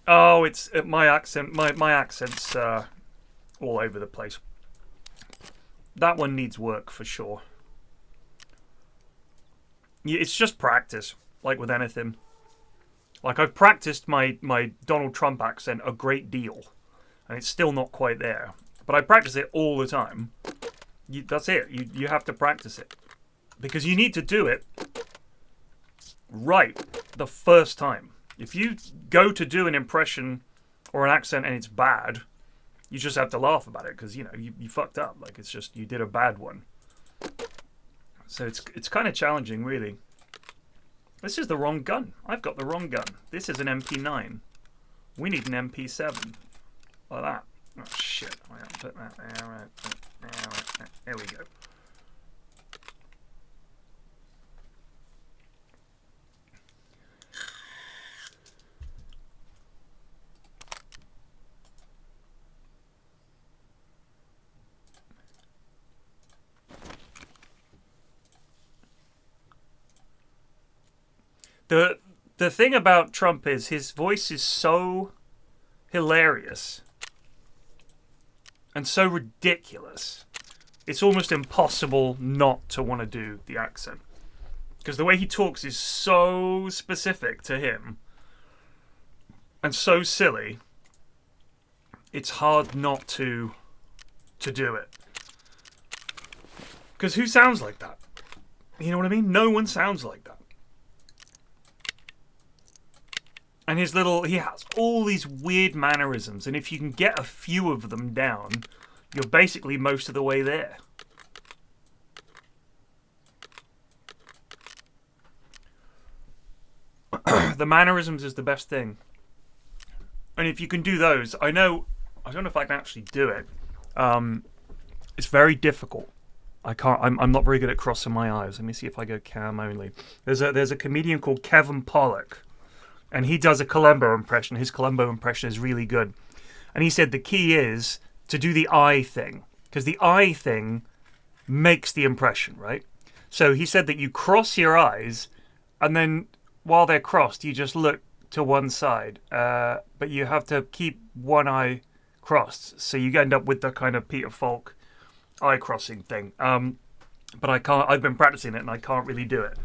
Oh, it's my accent. My accent's all over the place. That one needs work for sure. Yeah, it's just practice, like with anything. Like I've practiced my Donald Trump accent a great deal, and it's still not quite there. But I practice it all the time. That's it. You have to practice it because you need to do it right the first time. If you go to do an impression or an accent and it's bad, you just have to laugh about it because, you know, you fucked up. Like, it's just, you did a bad one. So it's kind of challenging, really. This is the wrong gun. I've got the wrong gun. This is an MP9. We need an MP7. Like that. Oh, shit. I have to put that there. Right. There we go. The thing about Trump is his voice is so hilarious and so ridiculous. It's almost impossible not to want to do the accent. Because the way he talks is so specific to him and so silly, it's hard not to do it. Because who sounds like that? You know what I mean? No one sounds like that. And he has all these weird mannerisms, and if you can get a few of them down, you're basically most of the way there. The mannerisms is the best thing. And if you can do those, I don't know if I can actually do it. It's very difficult. I'm not very good at crossing my eyes. Let me see if I go cam only. There's a comedian called Kevin Pollak. And he does a Columbo impression. His Columbo impression is really good. And he said the key is to do the eye thing. Because the eye thing makes the impression, right? So he said that you cross your eyes, and then while they're crossed, you just look to one side. But you have to keep one eye crossed. So you end up with the kind of Peter Falk eye crossing thing. But I can't. I've been practicing it, and I can't really do it.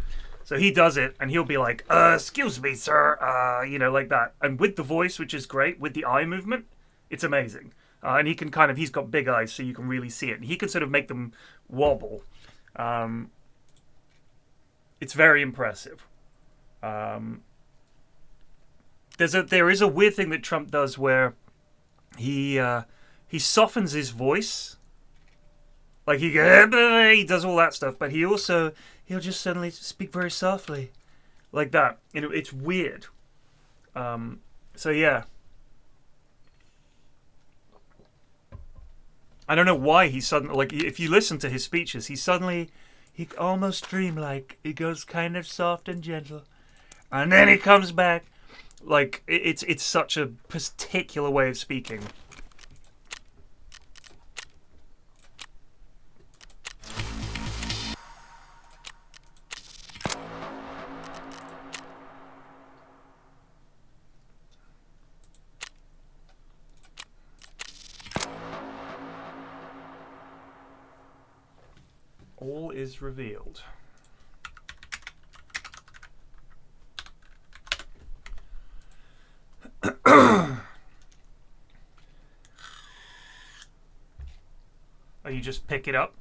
So he does it, and he'll be like, excuse me, sir, you know, like that. And with the voice, which is great, with the eye movement, it's amazing. And he can he's got big eyes, so you can really see it. And he can sort of make them wobble. It's very impressive. There is a weird thing that Trump does where he softens his voice. Like he does all that stuff, but he'll just suddenly speak very softly, like that. You know, it's weird. So yeah, I don't know why he suddenly, like, if you listen to his speeches, he almost dreamlike. He goes kind of soft and gentle, and then he comes back. Like it's such a particular way of speaking. All is revealed. Oh, you just pick it up?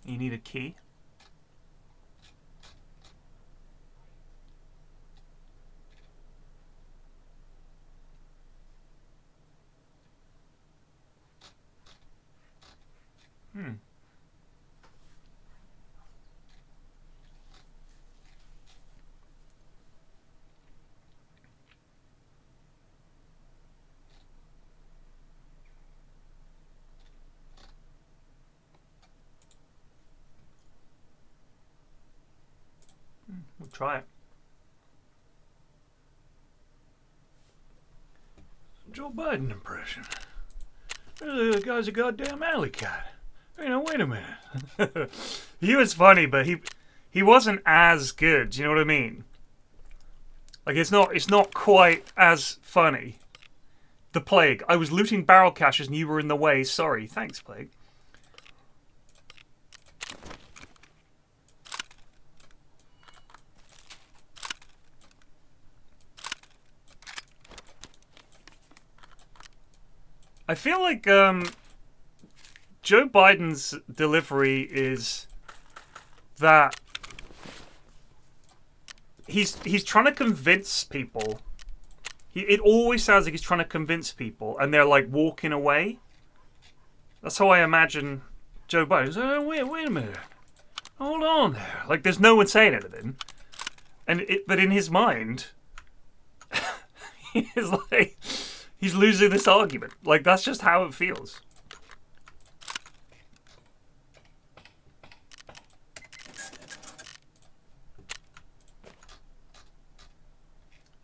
You need a key? try it. Joe Biden impression. The guy's a goddamn alley cat. You know, wait a minute. He was funny, but he wasn't as good. Do you know what I mean? Like it's not quite as funny. The Plague. I was looting barrel caches and you were in the way. Sorry. Thanks, Plague. I feel like Joe Biden's delivery is that he's trying to convince people. It always sounds like he's trying to convince people, and they're like walking away. That's how I imagine Joe Biden. He's like, wait a minute, hold on there. Like there's no one saying anything, but in his mind, he's like. He's losing this argument. Like, that's just how it feels.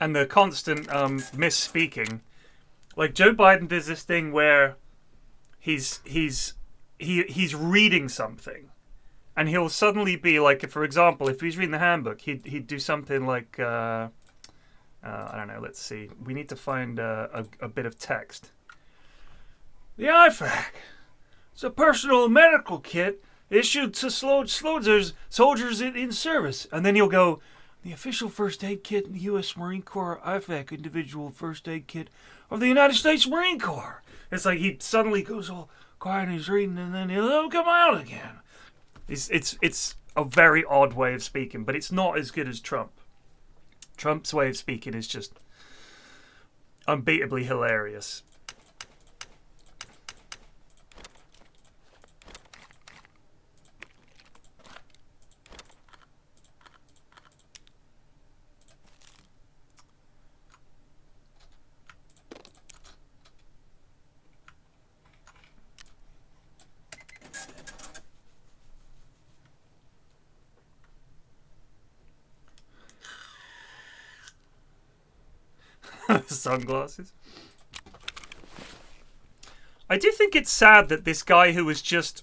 And the constant misspeaking. Like, Joe Biden does this thing where he's reading something. And he'll suddenly be like, for example, if he's reading the handbook, he'd do something like... I don't know, let's see. We need to find a bit of text. The IFAC. It's a personal medical kit issued to soldiers in service. And then he'll go, the official first aid kit in the U.S. Marine Corps IFAC individual first aid kit of the United States Marine Corps. It's like he suddenly goes all quiet and he's reading and then he'll come out again. It's a very odd way of speaking, but it's not as good as Trump. Trump's way of speaking is just unbeatably hilarious. Sunglasses. I do think it's sad that this guy who was just...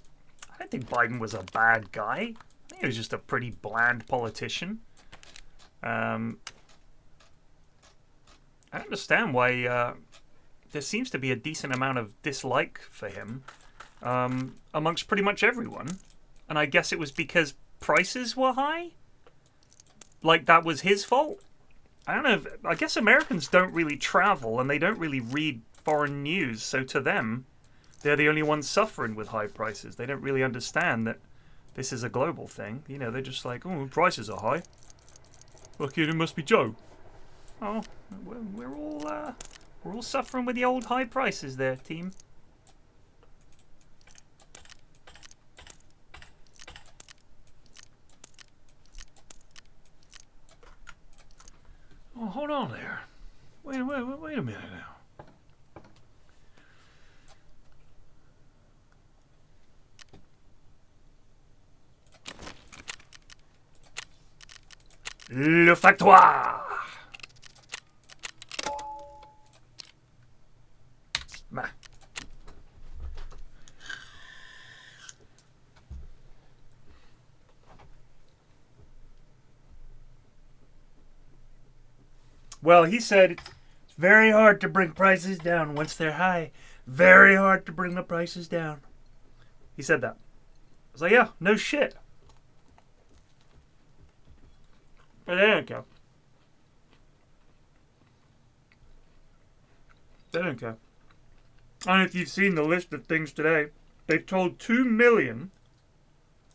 I don't think Biden was a bad guy. I think he was just a pretty bland politician. I understand why there seems to be a decent amount of dislike for him amongst pretty much everyone. And I guess it was because prices were high? Like that was his fault? I don't know. I guess Americans don't really travel and they don't really read foreign news. So to them, they're the only ones suffering with high prices. They don't really understand that this is a global thing. You know, they're just like, oh, prices are high. Look, it must be Joe. Oh, we're all suffering with the old high prices there, team. Oh, hold on there. Wait a minute now. Le factoire. Bah. Well, he said it's very hard to bring prices down once they're high. Very hard to bring the prices down. He said that. I was like, yeah, no shit. But they don't care. They don't care. I don't know if you've seen the list of things today. They told 2 million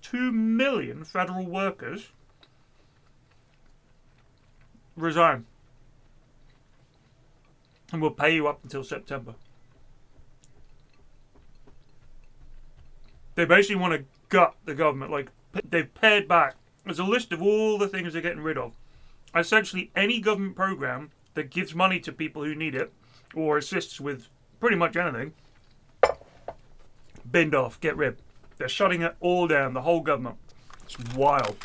federal workers resign. And we'll pay you up until September. They basically want to gut the government. Like, they've pared back. There's a list of all the things they're getting rid of. Essentially, any government program that gives money to people who need it, or assists with pretty much anything, binned off, get rid. They're shutting it all down, the whole government. It's wild.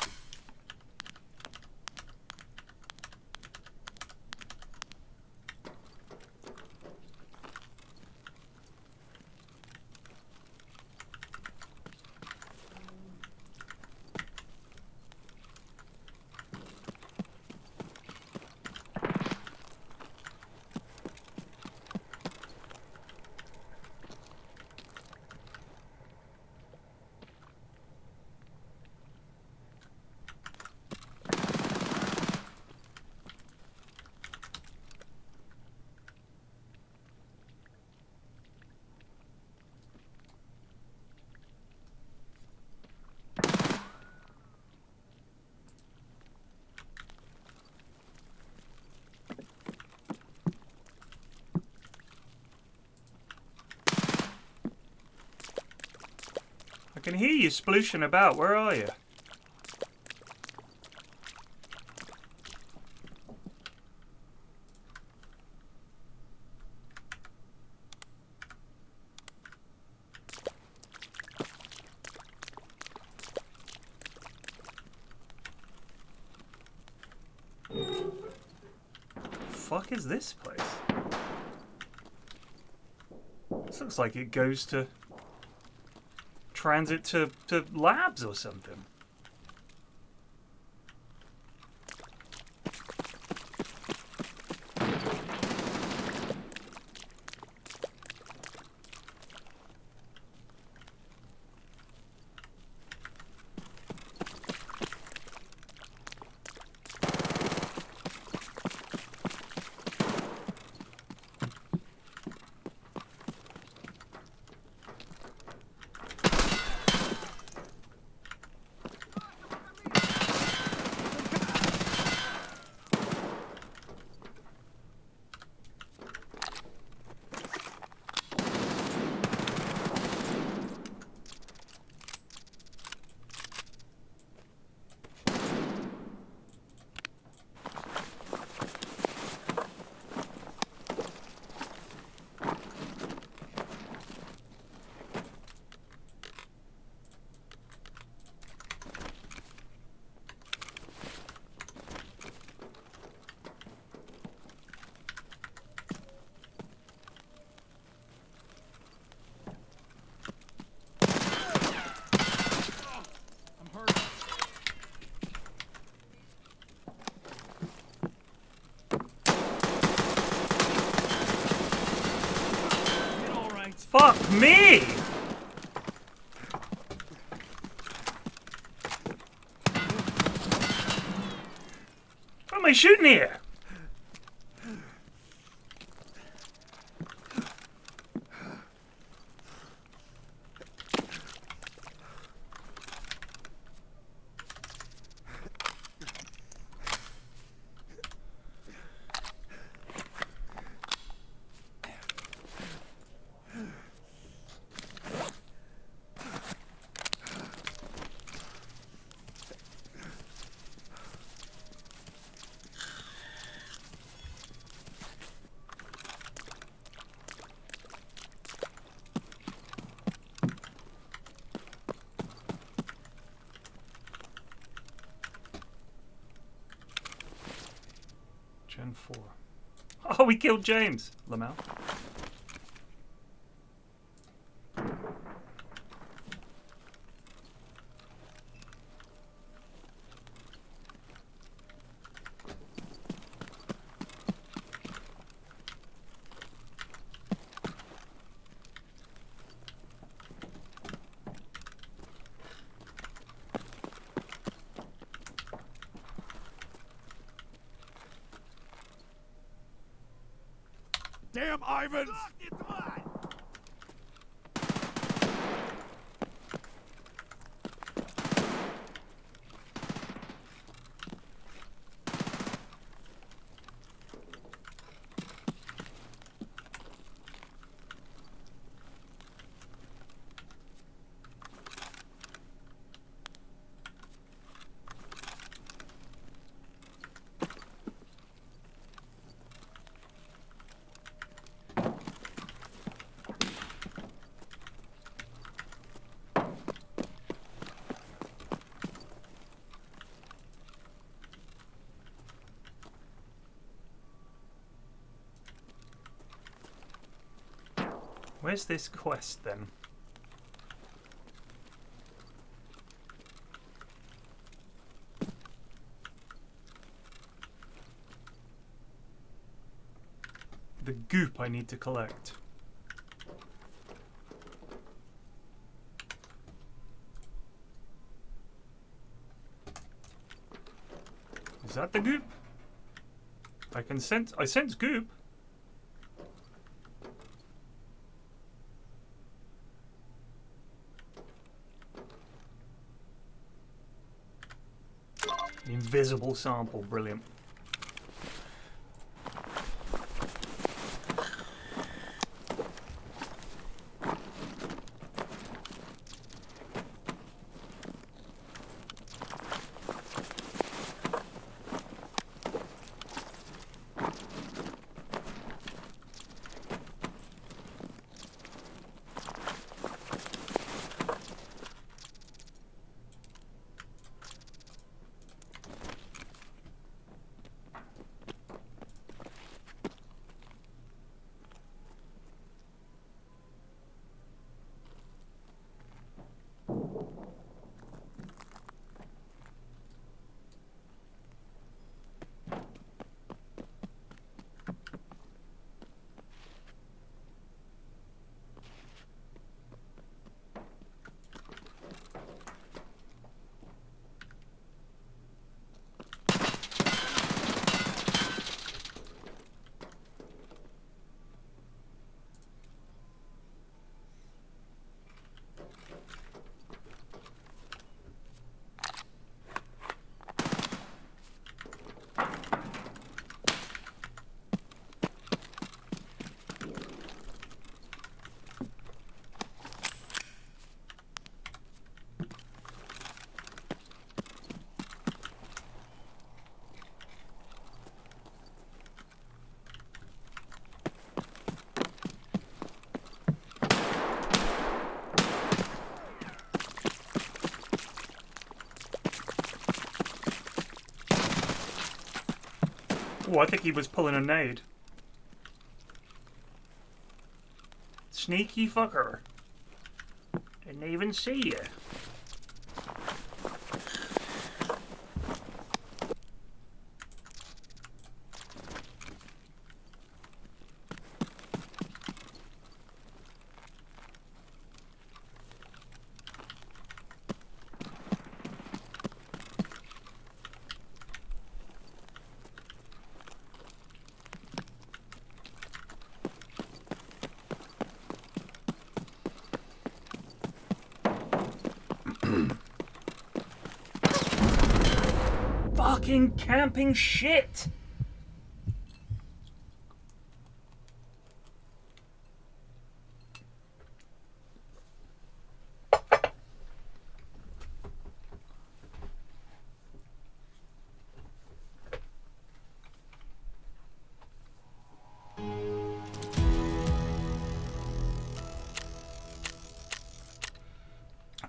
can hear you splooshing about. Where are you? Fuck is this place? This looks like it goes to transit to labs or something. Fuck me! What am I shooting here? Gen 4. Oh, we killed James. Lamel. Damn, Ivan! Where's this quest then? The goop I need to collect. Is that the goop? I sense goop. Invisible sample, brilliant. Oh, I think he was pulling a nade. Sneaky fucker. Didn't even see you. Fucking camping shit!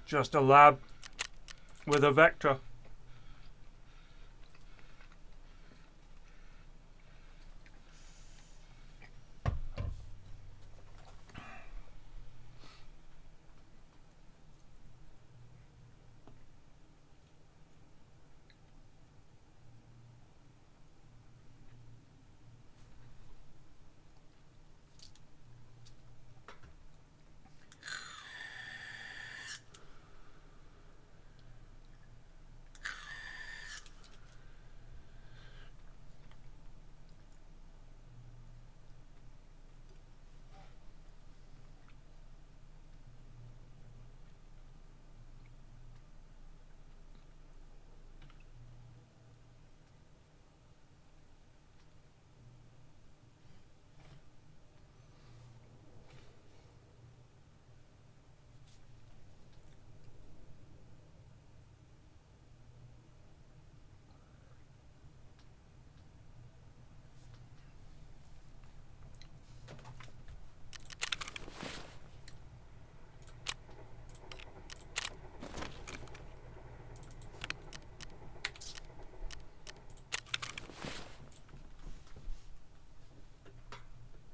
Just a lab with a vector.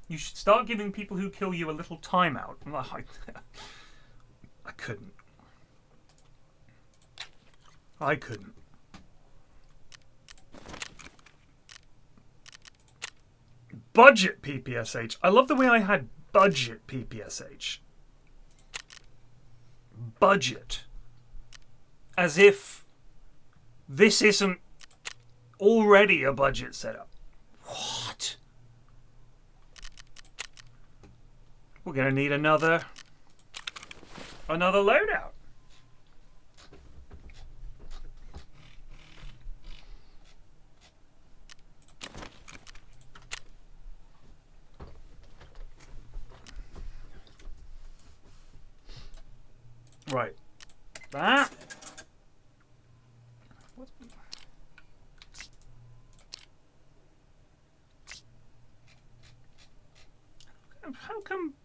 You should start giving people who kill you a little timeout. I couldn't. I couldn't. Budget PPSH. I love the way I had budget PPSH. Budget. As if this isn't already a budget setup. What? We're going to need another loadout. Right. That.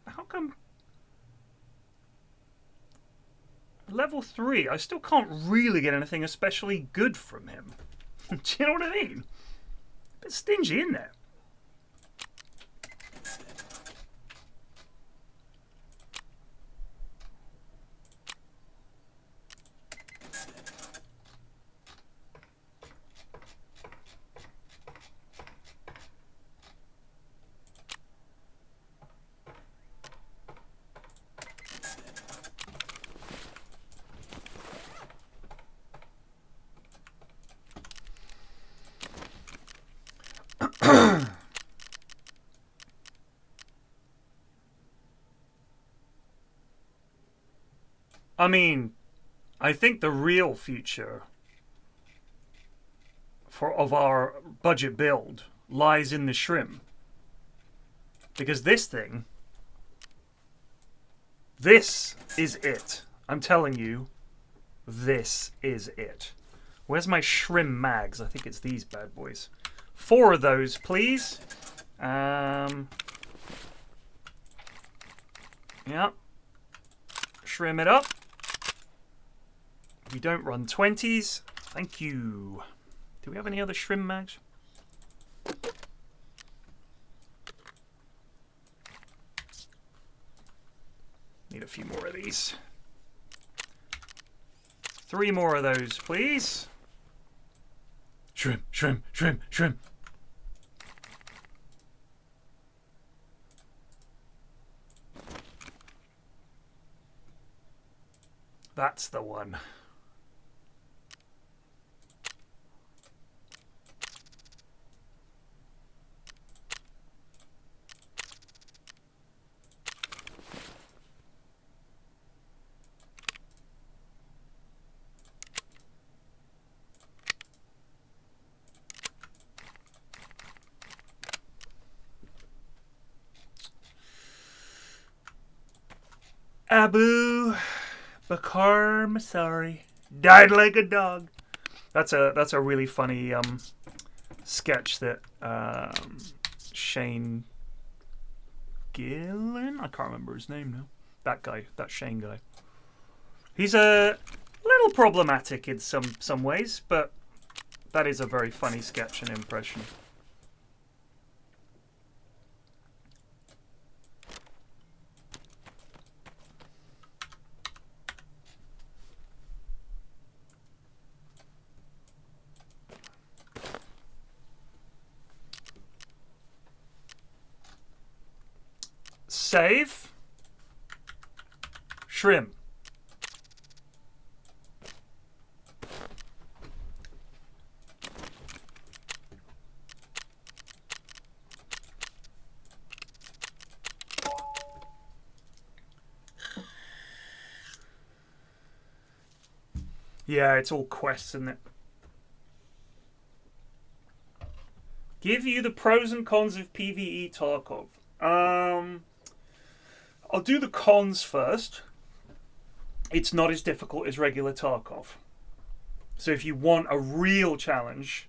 How come level 3, I still can't really get anything especially good from him. Do you know what I mean? A bit stingy in there. I mean, I think the real future of our budget build lies in the shrimp. Because this thing, this is it. I'm telling you, this is it. Where's my shrimp mags? I think it's these bad boys. 4 of those, please. Yeah. Shrimp it up. We don't run 20s. Thank you. Do we have any other shrimp mags? few more of these. 3 more of those, please. Shrimp, shrimp, shrimp, shrimp. That's the one. Abu Bakar Masari died like a dog. That's a really funny sketch that Shane Gillen, I can't remember his name now. That guy, that Shane guy. He's a little problematic in some ways, but that is a very funny sketch and impression. Save. Shrimp. Yeah, it's all quests, isn't it? Give you the pros and cons of PvE Tarkov. I'll do the cons first. It's not as difficult as regular Tarkov. So if you want a real challenge,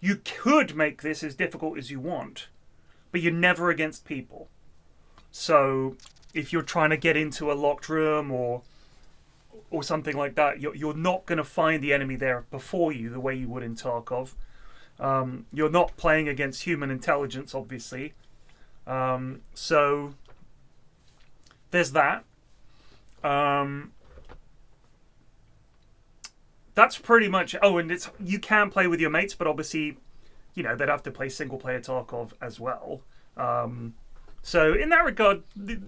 you could make this as difficult as you want, but you're never against people. So if you're trying to get into a locked room or something like that, you're not going to find the enemy there before you the way you would in Tarkov. You're not playing against human intelligence, obviously. So there's that. That's pretty much. Oh, and you can play with your mates, but obviously, you know, they'd have to play single player Tarkov as well. So in that regard,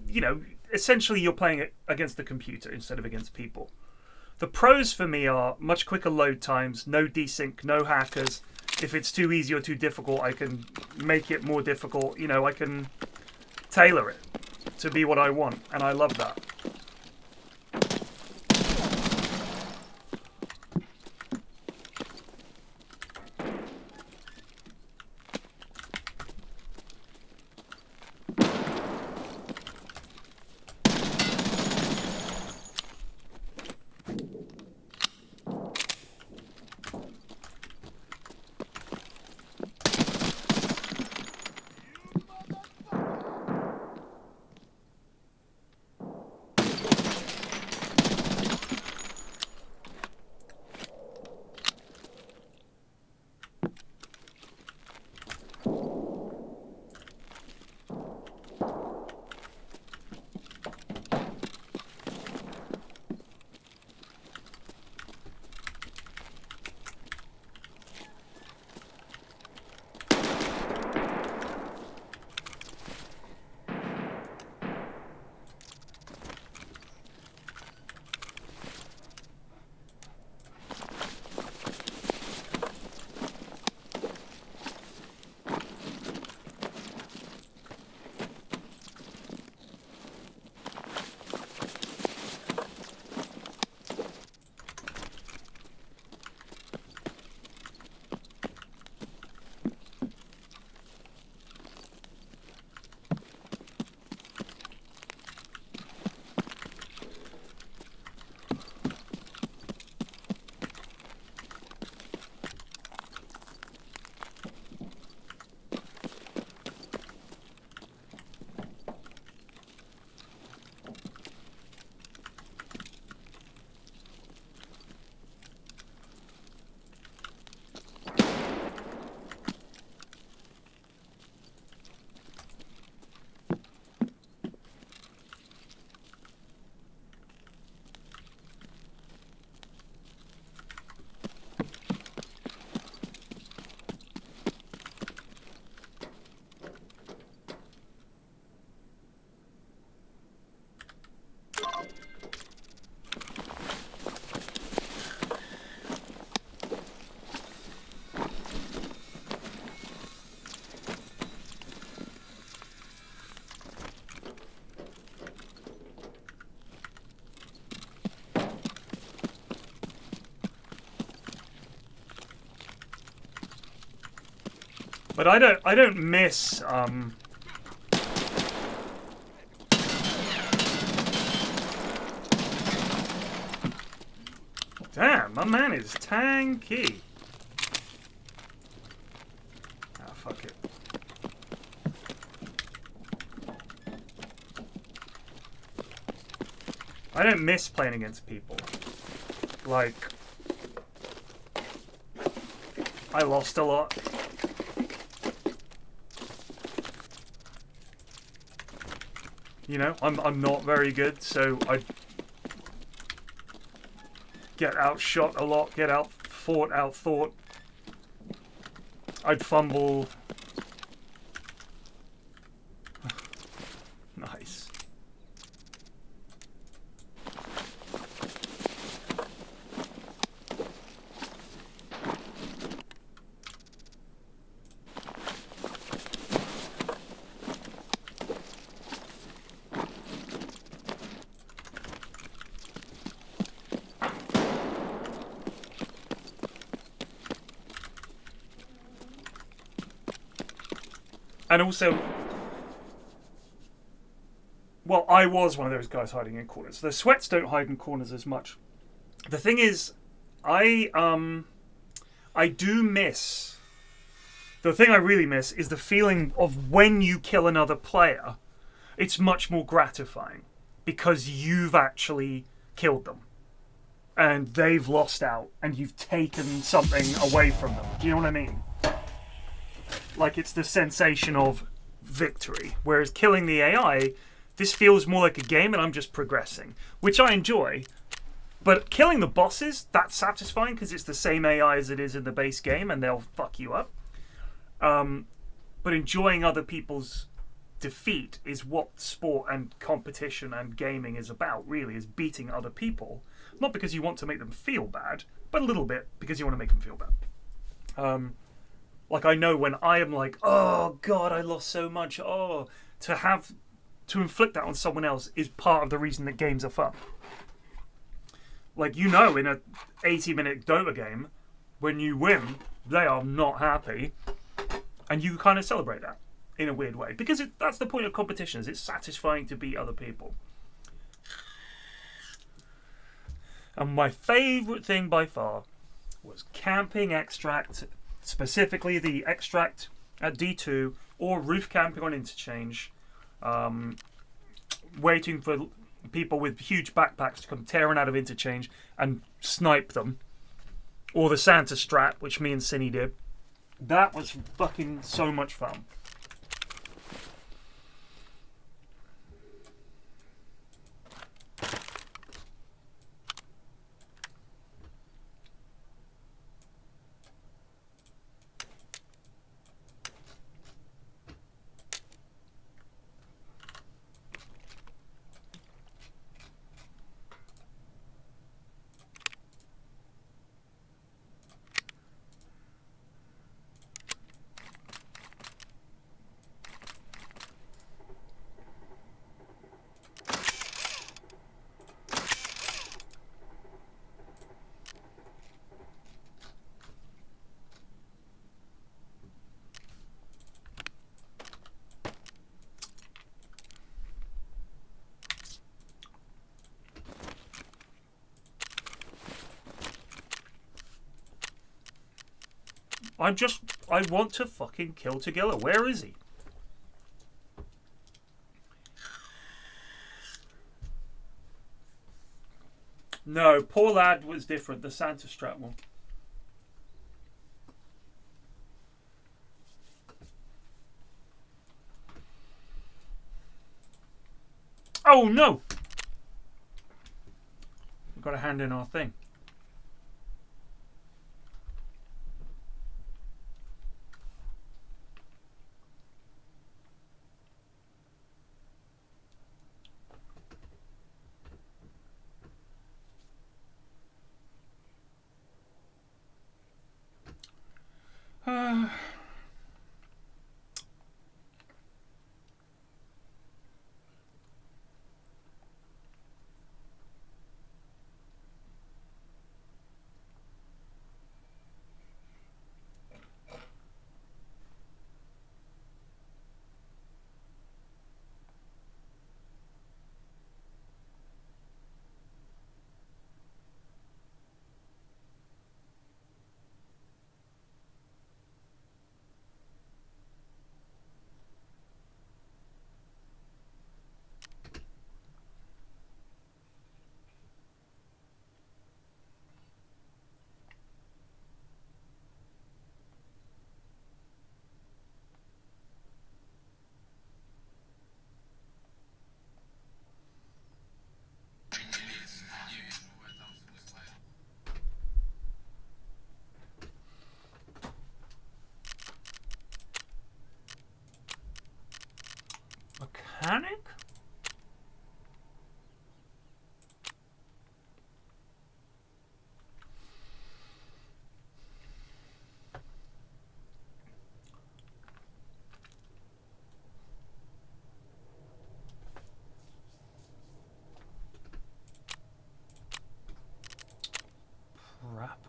you know, essentially you're playing it against the computer instead of against people. The pros for me are much quicker load times, no desync, no hackers. If it's too easy or too difficult, I can make it more difficult. You know, I can tailor it to be what I want, and I love that. But I don't miss Damn, my man is tanky. Ah, fuck it. I don't miss playing against people. Like, I lost a lot. You know, I'm not very good, so I get outshot a lot, get outthought. I'd fumble. Nice. And also, well, I was one of those guys hiding in corners. The sweats don't hide in corners as much. The thing is, I do miss. The thing I really miss is the feeling of when you kill another player. It's much more gratifying because you've actually killed them, and they've lost out, and you've taken something away from them. Do you know what I mean? Like, it's the sensation of victory. Whereas killing the AI, this feels more like a game and I'm just progressing, which I enjoy. But killing the bosses, that's satisfying because it's the same AI as it is in the base game and they'll fuck you up. But enjoying other people's defeat is what sport and competition and gaming is about, really, is beating other people. Not because you want to make them feel bad, but a little bit because you want to make them feel bad. Like, I know when I am like, oh god, I lost so much. Oh, to inflict that on someone else is part of the reason that games are fun. Like, you know, in a 80-minute Dota game, when you win, they are not happy, and you kind of celebrate that in a weird way because that's the point of competitions. It's satisfying to beat other people. And my favourite thing by far was camping extract. Specifically the extract at D2 or roof camping on interchange, waiting for people with huge backpacks to come tearing out of interchange and snipe them, or the Santa strat, which me and Cinny did. That was fucking so much fun. I want to fucking kill Tagilla. Where is he? No, poor lad was different. The Santa strat one. Oh no! We've got to hand in our thing.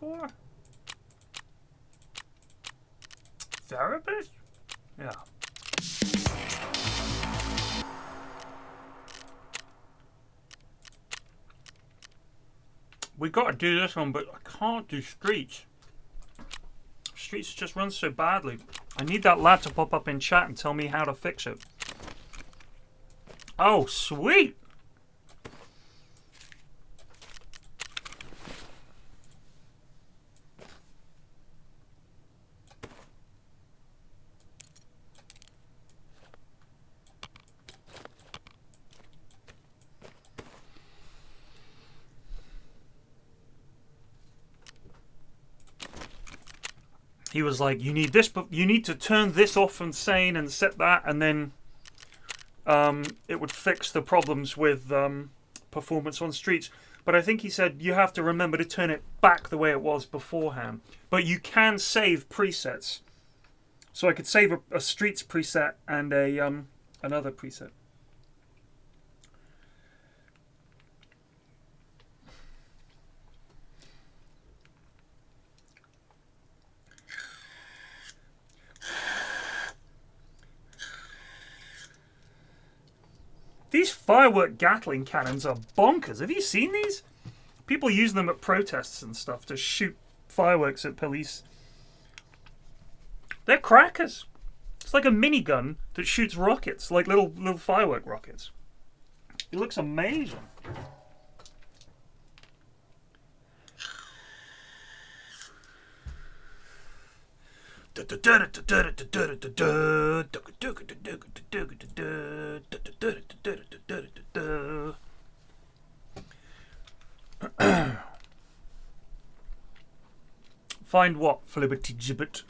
Mentor? Therapist? Yeah. We gotta do this one, but I can't do Streets. Streets just runs so badly. I need that lad to pop up in chat and tell me how to fix it. Oh, sweet! He was like, you need this, but you need to turn this off from sane and set that, and then it would fix the problems with performance on Streets. But I think he said you have to remember to turn it back the way it was beforehand. But you can save presets. So I could save a Streets preset and a another preset. These firework Gatling cannons are bonkers. Have you seen these? People use them at protests and stuff to shoot fireworks at police. They're crackers. It's like a minigun that shoots rockets, like little firework rockets. It looks amazing. Find what, Fliberty Gibbet?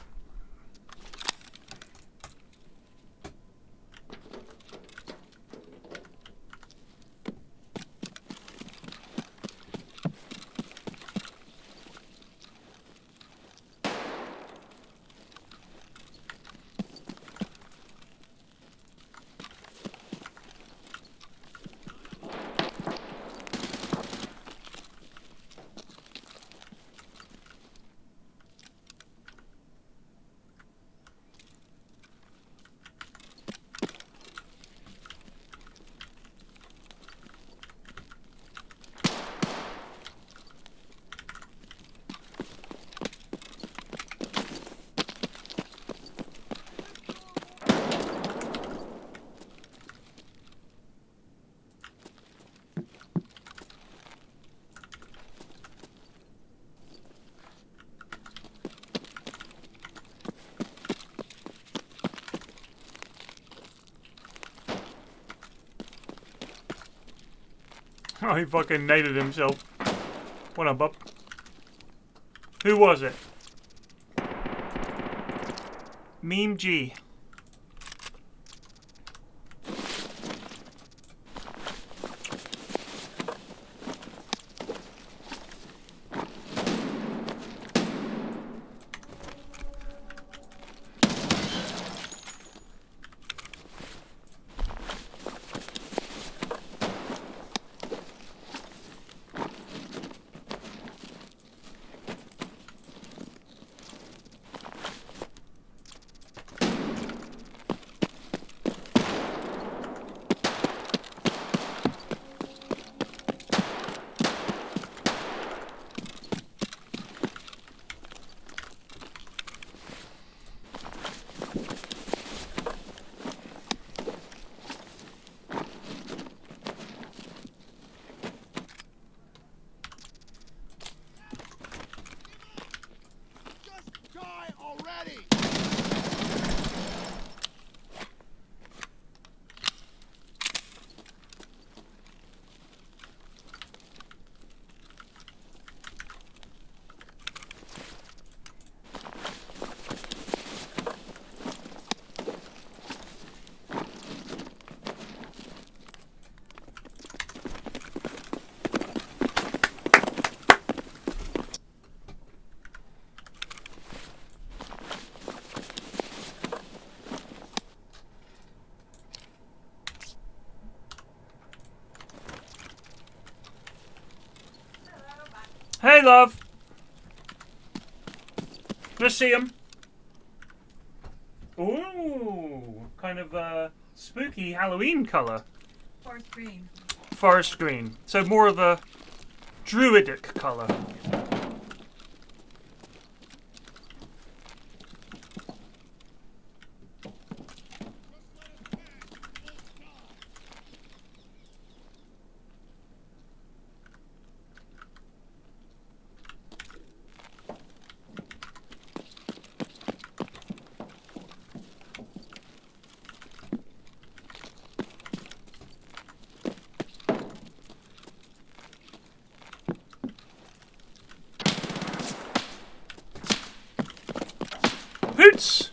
Oh, he fucking naded himself. What up, bub? Who was it? Meme G. Hey, love. Let's see him. Ooh, kind of spooky Halloween color. Forest green. Forest green. So more of a druidic color. Hoots!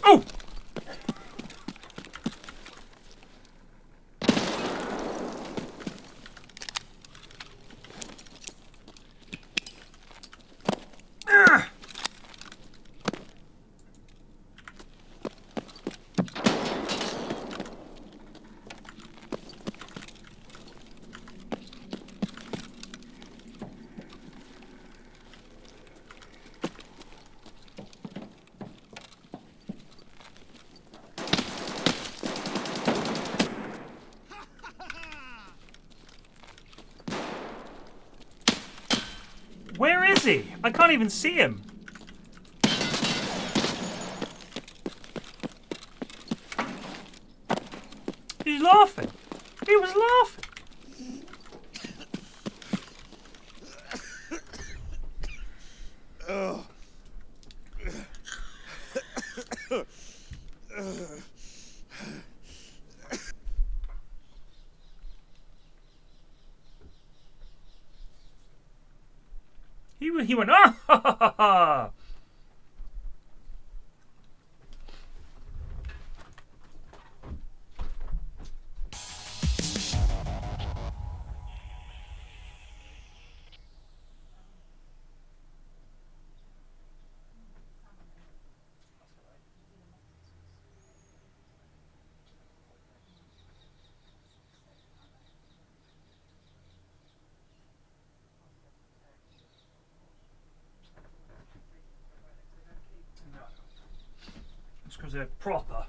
Oh! Where is he? I can't even see him. He's laughing. He was laughing. He went, ah, ha, ha, ha, ha. It's because they're proper.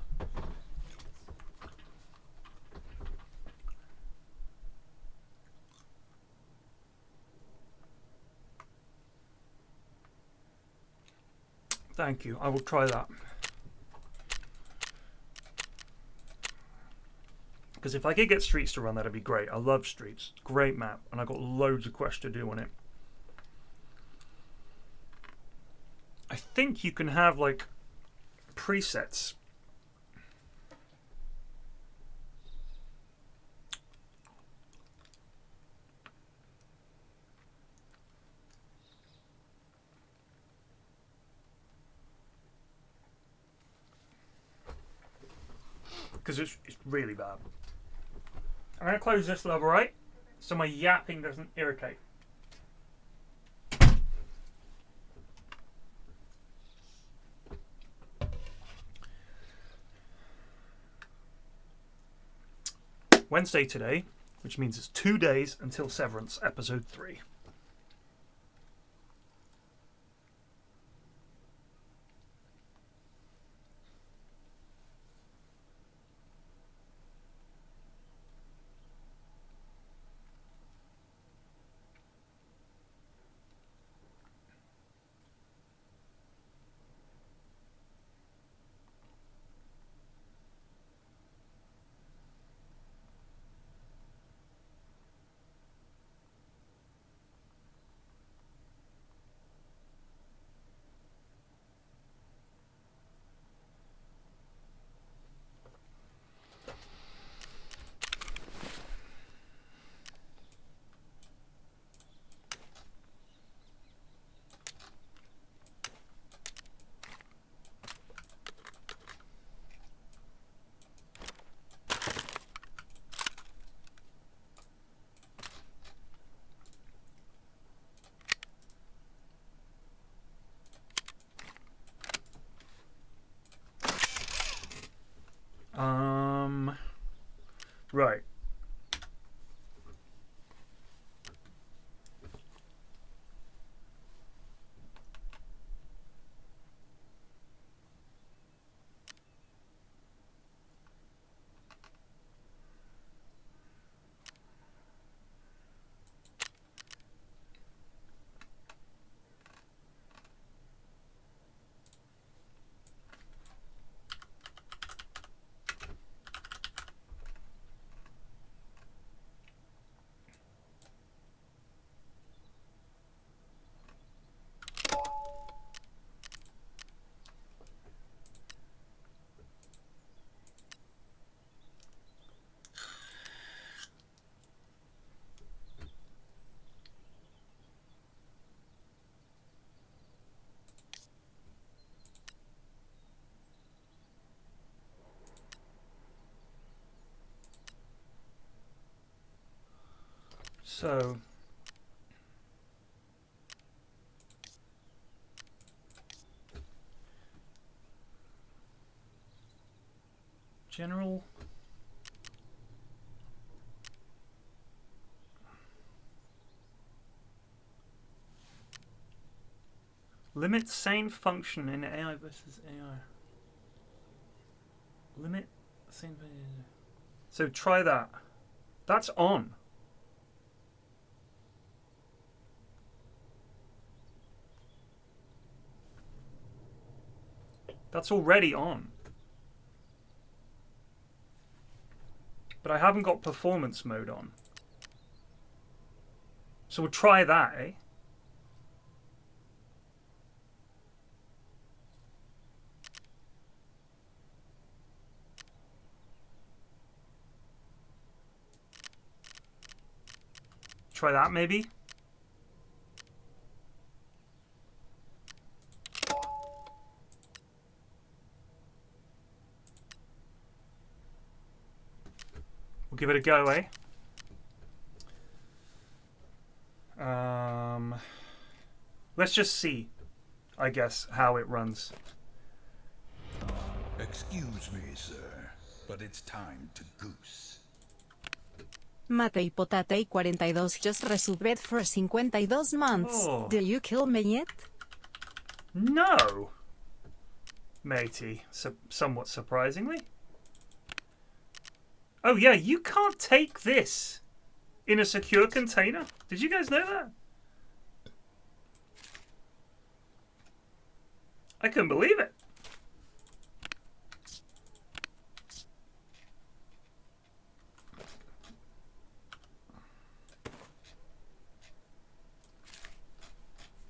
Thank you. I will try that. Because if I could get Streets to run, that'd be great. I love Streets. Great map. And I got loads of quests to do on it. I think you can have, like, presets. Because it's really bad. I'm going to close this level, right? So my yapping doesn't irritate. Wednesday today, which means it's 2 days until Severance episode 3. So general limit sane function in AI versus AI. Limit sane. So try that. That's on. That's already on. But I haven't got performance mode on. So we'll try that, eh? Try that maybe. We'll give it a go, eh? Let's just see, I guess, how it runs. Excuse me, sir, but it's time to goose. Matei Potatei 42 just resubbed for 52 months. Oh. Do you kill me yet? No, matey. Somewhat surprisingly. Oh yeah, you can't take this in a secure container. Did you guys know that? I couldn't believe it.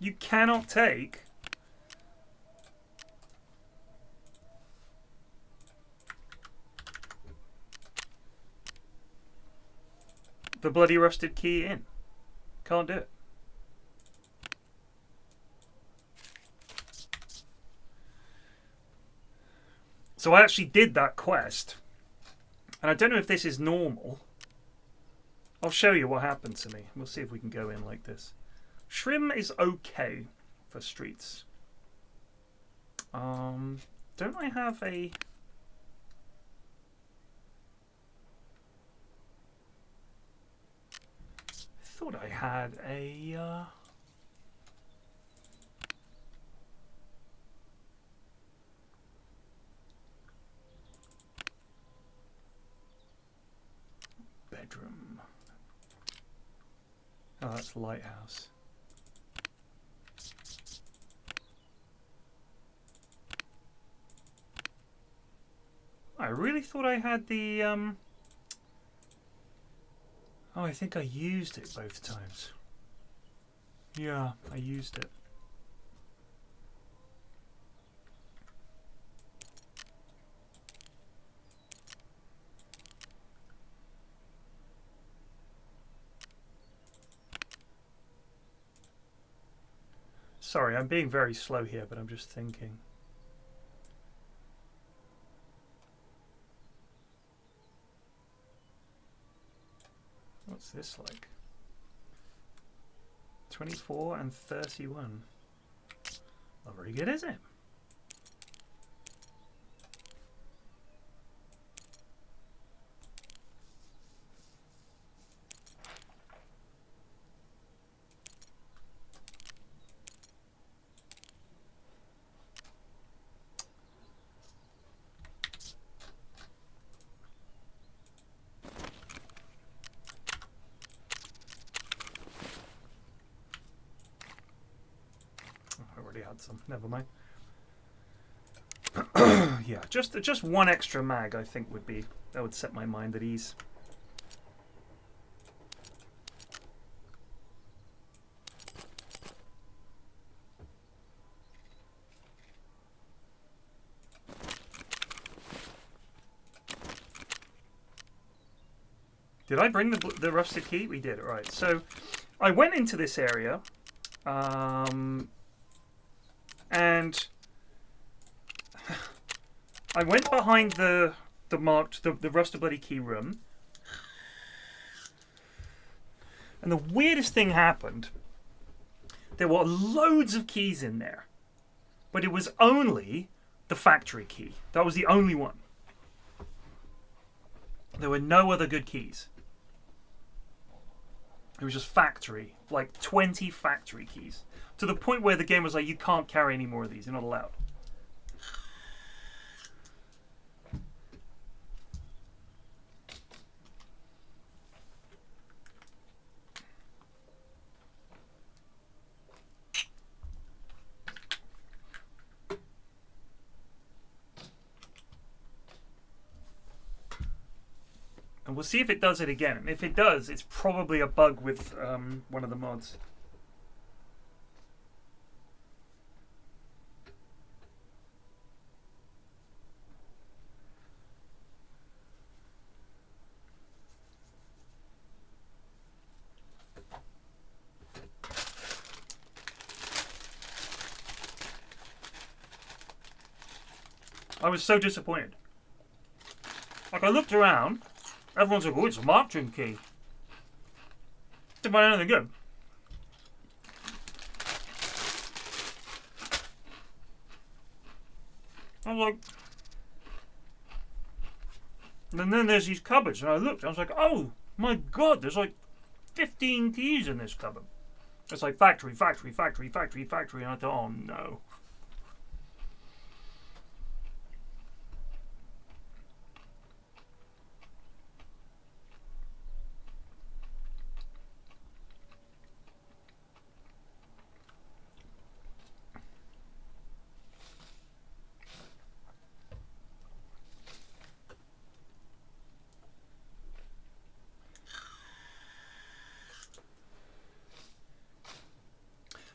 You cannot take the bloody rusted key in. Can't do it. So I actually did that quest, and I don't know if this is normal. I'll show you what happened to me. We'll see if we can go in like this. Shrim is okay for streets. Don't I have a... I thought I had a... bedroom. Oh, that's lighthouse. I really thought I had the Oh, I think I used it both times. Yeah, I used it. Sorry, I'm being very slow here, but I'm just thinking. What's this like? 24 and 31. Not very good, is it? Some. Never mind. Yeah, just one extra mag, I think that would set my mind at ease. Did I bring the rusted key? We did. Right. So I went into this area. And I went behind the rusted bloody key room, And the weirdest thing happened. There were loads of keys in there, but it was only the factory key. That was the only one. There were no other good keys. It was just factory, like 20 factory keys. To the point where the game was like, you can't carry any more of these, you're not allowed. And we'll see if it does it again. And if it does, it's probably a bug with one of the mods. I was so disappointed. Like, I looked around. Everyone's like, oh, it's a marching key. Didn't find anything good. I was like... And then there's these cupboards, and I looked, and I was like, oh, my God, there's like 15 keys in this cupboard. It's like factory, factory, factory, factory, factory, and I thought, oh, no.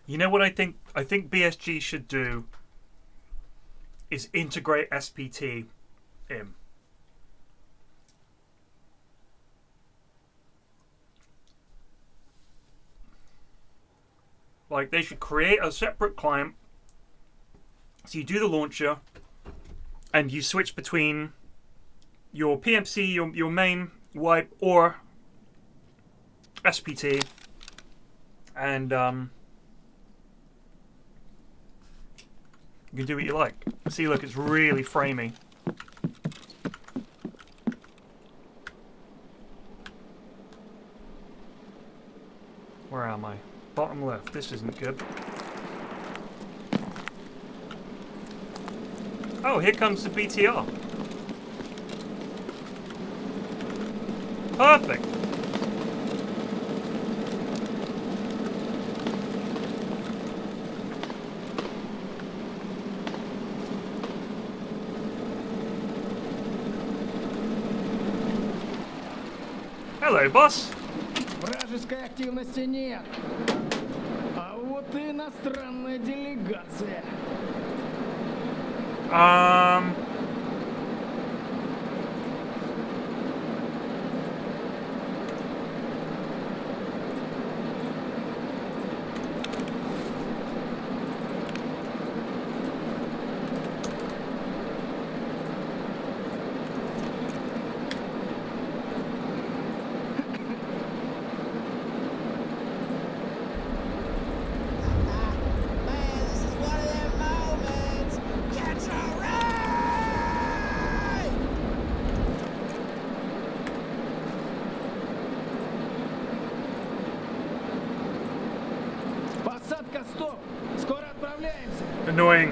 You know what I think? I think BSG should do is integrate SPT in. Like, they should create a separate client. So you do the launcher, and you switch between your PMC, your main wipe, or SPT, and you can do what you like. See, look, it's really framey. Where am I? Bottom left. This isn't good. Oh, here comes the BTR. Perfect. Hello, boss. Вражеской активности нет. А вот и иностранная делегация. Annoying.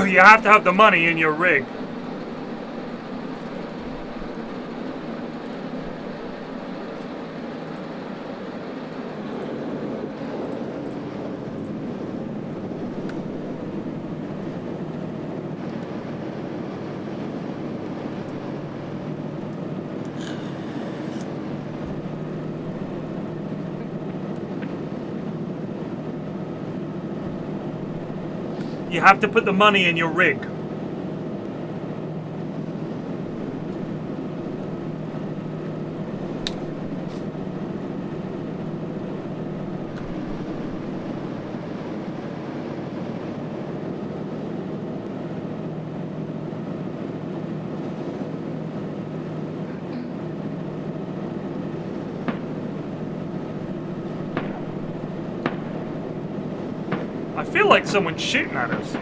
You have to have the money in your rig. You have to put the money in your rig. feel like someone's shooting at us.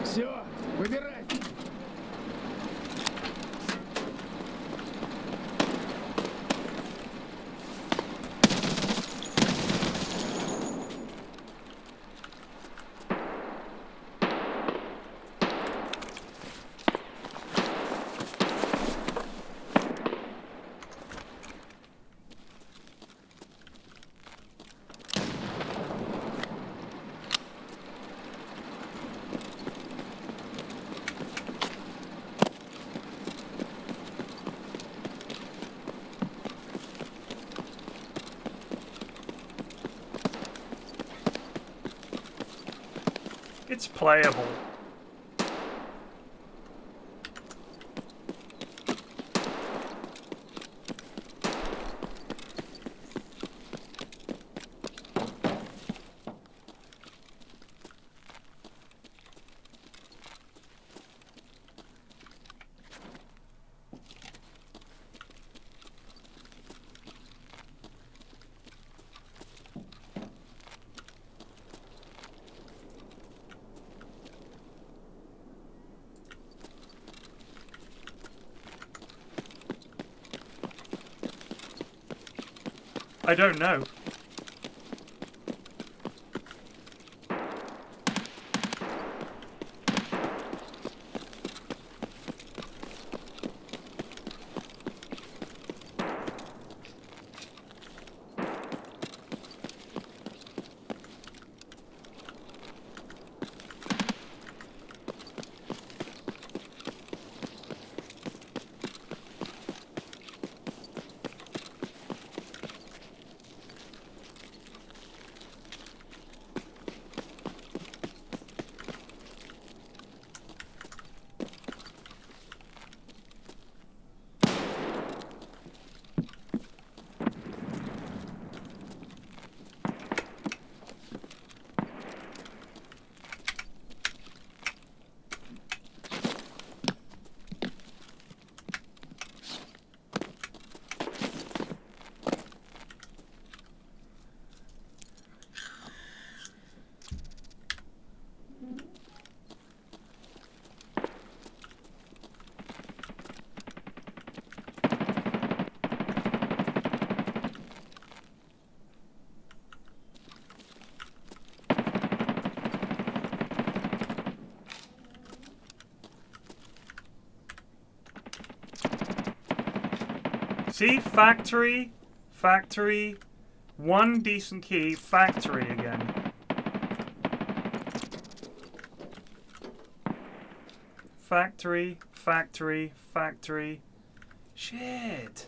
Все, выбирайте. It's playable. I don't know. See, factory, factory, one decent key, factory again. Factory, factory, factory. Shit.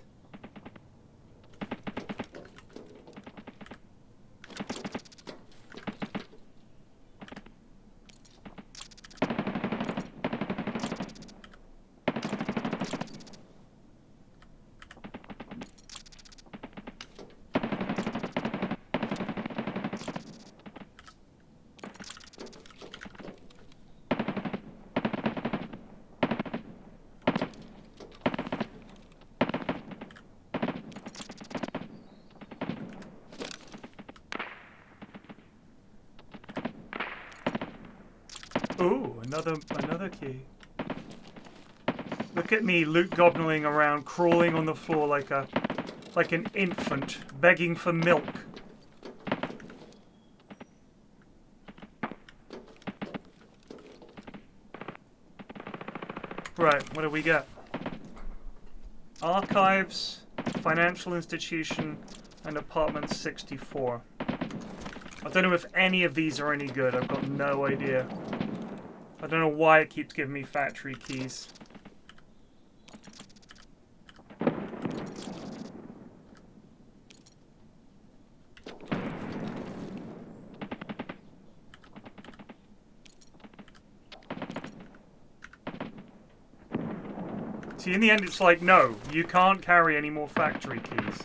Ooh, another key. Look at me loot gobbling around, crawling on the floor like an infant, begging for milk. Right, what do we get? Archives, financial institution, and apartment 64. I don't know if any of these are any good. I've got no idea. I don't know why it keeps giving me factory keys. See, in the end, it's like, no, you can't carry any more factory keys.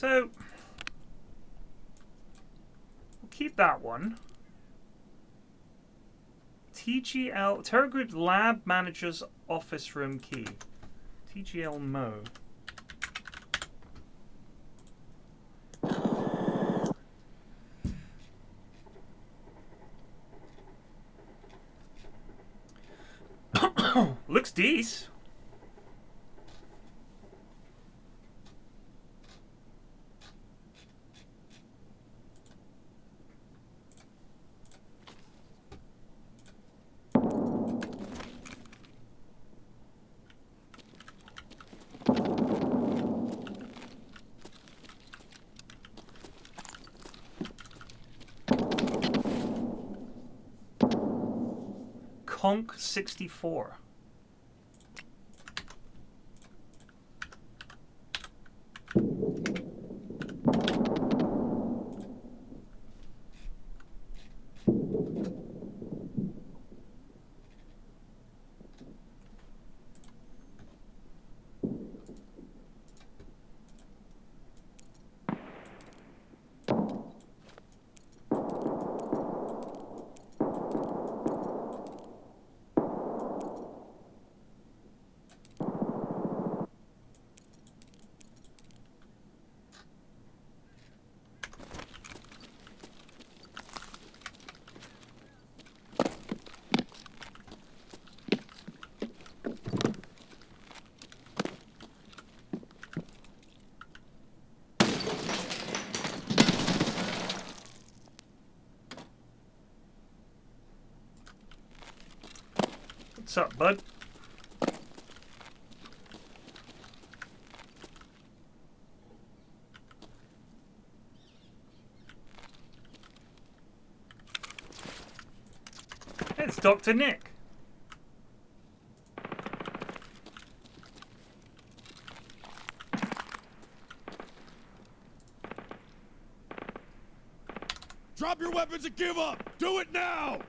So we'll keep that one. TGL Terror Group Lab Manager's Office Room Key. TGL Mo. Looks decent. Conk 64. What's up, bud? It's Dr. Nick. Drop your weapons and give up! Do it now!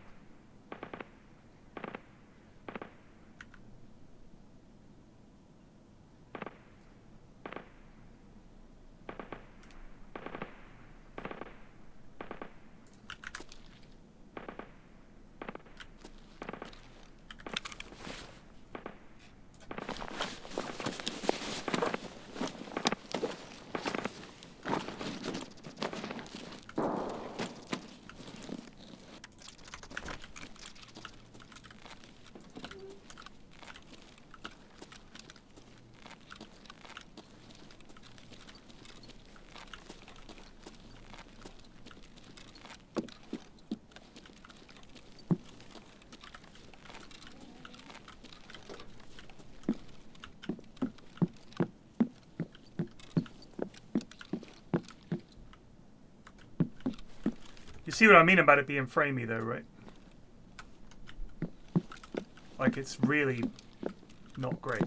You see what I mean about it being framey though, right? Like, it's really not great.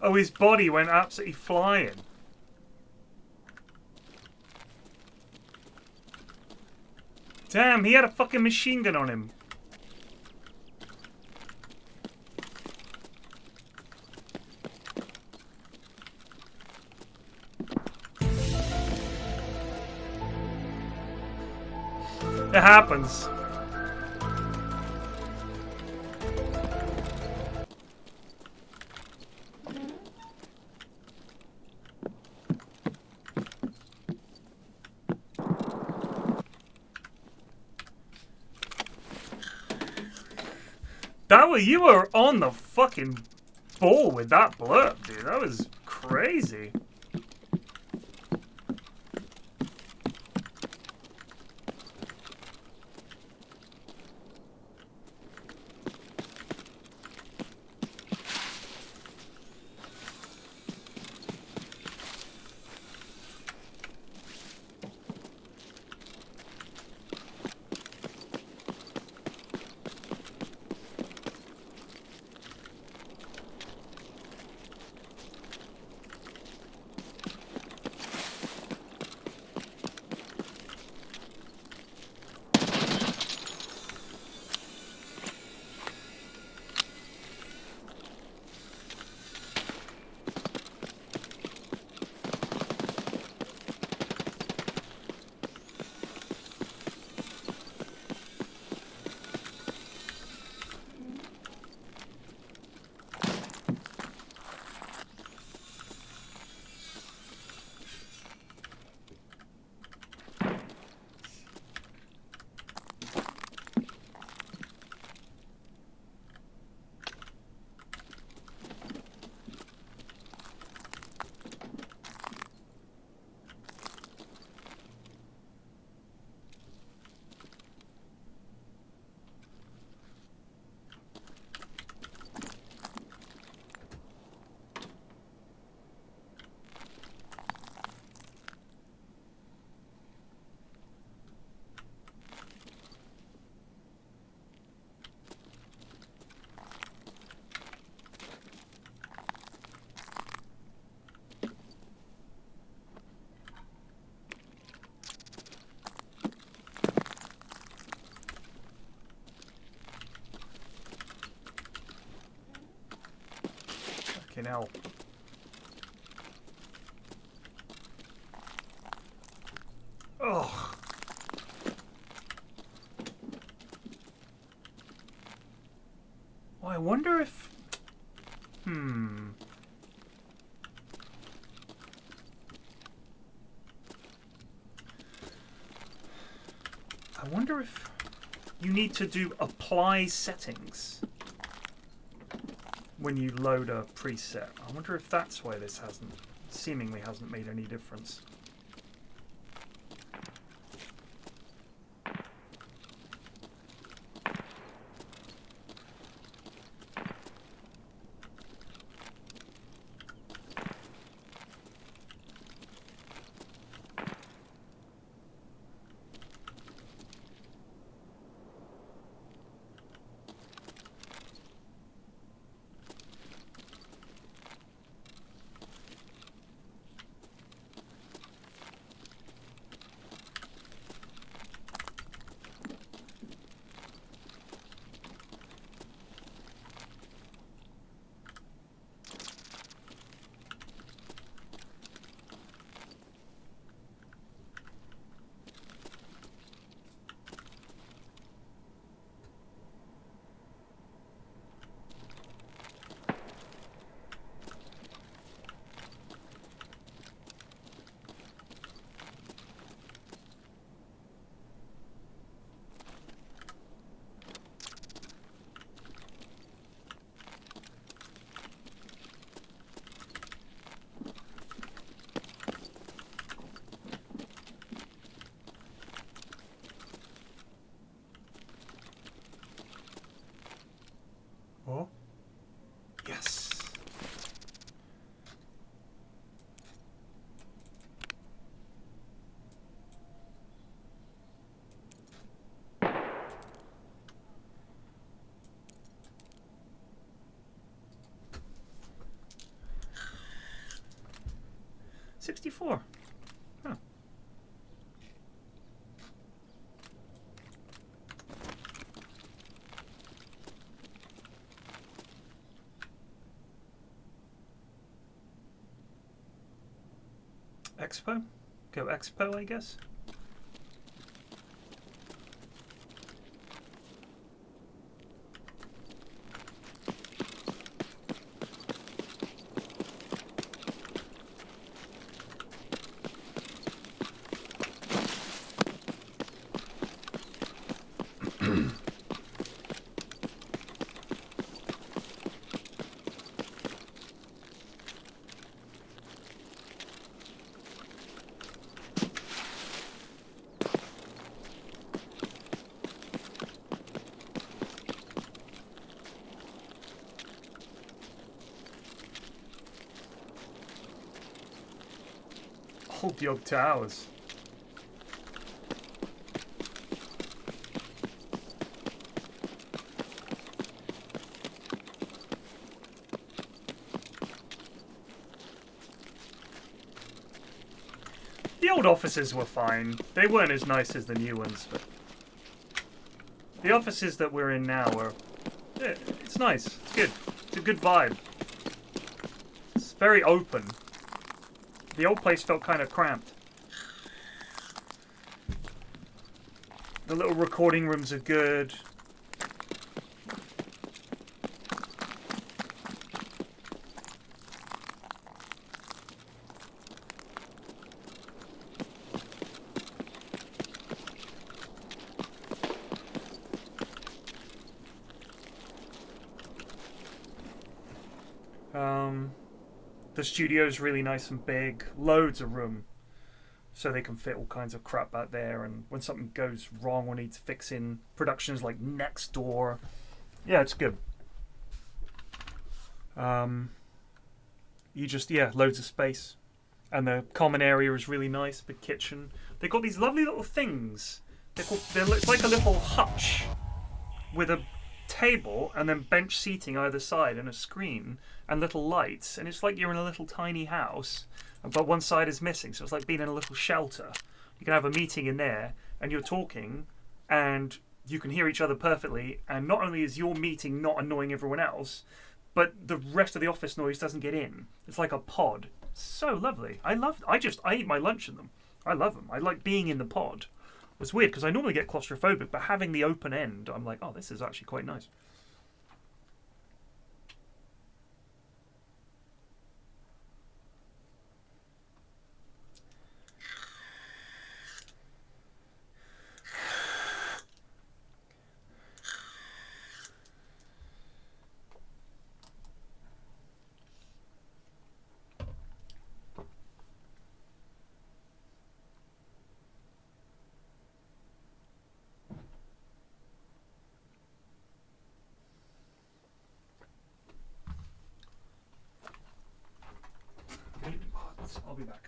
Oh, his body went absolutely flying. Damn, he had a fucking machine gun on him. It happens. You were on the fucking ball with that blurb, dude. That was crazy. Fucking hell. Ugh. Well, I wonder if... I wonder if you need to do apply settings when you load a preset. I wonder if that's why this seemingly hasn't made any difference. Oh. Yes. $64. Huh. Expo? Go Expo, I guess. Old York Towers. The old offices were fine. They weren't as nice as the new ones, but the offices that we're in now are... yeah, it's nice. It's good. It's a good vibe. It's very open. The old place felt kind of cramped. The little recording rooms are good. The studio's really nice and big. Loads of room. So they can fit all kinds of crap out there. And when something goes wrong or needs fixing, productions like next door. Yeah, it's good. Loads of space. And the common area is really nice. Big kitchen. They've got these lovely little things. It's like a little hutch with a table and then bench seating either side and a screen and little lights, and it's like you're in a little tiny house, but one side is missing, so it's like being in a little shelter. You can have a meeting in there and you're talking and you can hear each other perfectly, and not only is your meeting not annoying everyone else, but the rest of the office noise doesn't get in. It's like a pod. So lovely. I eat my lunch in them. I love them. I like being in the pod. It's weird because I normally get claustrophobic, but having the open end, I'm like, oh, this is actually quite nice. I'll be back.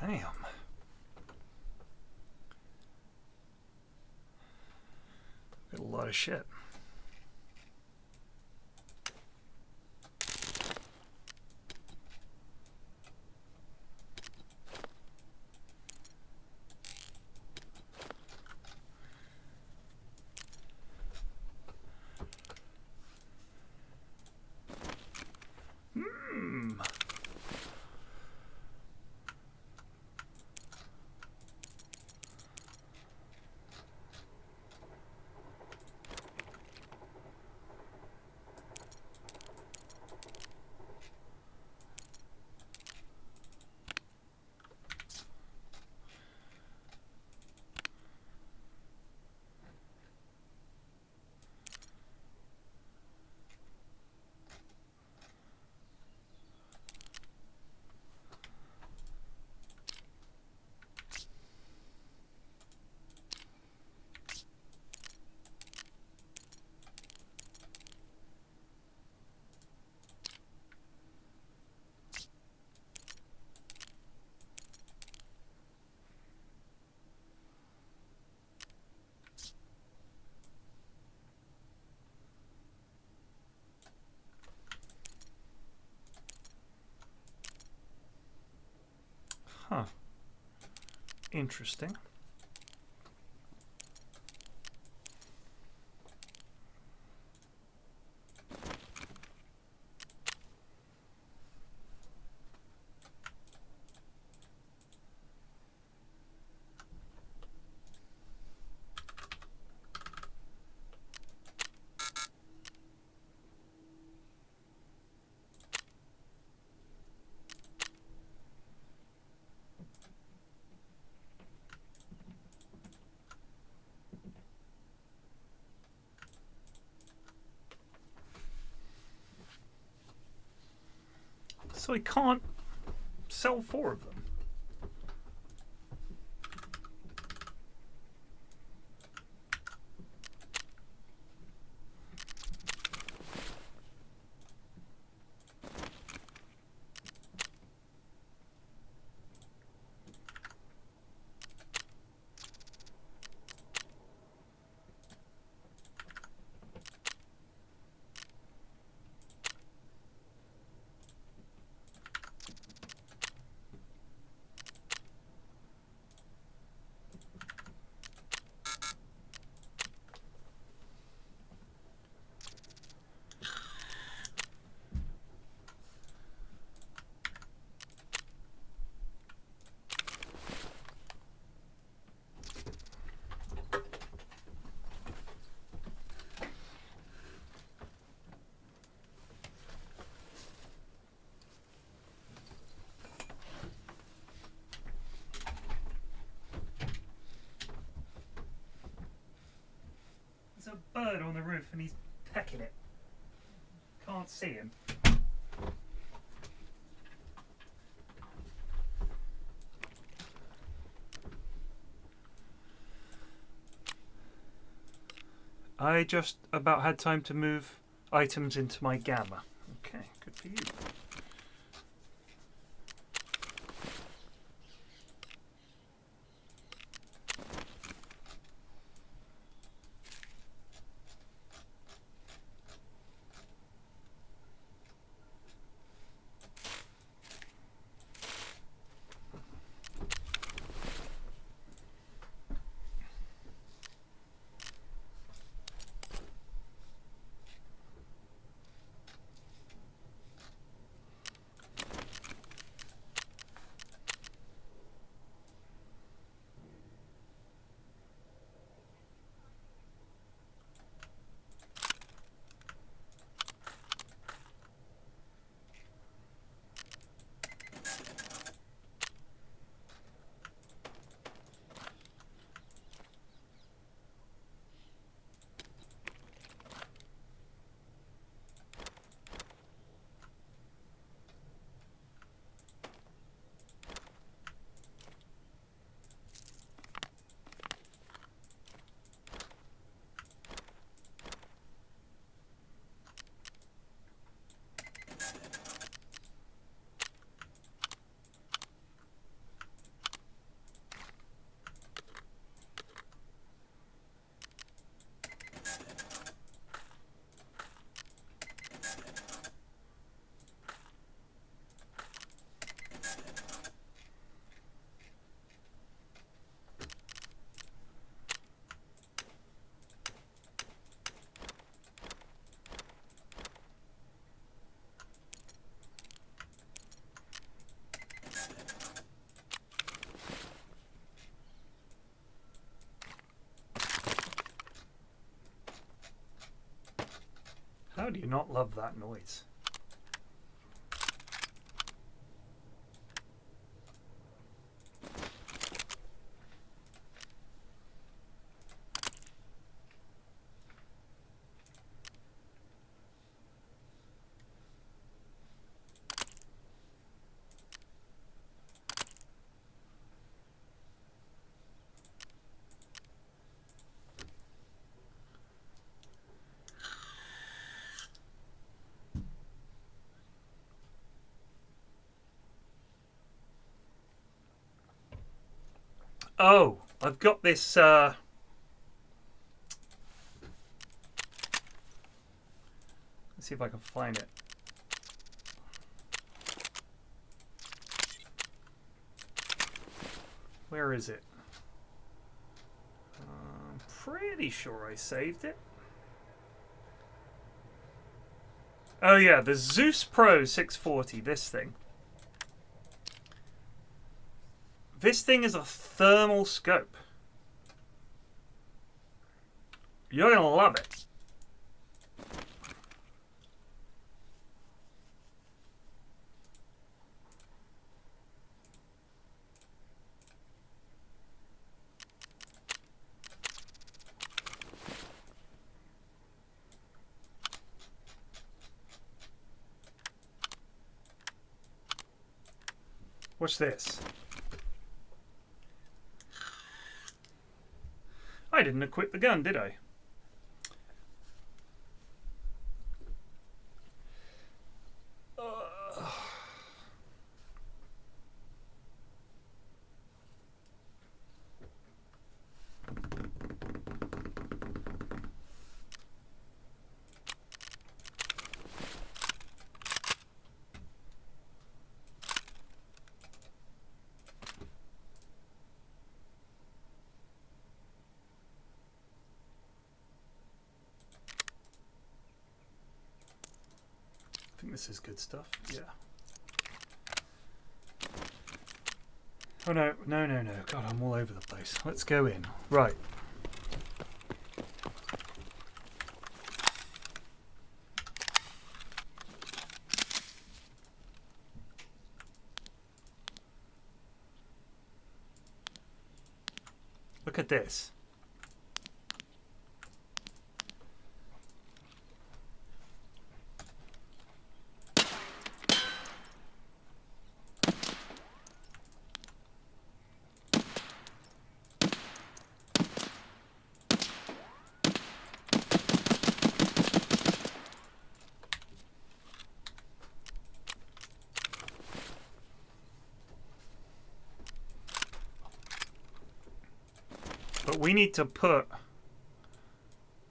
Damn. Got a lot of shit. Huh. Interesting. So I can't sell 4 of them. There's a bird on the roof and he's pecking it. Can't see him. I just about had time to move items into my gamma. Okay, good for you. How do you not love that noise? Oh, I've got this. Let's see if I can find it. Where is it? I'm pretty sure I saved it. Oh yeah, the Zeus Pro 640, this thing. This thing is a thermal scope. You're gonna love it. What's this? I didn't equip the gun, did I? I think this is good stuff. Yeah. Oh no, no, no, no. God, I'm all over the place. Let's go in. Right. Look at this. But we need to put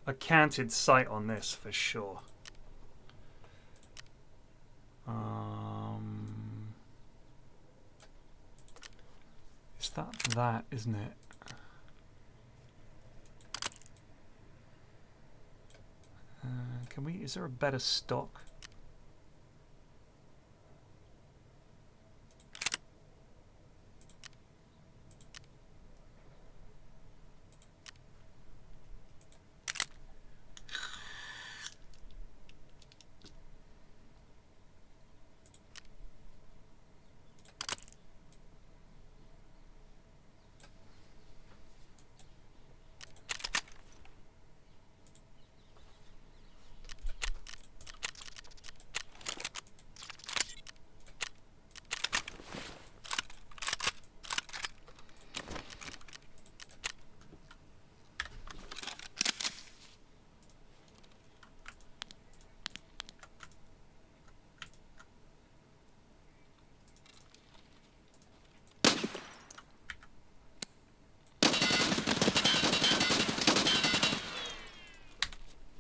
a canted sight on this for sure. Is that, isn't it? Can we, is there a better stock?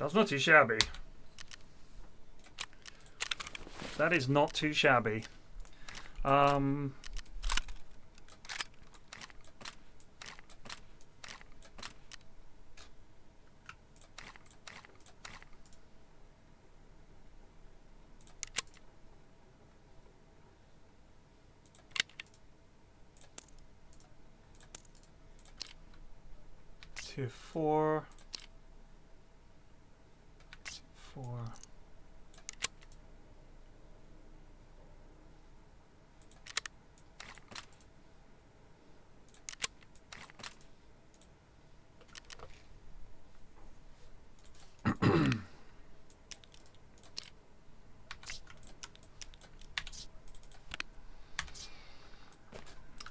That's not too shabby. That is not too shabby. Tier 4. Tier 4.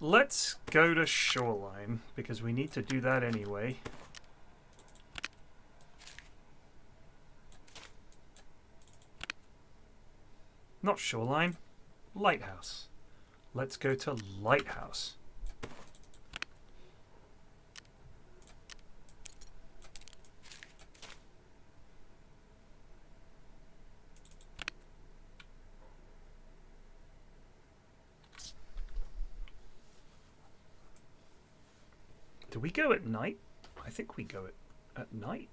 let's go to Shoreline, because we need to do that anyway. Not Shoreline, Lighthouse. Let's go to Lighthouse. Do we go at night? I think we go at night.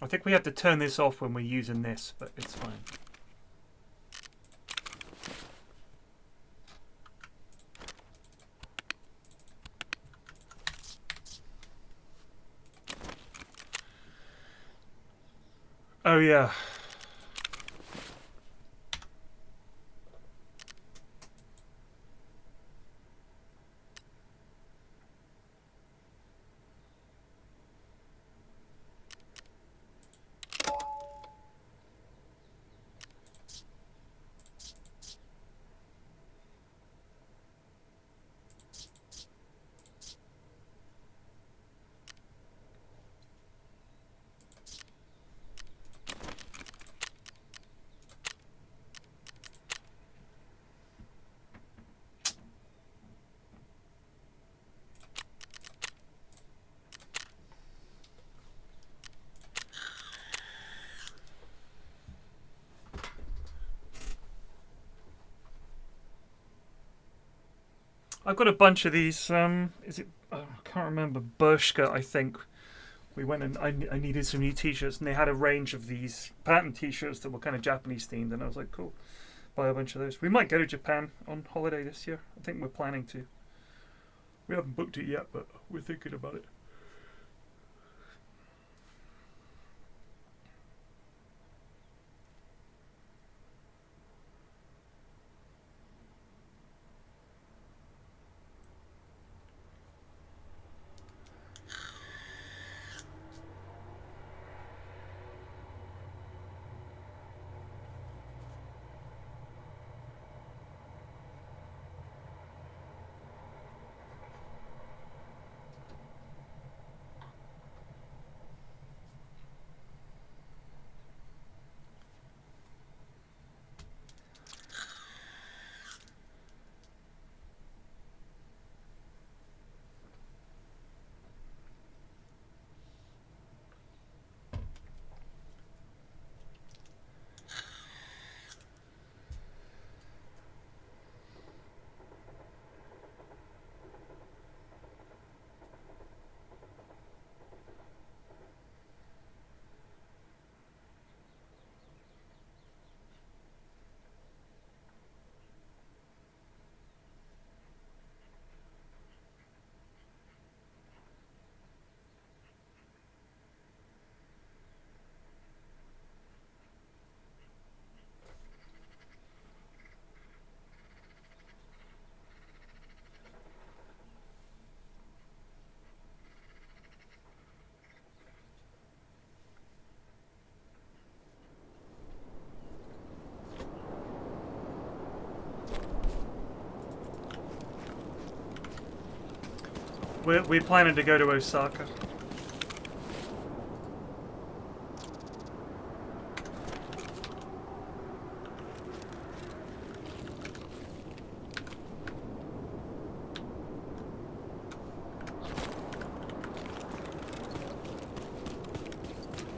I think we have to turn this off when we're using this, but it's fine. Oh yeah. I've got a bunch of these. Is it? I can't remember. Bershka, I think. We went and I needed some new T-shirts, and they had a range of these pattern T-shirts that were kind of Japanese themed, and I was like, cool, buy a bunch of those. We might go to Japan on holiday this year. I think we're planning to. We haven't booked it yet, but we're thinking about it. We're planning to go to Osaka.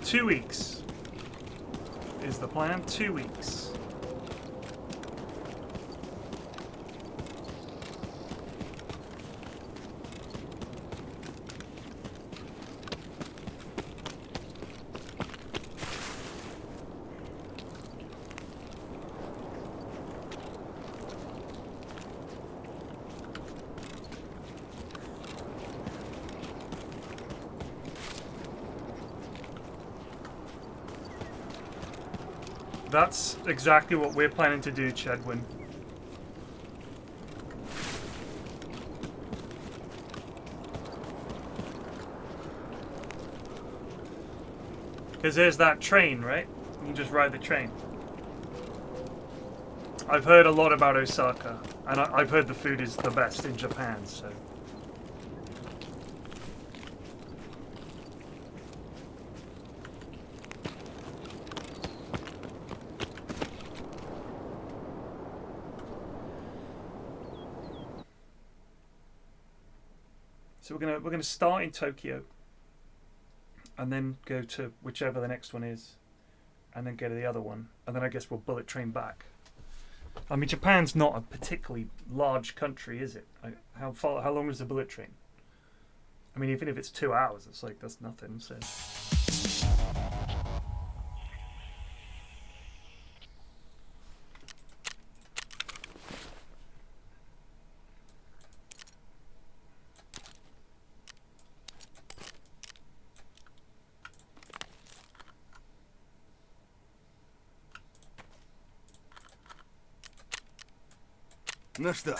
Two weeks is the plan. 2 weeks. That's exactly what we're planning to do, Chedwin. Because there's that train, right? You can just ride the train. I've heard a lot about Osaka, and I've heard the food is the best in Japan, so... So we're gonna start in Tokyo, and then go to whichever the next one is, and then go to the other one, and then I guess we'll bullet train back. I mean, Japan's not a particularly large country, is it? How long is the bullet train? I mean, even if it's 2 hours, it's like that's nothing. So. Ну что,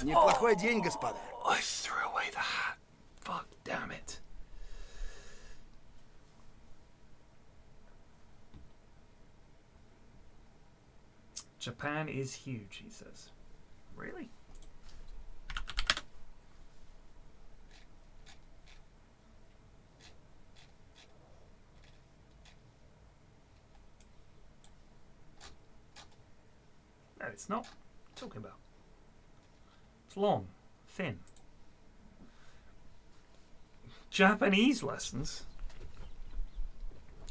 неплохой день, господа. I threw away the hat. Fuck, damn it. Japan is huge, he says. Really? No, it's not. What are you talking about? It's long, thin. Japanese lessons?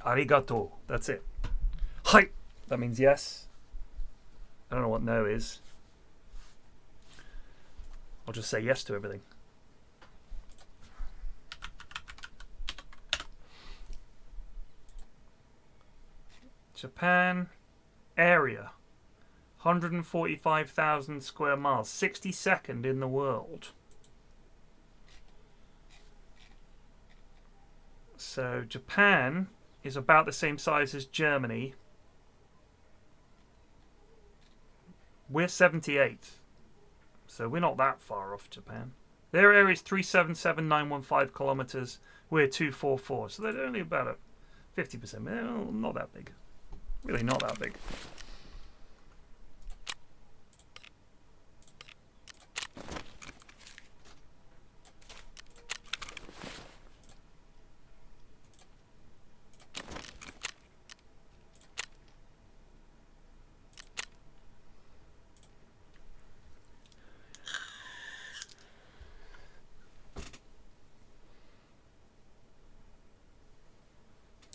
Arigato. That's it. Hi. That means yes. I don't know what no is. I'll just say yes to everything. Japan area. 145,000 square miles. 62nd in the world. So Japan is about the same size as Germany. We're 78. So we're not that far off Japan. Their area is 377,915 kilometers. We're 244. So they're only about a 50%. Well, not that big. Really not that big.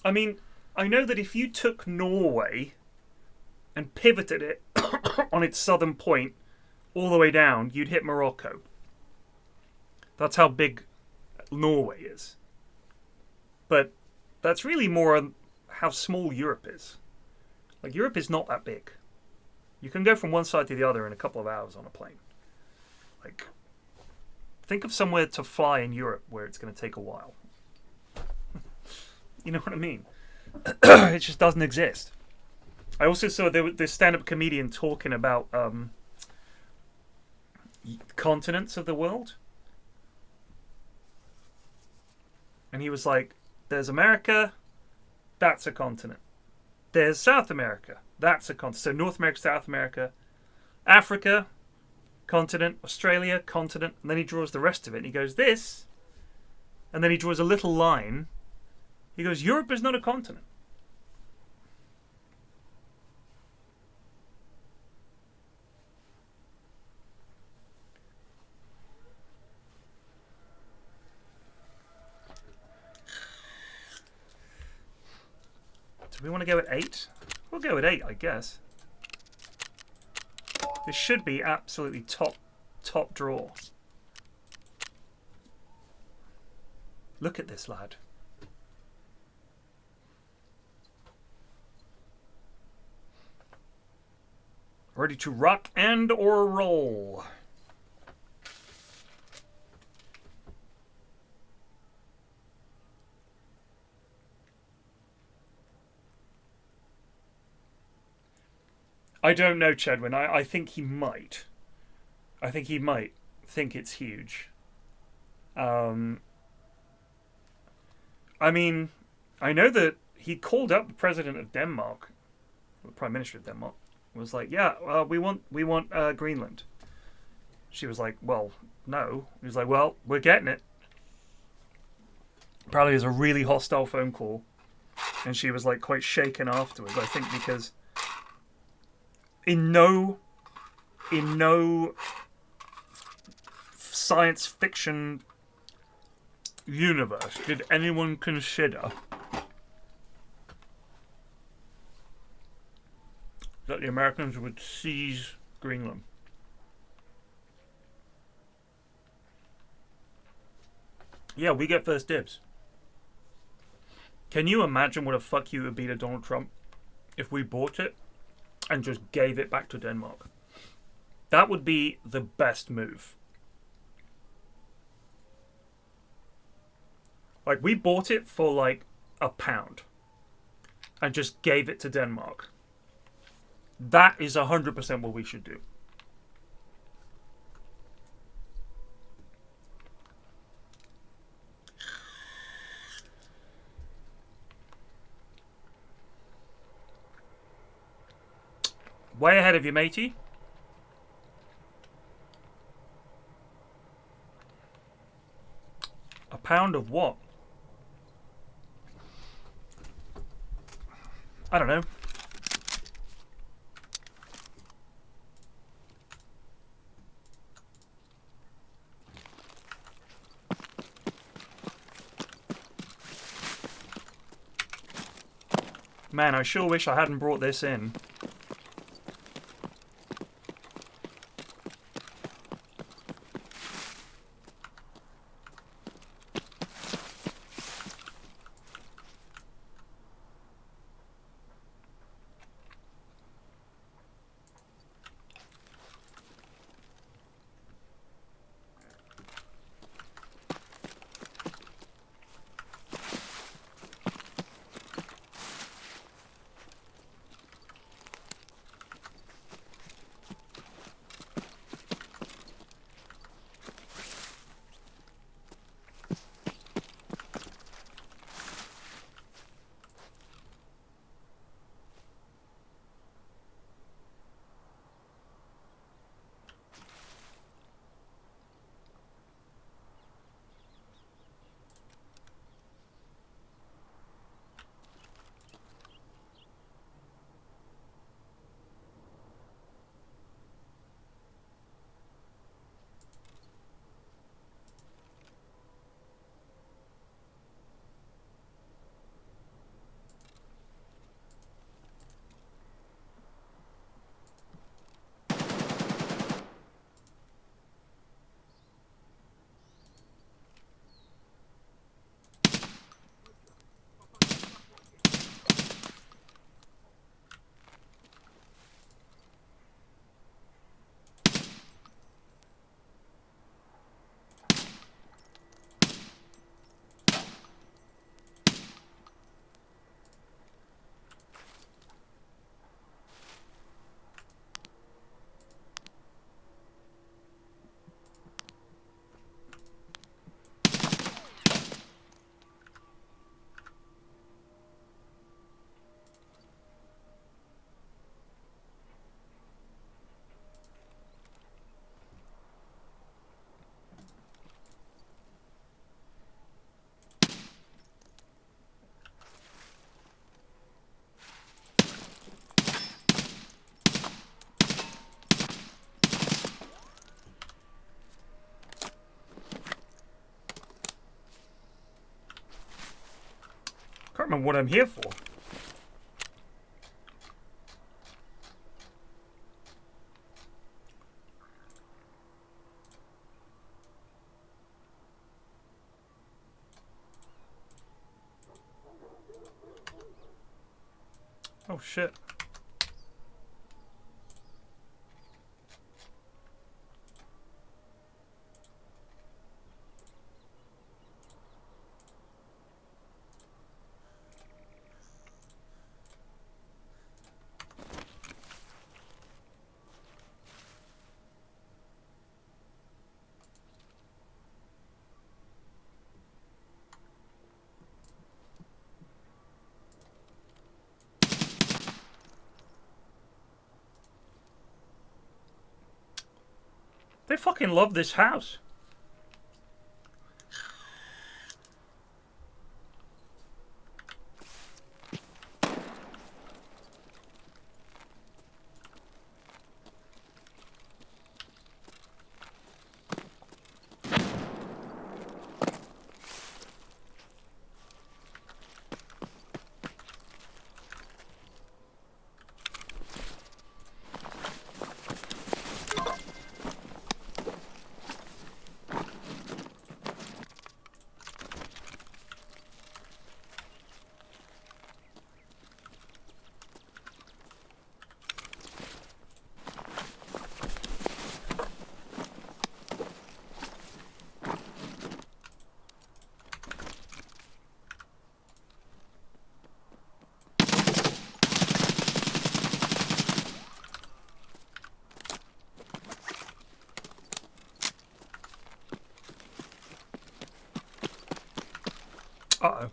I mean, I know that if you took Norway and pivoted it on its southern point all the way down, you'd hit Morocco. That's how big Norway is. But that's really more how small Europe is. Like, Europe is not that big. You can go from one side to the other in a couple of hours on a plane. Like, think of somewhere to fly in Europe where it's going to take a while. You know what I mean? It just doesn't exist. I also saw this stand-up comedian talking about continents of the world. And he was like, there's America, that's a continent. There's South America, that's a continent. So North America, South America, Africa, continent, Australia, continent. And then he draws the rest of it. And he goes, this. And then he draws a little line. He goes, Europe is not a continent. Do we want to go at 8? We'll go at 8, I guess. This should be absolutely top draw. Look at this lad. Ready to rock and or roll. I don't know, Chedwin. I think he might. I think he might think it's huge. I mean, I know that he called up the president of Denmark, the prime minister of Denmark, was like, yeah, we want Greenland. She was like, well, no. He was like, well, we're getting it. Apparently it was a really hostile phone call, and she was like quite shaken afterwards, I think, because in no science fiction universe did anyone consider that the Americans would seize Greenland. Yeah, we get first dibs. Can you imagine what a fuck you would be to Donald Trump if we bought it and just gave it back to Denmark? That would be the best move. Like, we bought it for like £1 and just gave it to Denmark. That is 100% what we should do. Way ahead of you, matey. £1 of what? I don't know. Man, I sure wish I hadn't brought this in. Can't remember what I'm here for. Oh shit. They fucking love this house. Uh-oh.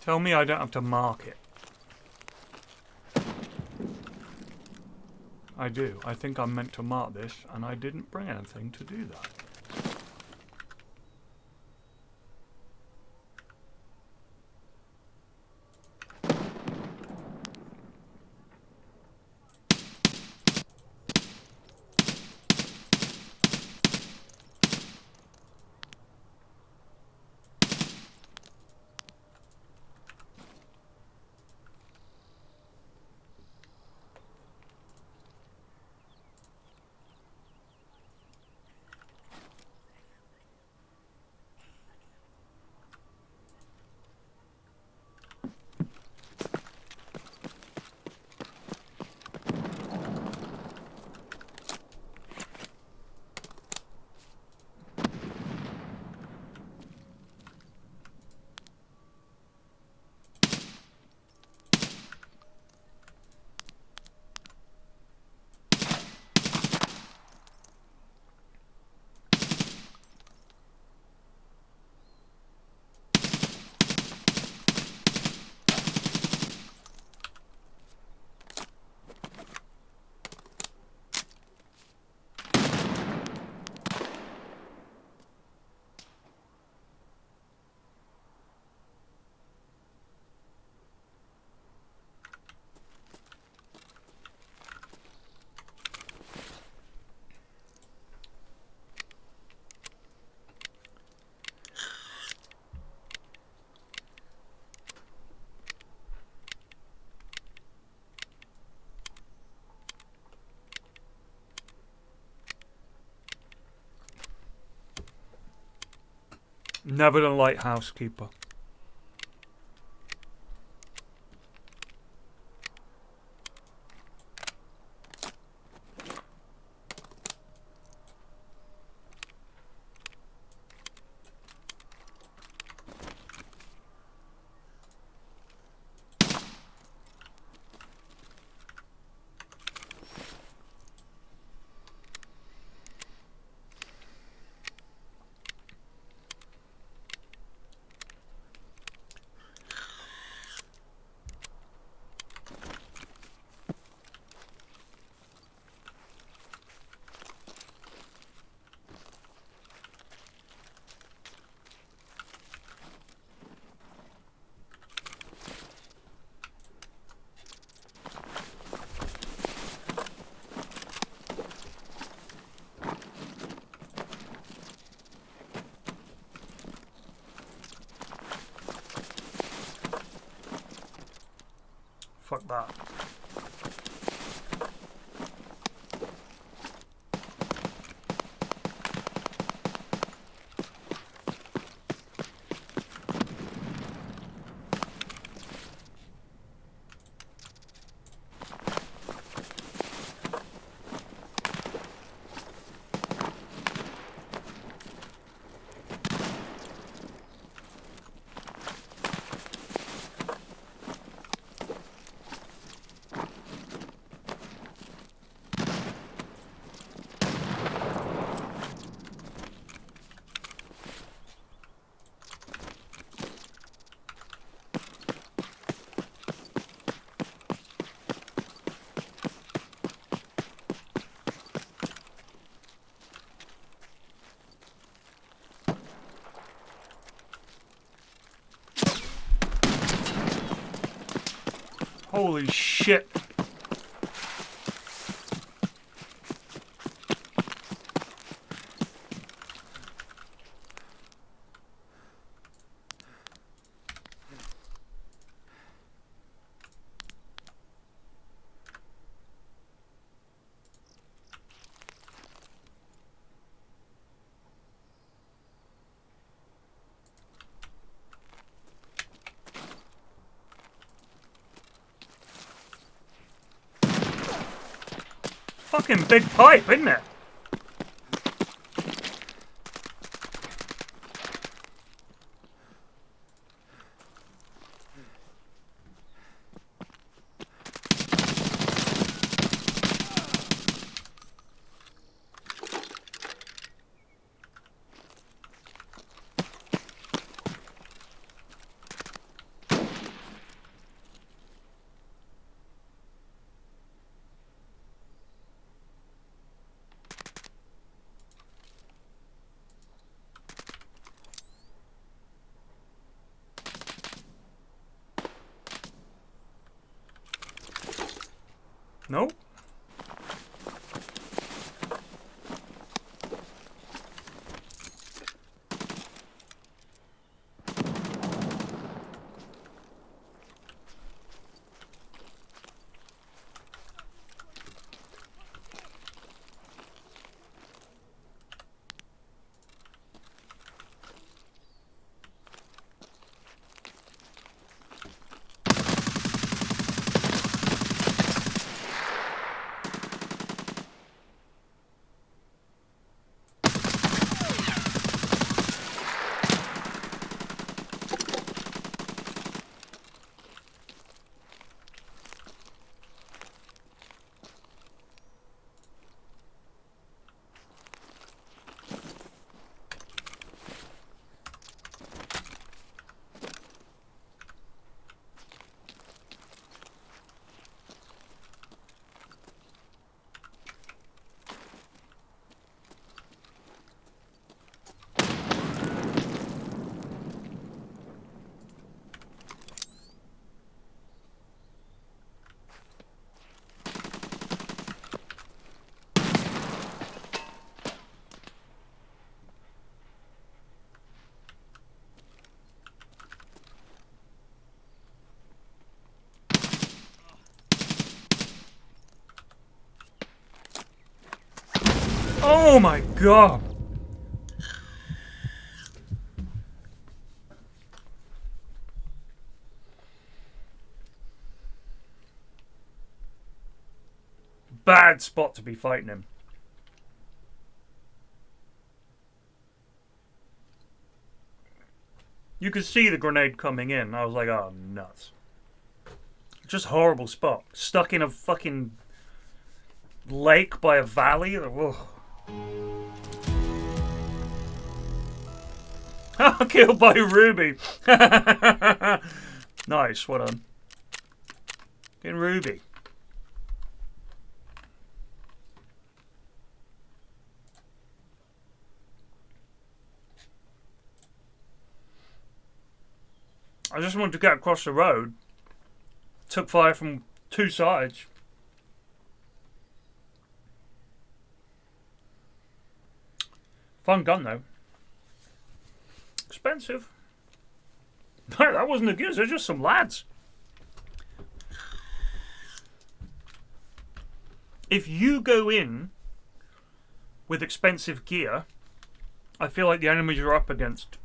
Tell me I don't have to mark it. I do. I think I'm meant to mark this, and I didn't bring anything to do that. Never the lighthouse keeper. that. Holy shit. Fucking big pipe, isn't it? No? Oh my god! Bad spot to be fighting him. You could see the grenade coming in. I was like, oh, nuts. Just horrible spot. Stuck in a fucking lake by a valley. Ugh. Killed by Ruby. Nice, well done. Getting Ruby. I just wanted to get across the road. Took fire from two sides. Fun gun though. Expensive. That wasn't a good, they're just some lads. if you go in with expensive gear, I feel like the enemies you're up against.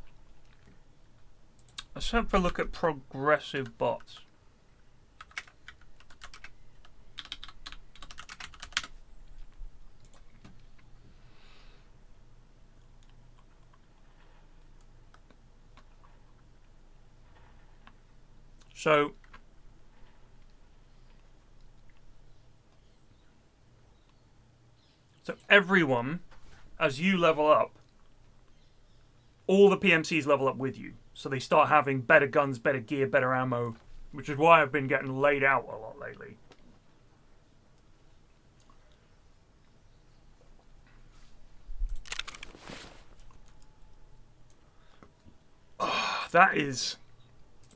Let's have a look at progressive bots. So everyone, as you level up, all the PMCs level up with you. So they start having better guns, better gear, better ammo, which is why I've been getting laid out a lot lately. Oh, that is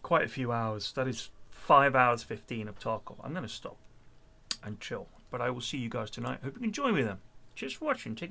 quite a few hours. That is 5 hours 15 of Tarkov. I'm going to stop and chill. But I will see you guys tonight. Hope you can join me then. Cheers for watching. Take it easy.